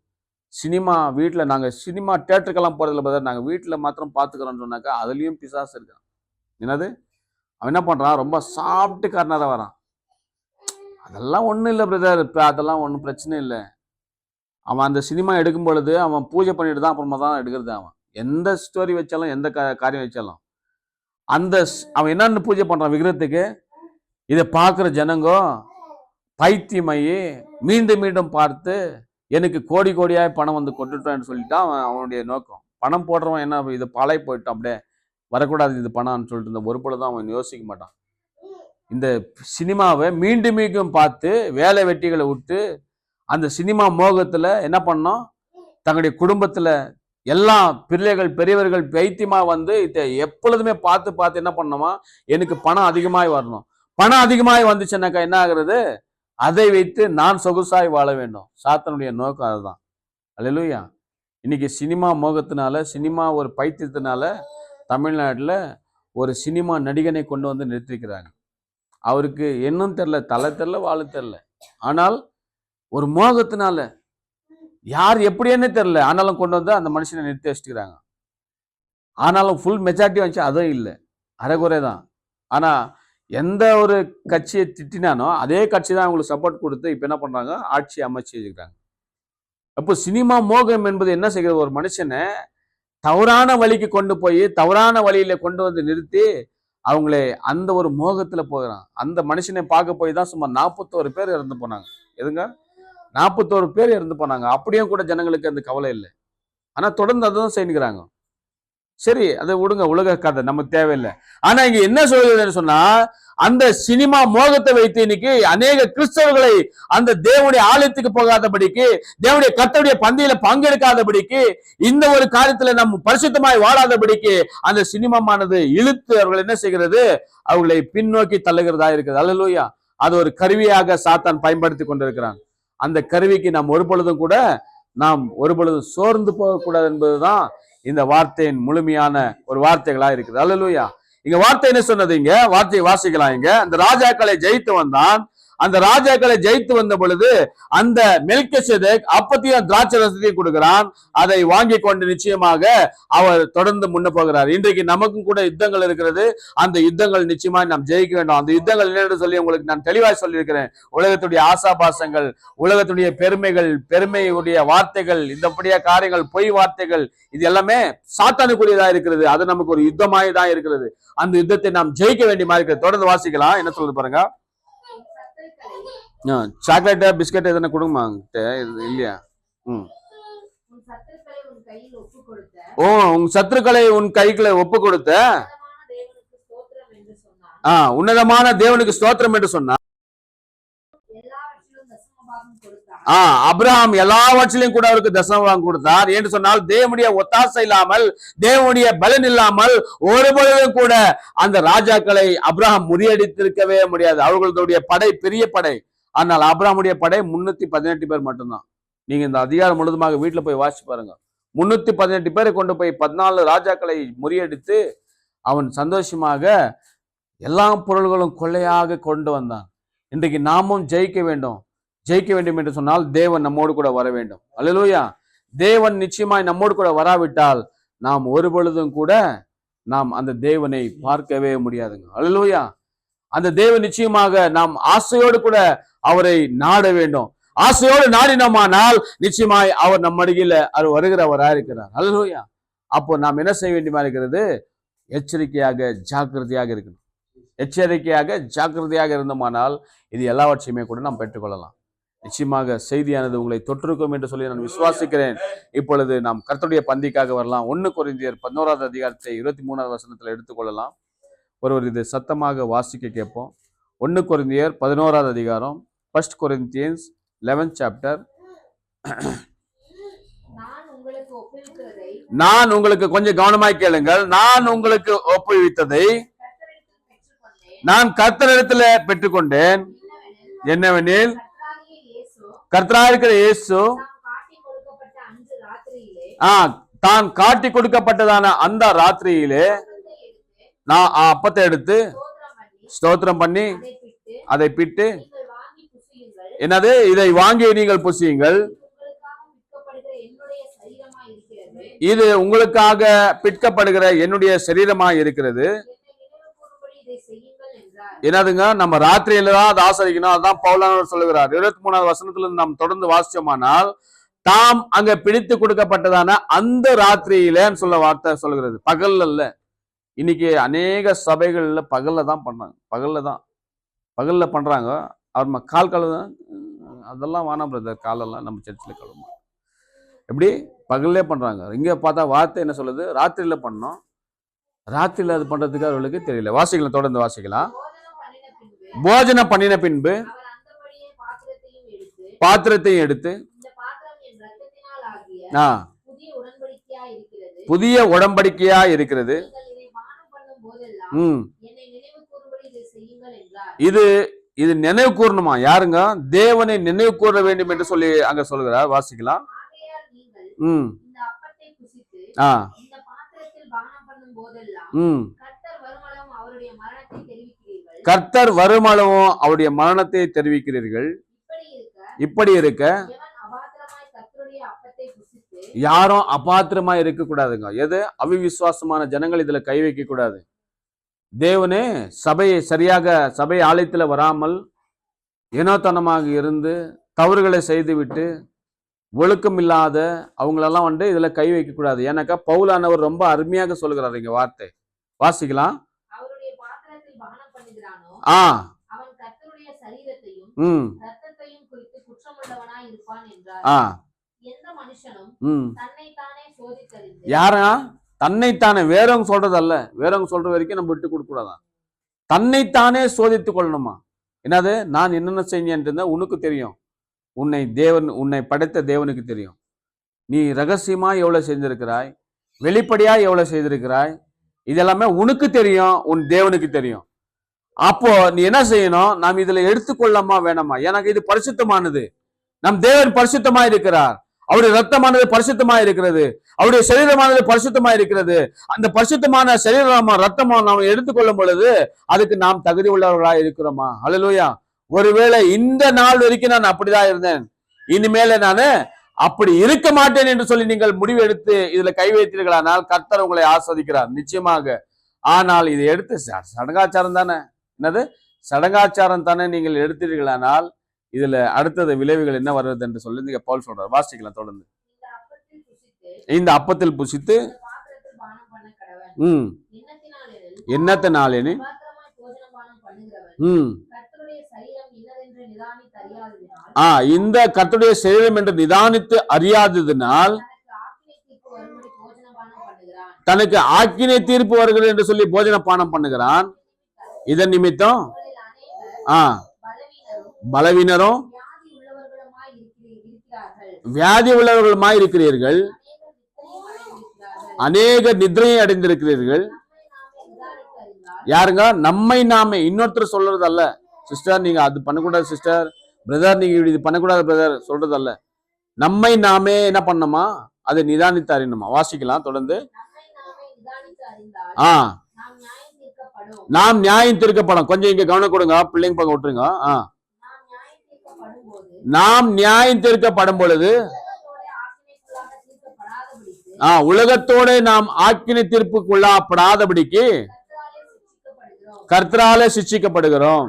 சினிமா, வீட்டில் நாங்கள் சினிமா தியேட்டருக்கெல்லாம் போறதில்ல பிரதர், நாங்கள் வீட்டில் மாத்திரம் பார்த்துக்கிறோம்னு சொன்னாக்கா அதுலேயும் பிசாசு இருக்கான். என்னது? அவன் என்ன பண்றான்? ரொம்ப சாப்பிட்டு காரணாதான் வரான். அதெல்லாம் ஒன்றும் இல்லை பிரதர், இப்போ அதெல்லாம் ஒன்றும் பிரச்சனை இல்லை. அவன் அந்த சினிமா எடுக்கும் பொழுது அவன் பூஜை பண்ணிட்டு தான் அப்புறமா தான் எடுக்கிறது. அவன் எந்த ஸ்டோரி வச்சாலும், எந்த காரியம் வச்சாலும் அவன் என்னென்னு பூஜை பண்றான் விக்கிரகத்துக்கு. இதை பார்க்குற ஜனங்கோ பைத்தியமையே மீண்டும் மீண்டும் பார்த்து எனக்கு கோடி கோடியாய் பணம் வந்து கொட்டுட்டான்னு சொல்லிட்டு அவனுடைய நோக்கம். பணம் போடுறவன் என்ன, இது பாலை போயிட்டான், அப்படியே வரக்கூடாது இது பணம்னு சொல்லிட்டு இந்த ஒரு பொழுதும் அவன் யோசிக்க மாட்டான். இந்த சினிமாவை மீண்டும் மீண்டும் பார்த்து வேலை வெட்டிகளை விட்டு அந்த சினிமா மோகத்துல என்ன பண்ணோம்? தங்களுடைய குடும்பத்துல எல்லா பிள்ளைகள் பெரியவர்கள் பைத்தியமா வந்து இதை எப்பொழுதுமே பார்த்து பார்த்து என்ன பண்ணோமா, எனக்கு பணம் அதிகமாய் வரணும். பணம் அதிகமாய் வந்துச்சுன்னாக்கா என்ன ஆகுறது? அதை வைத்து நான் சொகுசாய் வாழ வேண்டும். சாத்தனுடைய நோக்கம் அதுதான். அல்லேலூயா. இன்னைக்கு சினிமா மோகத்தினால, சினிமா ஒரு பைத்தியத்தினால தமிழ்நாட்டில் ஒரு சினிமா நடிகனை கொண்டு வந்து நிறுத்திக்கிறாங்க. அவருக்கு என்னன்னு தெரில, தலை தெரில, வாழ தெரில. ஆனால் ஒரு மோகத்தினால யார் எப்படின்னு தெரில, ஆனாலும் கொண்டு வந்து அந்த மனுஷனை நிறுத்தி வச்சுக்கிறாங்க. ஆனாலும் ஃபுல் மெஜாரிட்டி வந்துச்சு, அதுவும் இல்லை, அரைகுறை தான். ஆனால் எந்த ஒரு கட்சியை திட்டினானோ அதே கட்சி தான் அவங்களுக்கு சப்போர்ட் கொடுத்து இப்போ என்ன பண்ணுறாங்க? ஆட்சி அமைச்சு வச்சுக்கிறாங்க. அப்போ சினிமா மோகம் என்பது என்ன செய்கிறது? ஒரு மனுஷனை தவறான வழிக்கு கொண்டு போய் தவறான வழியில கொண்டு வந்து நிறுத்தி அவங்களே அந்த ஒரு மோகத்துல போகிறான். அந்த மனுஷனை பார்க்க போய் தான் சுமார் 41 பேர் இறந்து போனாங்க. எதுங்க? 41 பேர் இறந்து போனாங்க. அப்படியும் கூட ஜனங்களுக்கு அந்த கவலை இல்லை. ஆனா தொடர்ந்து அதை தான் செய்கிறாங்க. சரி, அதை விடுங்க, உலக கதை நமக்கு தேவையில்லை. ஆனா இங்க என்ன சொல்றதுன்னு சொன்னா, அந்த சினிமா மோகத்தை வைத்து இன்னைக்கு அநேக கிறிஸ்தவர்களை அந்த தேவனுடைய ஆலயத்துக்கு போகாதபடிக்கு, தேவனுடைய கர்த்தருடைய பந்தியில பங்கெடுக்காதபடிக்கு, இந்த ஒரு காரியத்துல நம்ம பரிசுத்தமாய் வாழாதபடிக்கு அந்த சினிமாவானது இழுத்து அவர்கள் என்ன செய்கிறது? அவர்களை பின்னோக்கி தள்ளுகிறதா இருக்குது. அல்லேலூயா. அது ஒரு கருவியாக சாத்தான் பயன்படுத்தி கொண்டிருக்கிறான். அந்த கருவிக்கு நாம் ஒரு பொழுதும் சோர்ந்து போகக்கூடாது என்பதுதான் இந்த வார்த்தையின் முழுமையான ஒரு வார்த்தைகளா இருக்குது. அல்லேலூயா. இங்க வார்த்தை என்ன சொன்னது? இங்க வார்த்தையை வாசிக்கலாம். இங்க அந்த ராஜாக்களை ஜெயித்து வந்தான், அந்த ராஜாக்களை ஜெயித்து வந்த பொழுது அந்த மெல்கிசேதேக் அப்பத்தையும் திராட்சை ரசத்தையும் கொடுக்கிறான். அதை வாங்கி கொண்டு நிச்சயமாக அவர் தொடர்ந்து முன்ன போகிறார். இன்றைக்கு நமக்கும் கூட யுத்தங்கள் இருக்கிறது. அந்த யுத்தங்கள் நிச்சயமாக நாம் ஜெயிக்க வேண்டும். அந்த யுத்தங்கள் என்னென்று சொல்லி உங்களுக்கு நான் தெளிவாக சொல்லியிருக்கிறேன். உலகத்துடைய ஆசாபாசங்கள், உலகத்துடைய பெருமையுடைய வார்த்தைகள், இந்தப்படியா காரியங்கள், பொய் வார்த்தைகள், இது எல்லாமே சாத்தானுக்குரியதா இருக்கிறது. அது நமக்கு ஒரு யுத்தமாய் தான் இருக்கிறது. அந்த யுத்தத்தை நாம் ஜெயிக்க வேண்டிய மாதிரி இருக்கிறது. தொடர்ந்து வாசிக்கலாம். என்ன சொல்லுது பாருங்க. சாக்லேட் பிஸ்கட் எதனா கொடுங்கம்மா இல்லையா? உன் சத்துருக்களை உன் கைகளை ஒப்பு கொடுத்த உன்னதமான தேவனுக்கு ஸ்தோத்திரம் என்று சொன்னா அப்ரஹாம் எல்லாவற்றிலும் கூட அவருக்கு தசமபாகம் கொடுத்தார் என்று சொன்னால் தேவனுடைய ஒத்தாசை இல்லாமல், தேவனுடைய பலன் இல்லாமல் ஒருபொழுதும் கூட அந்த ராஜாக்களை அப்ரஹாம் முறியடித்திருக்கவே முடியாது. அவர்களுடைய படை பெரிய படை. ஆனால் அப்ரஹாமுடைய படை 318 பேர் மட்டும்தான். நீங்க இந்த அதிகாரம் முழுதுமாக வீட்டுல போய் வாசிச்சு பாருங்க. 318 பேரை கொண்டு போய் 14 ராஜாக்களை முறியடித்து அவன் சந்தோஷமாக எல்லா பொருள்களும் கொள்ளையாக கொண்டு வந்தான். இன்றைக்கு நாமும் ஜெயிக்க வேண்டும் என்று சொன்னால் தேவன் நம்மோடு கூட வர வேண்டும். அல்லேலூயா. தேவன் நிச்சயமாய் நம்மோடு கூட வராவிட்டால் நாம் ஒரு பொழுதும் கூட நாம் அந்த தேவனை பார்க்கவே முடியாதுங்க. அல்லேலூயா. அந்த தேவன் நிச்சயமாக நாம் ஆசையோடு கூட அவரை நாட வேண்டும். ஆசையோடு நாடினோமானால் நிச்சயமாய் அவர் நம்ம அருகில அவர் வருகிறவராக இருக்கிறார். அல்லேலூயா. அப்போ நாம் என்ன செய்ய வேண்டியமா இருக்கிறது? எச்சரிக்கையாக ஜாக்கிரதையாக இருக்கணும். எச்சரிக்கையாக ஜாக்கிரதையாக இருந்தோமானால் இது எல்லாவற்றையுமே கூட நாம் பெற்றுக்கொள்ளலாம். நிச்சயமாக செய்தியானது உங்களை தொற்றிருக்கும் என்று சொல்லி நான் விசுவாசிக்கிறேன். இப்பொழுது நாம் கர்த்தருடைய பந்திக்காக வரலாம். 1 கொரிந்தியர் 11வது அதிகாரத்தை 23வது வசனத்துல எடுத்துக்கொள்ளலாம். ஒருவர் இது சத்தமாக வாசிக்க கேட்போம். 1 கொரிந்தியர் 11வது அதிகாரம், 1 Corinthians 11th chapter. நான் உங்களுக்கு கொஞ்சம் கவனமாய் கேளுங்கள். நான் உங்களுக்கு ஒப்புவித்ததை நான் கர்த்தரிடத்துல பெற்றுக்கொண்டேன். என்னவெனில் கர்த்தராயிருக்கிற இயேசு தான் காட்டி கொடுக்கப்பட்டதான அந்த ராத்திரியிலே நான் அப்பத்தை எடுத்து ஸ்தோத்திரம் பண்ணி அதை பிட்டு, என்னது, இதை வாங்கி நீங்கள் புசியுங்கள், இது உங்களுக்காக பிற்கப்படுகிற என்னுடைய சரீரமாய் இருக்கிறது. என்னதுங்க, நம்ம ராத்திரியில தான் அதை ஆசரிக்கணும். அதான் பவுலானவர் சொல்லுகிறார். 23வது வசனத்துல நாம் தொடர்ந்து வாசிச்சோமானால் தாம் அங்க பிடித்து கொடுக்கப்பட்டதான அந்த ராத்திரியிலன்னு சொல்ல வார்த்தை சொல்லுகிறது. பகல்ல இல்ல. இன்னைக்கு அநேக சபைகள்ல பகல்ல தான் பண்றாங்க. பகல்ல பண்றாங்க. அவர் கால் கழுவு அதெல்லாம் வேணாம் பிரதர், காலெல்லாம் நம்ம சர்ச்சில் கழுவணும். எப்படி பகல்லே பண்றாங்க. இங்க பார்த்தா வார்த்தை என்ன சொல்லுது? ராத்திரியில பண்ணோம். ராத்திரியில அது பண்றதுக்கு அவர்களுக்கு தெரியல. வாசிக்கலாம், தொடர்ந்து வாசிக்கலாம். போஜனம் பண்ணின பின்பு பாத்திரத்தையும் எடுத்து புதிய உடன்படிக்கையா இருக்கிறது, இது நினைவு கூறணுமா? யாருங்க? தேவனை நினைவு கூற வேண்டும் என்று சொல்லி அங்க சொல்லுகிறார். வாசிக்கலாம். கர்த்தர் வருமளவும் அவருடைய மரணத்தை தெரிவிக்கிறீர்கள். இப்படி இருக்க யாரும் அபாத்திரமா இருக்க கூடாதுங்க. எது? அவிவிசுவாசமான ஜனங்கள் இதுல கை வைக்க கூடாது. தேவனே சபை ஆலயத்துல வராமல் ஏனோத்தனமாக இருந்து தவறுகளை செய்துவிட்டு ஒழுக்கம் இல்லாத அவங்களெல்லாம் இதுல கை வைக்க கூடாது. ஏன்னாக்கா பவுலானவர் ரொம்ப அருமையாக சொல்லுகிறார் இங்க வார்த்தை. வாசிக்கலாம். யாரா? தன்னைத்தானே, வேறவங்க சொல்றது அல்ல. வேறவங்க சொல்ற வரைக்கும் நம்ம விட்டு கொடுக்க கூடாதான். தன்னைத்தானே சோதித்துக் கொள்ளணுமா? என்னது? நான் என்னென்ன செஞ்சேன் உனக்கு தெரியும். உன்னை படைத்த தேவனுக்கு தெரியும். நீ ரகசியமா எவ்வளவு செஞ்சிருக்கிறாய், வெளிப்படையா எவ்வளவு செய்திருக்கிறாய், இதெல்லாமே உனக்கு தெரியும், உன் தேவனுக்கு தெரியும். அப்போ நீ என்ன செய்யணும்? நாம் இதுல எடுத்துக்கொள்ளமா வேணாமா? எனக்கு இது பரிசுத்தமானது. நம் தேவன் பரிசுத்தமா இருக்கிறார். அவருடைய ரத்தமானது பரிசுத்தமா இருக்கிறது. அவருடைய சரீரமானது பரிசுத்தமா இருக்கிறது. அந்த பரிசுத்தமான சரீரமா ரத்தமா நாம் எடுத்துக்கொள்ளும் பொழுது அதுக்கு நாம் தகுதி உள்ளவர்களா இருக்கிறோமா? அல்லேலூயா. ஒருவேளை இந்த நாள் வரைக்கும் நான் அப்படிதான் இருந்தேன், இனிமேல நானு அப்படி இருக்க மாட்டேன் என்று சொல்லி நீங்கள் முடிவு எடுத்து இதுல கை வைத்தீர்களானால் கர்த்தர் உங்களை ஆஸ்வதிக்கிறார் நிச்சயமாக. ஆனால் இதை எடுத்து சடங்காச்சாரம் தானே, என்னது சடங்காச்சாரம் தானே நீங்கள் எடுத்தீர்களானால் இதுல அடுத்தது விளைவுகள் என்ன வருது என்று சொல்லி நீங்க பவுல் சொல்றார். வாசிக்கலாம் தொடர்ந்து. இந்த அப்பத்தில் புசித்து எண்ணத்தினாலேனே இந்த கர்த்தருடைய சரீரம் என்று நிதானித்து அறியாததினால் தனக்கு ஆக்கினை தீர்ப்பு வருகிறது என்று சொல்லி போஜன பானம் பண்ணுகிறான். இதன் நிமித்தம் பலவீனரும் வியாதி உள்ளவர்களுமாய் இருக்கிறீர்கள், அநேக நித்ரையை அடைந்திருக்கிறீர்கள். யாருங்க? நம்மை நாமே, இன்னொருத்தர் சொல்றது அல்ல சிஸ்டர், நீங்க அது பண்ணக்கூடாது சிஸ்டர், பிரதர் நீங்க இது பண்ணக்கூடாது பிரதர் சொல்றது அல்ல. நம்மை நாமே என்ன பண்ணணுமா? அதை நிதானித்து அறியணுமா? வாசிக்கலாம் தொடர்ந்து. நாம் நியாயம் தீர்க்கப்படும். கொஞ்சம் இங்க கவனம் கொடுங்க, பிள்ளைங்க பக்கம் விட்டுருங்க. நாம் நியாயம் தீர்க்கப்படும் பொழுது உலகத்தோட நாம் ஆக்கினை தீர்ப்புக்குள்ளாப்படாதபடிக்கு கர்த்தராலே சிட்சிக்கப்படுகிறோம்.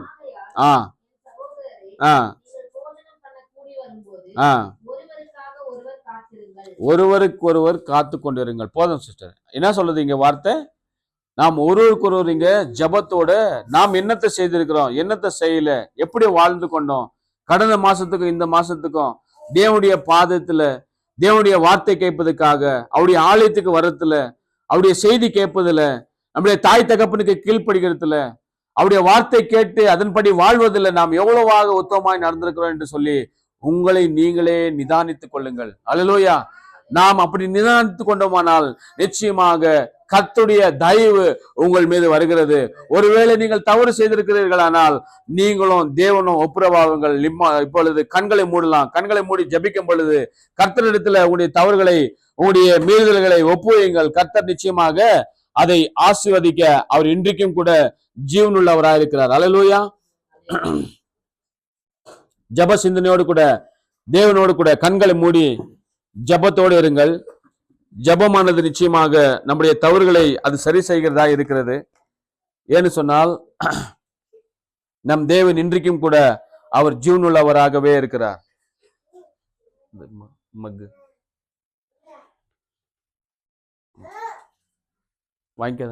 ஒருவருக்கு ஒருவர் காத்து கொண்டிருங்கள். போதும் சிஸ்டர். என்ன சொல்றது இங்க வார்த்தை? நாம் ஒருவருக்கு ஒருவர் இங்க ஜபத்தோட நாம் என்னத்தை செய்திருக்கிறோம், என்னத்தை செய்யல, எப்படி வாழ்ந்து கொண்டோம், கடந்த மாசத்துக்கும் இந்த மாசத்துக்கும் தேவனுடைய பாதத்துல தேவனுடைய வார்த்தை கேட்பதுக்காக அவருடைய ஆலயத்துக்கு வர்றதுல, அவருடைய செய்தி கேட்பதுல, நம்முடைய தாய் தகப்பனுக்கு கீழ்ப்படுகிறதுல, அவருடைய வார்த்தை கேட்டு அதன்படி வாழ்வதில் நாம் எவ்வளவாக உத்தமமாய் நடந்திருக்கிறோம் என்று சொல்லி உங்களை நீங்களே நிதானித்துக் கொள்ளுங்கள். அல்லேலூயா. நாம் அப்படி நிதானித்துக் கொண்டோமானால் நிச்சயமாக கர்த்தருடைய தயவு உங்கள் மீது வருகிறது. ஒருவேளை நீங்கள் தவறு செய்திருக்கிறீர்களானால் நீங்களும் தேவனும் ஒப்புரவாகுங்கள். இப்பொழுது கண்களை மூடலாம். கண்களை மூடி ஜபிக்கும் பொழுது கர்த்தரிடத்துல உங்களுடைய தவறுகளை, உங்களுடைய மீறுதல்களை ஒப்புவையுங்கள். கர்த்தர் நிச்சயமாக அதை ஆசீர்வதிக்க அவர் இன்றைக்கும் கூட ஜீவனுள்ளவராக இருக்கிறார். அல்லேலூயா. ஜப சிந்தனையோடு கூட தேவனோடு கூட கண்களை மூடி ஜபத்தோடு இருங்கள். ஜபமானது நிச்சயமாக நம்முடைய தவறுகளை அது சரி செய்கிறதா இருக்கிறது. ஏன்னு சொன்னால் நம் தேவன் இன்றைக்கும் கூட அவர் ஜீவனுள்ளவராகவே இருக்கிறார். வாங்கிக்க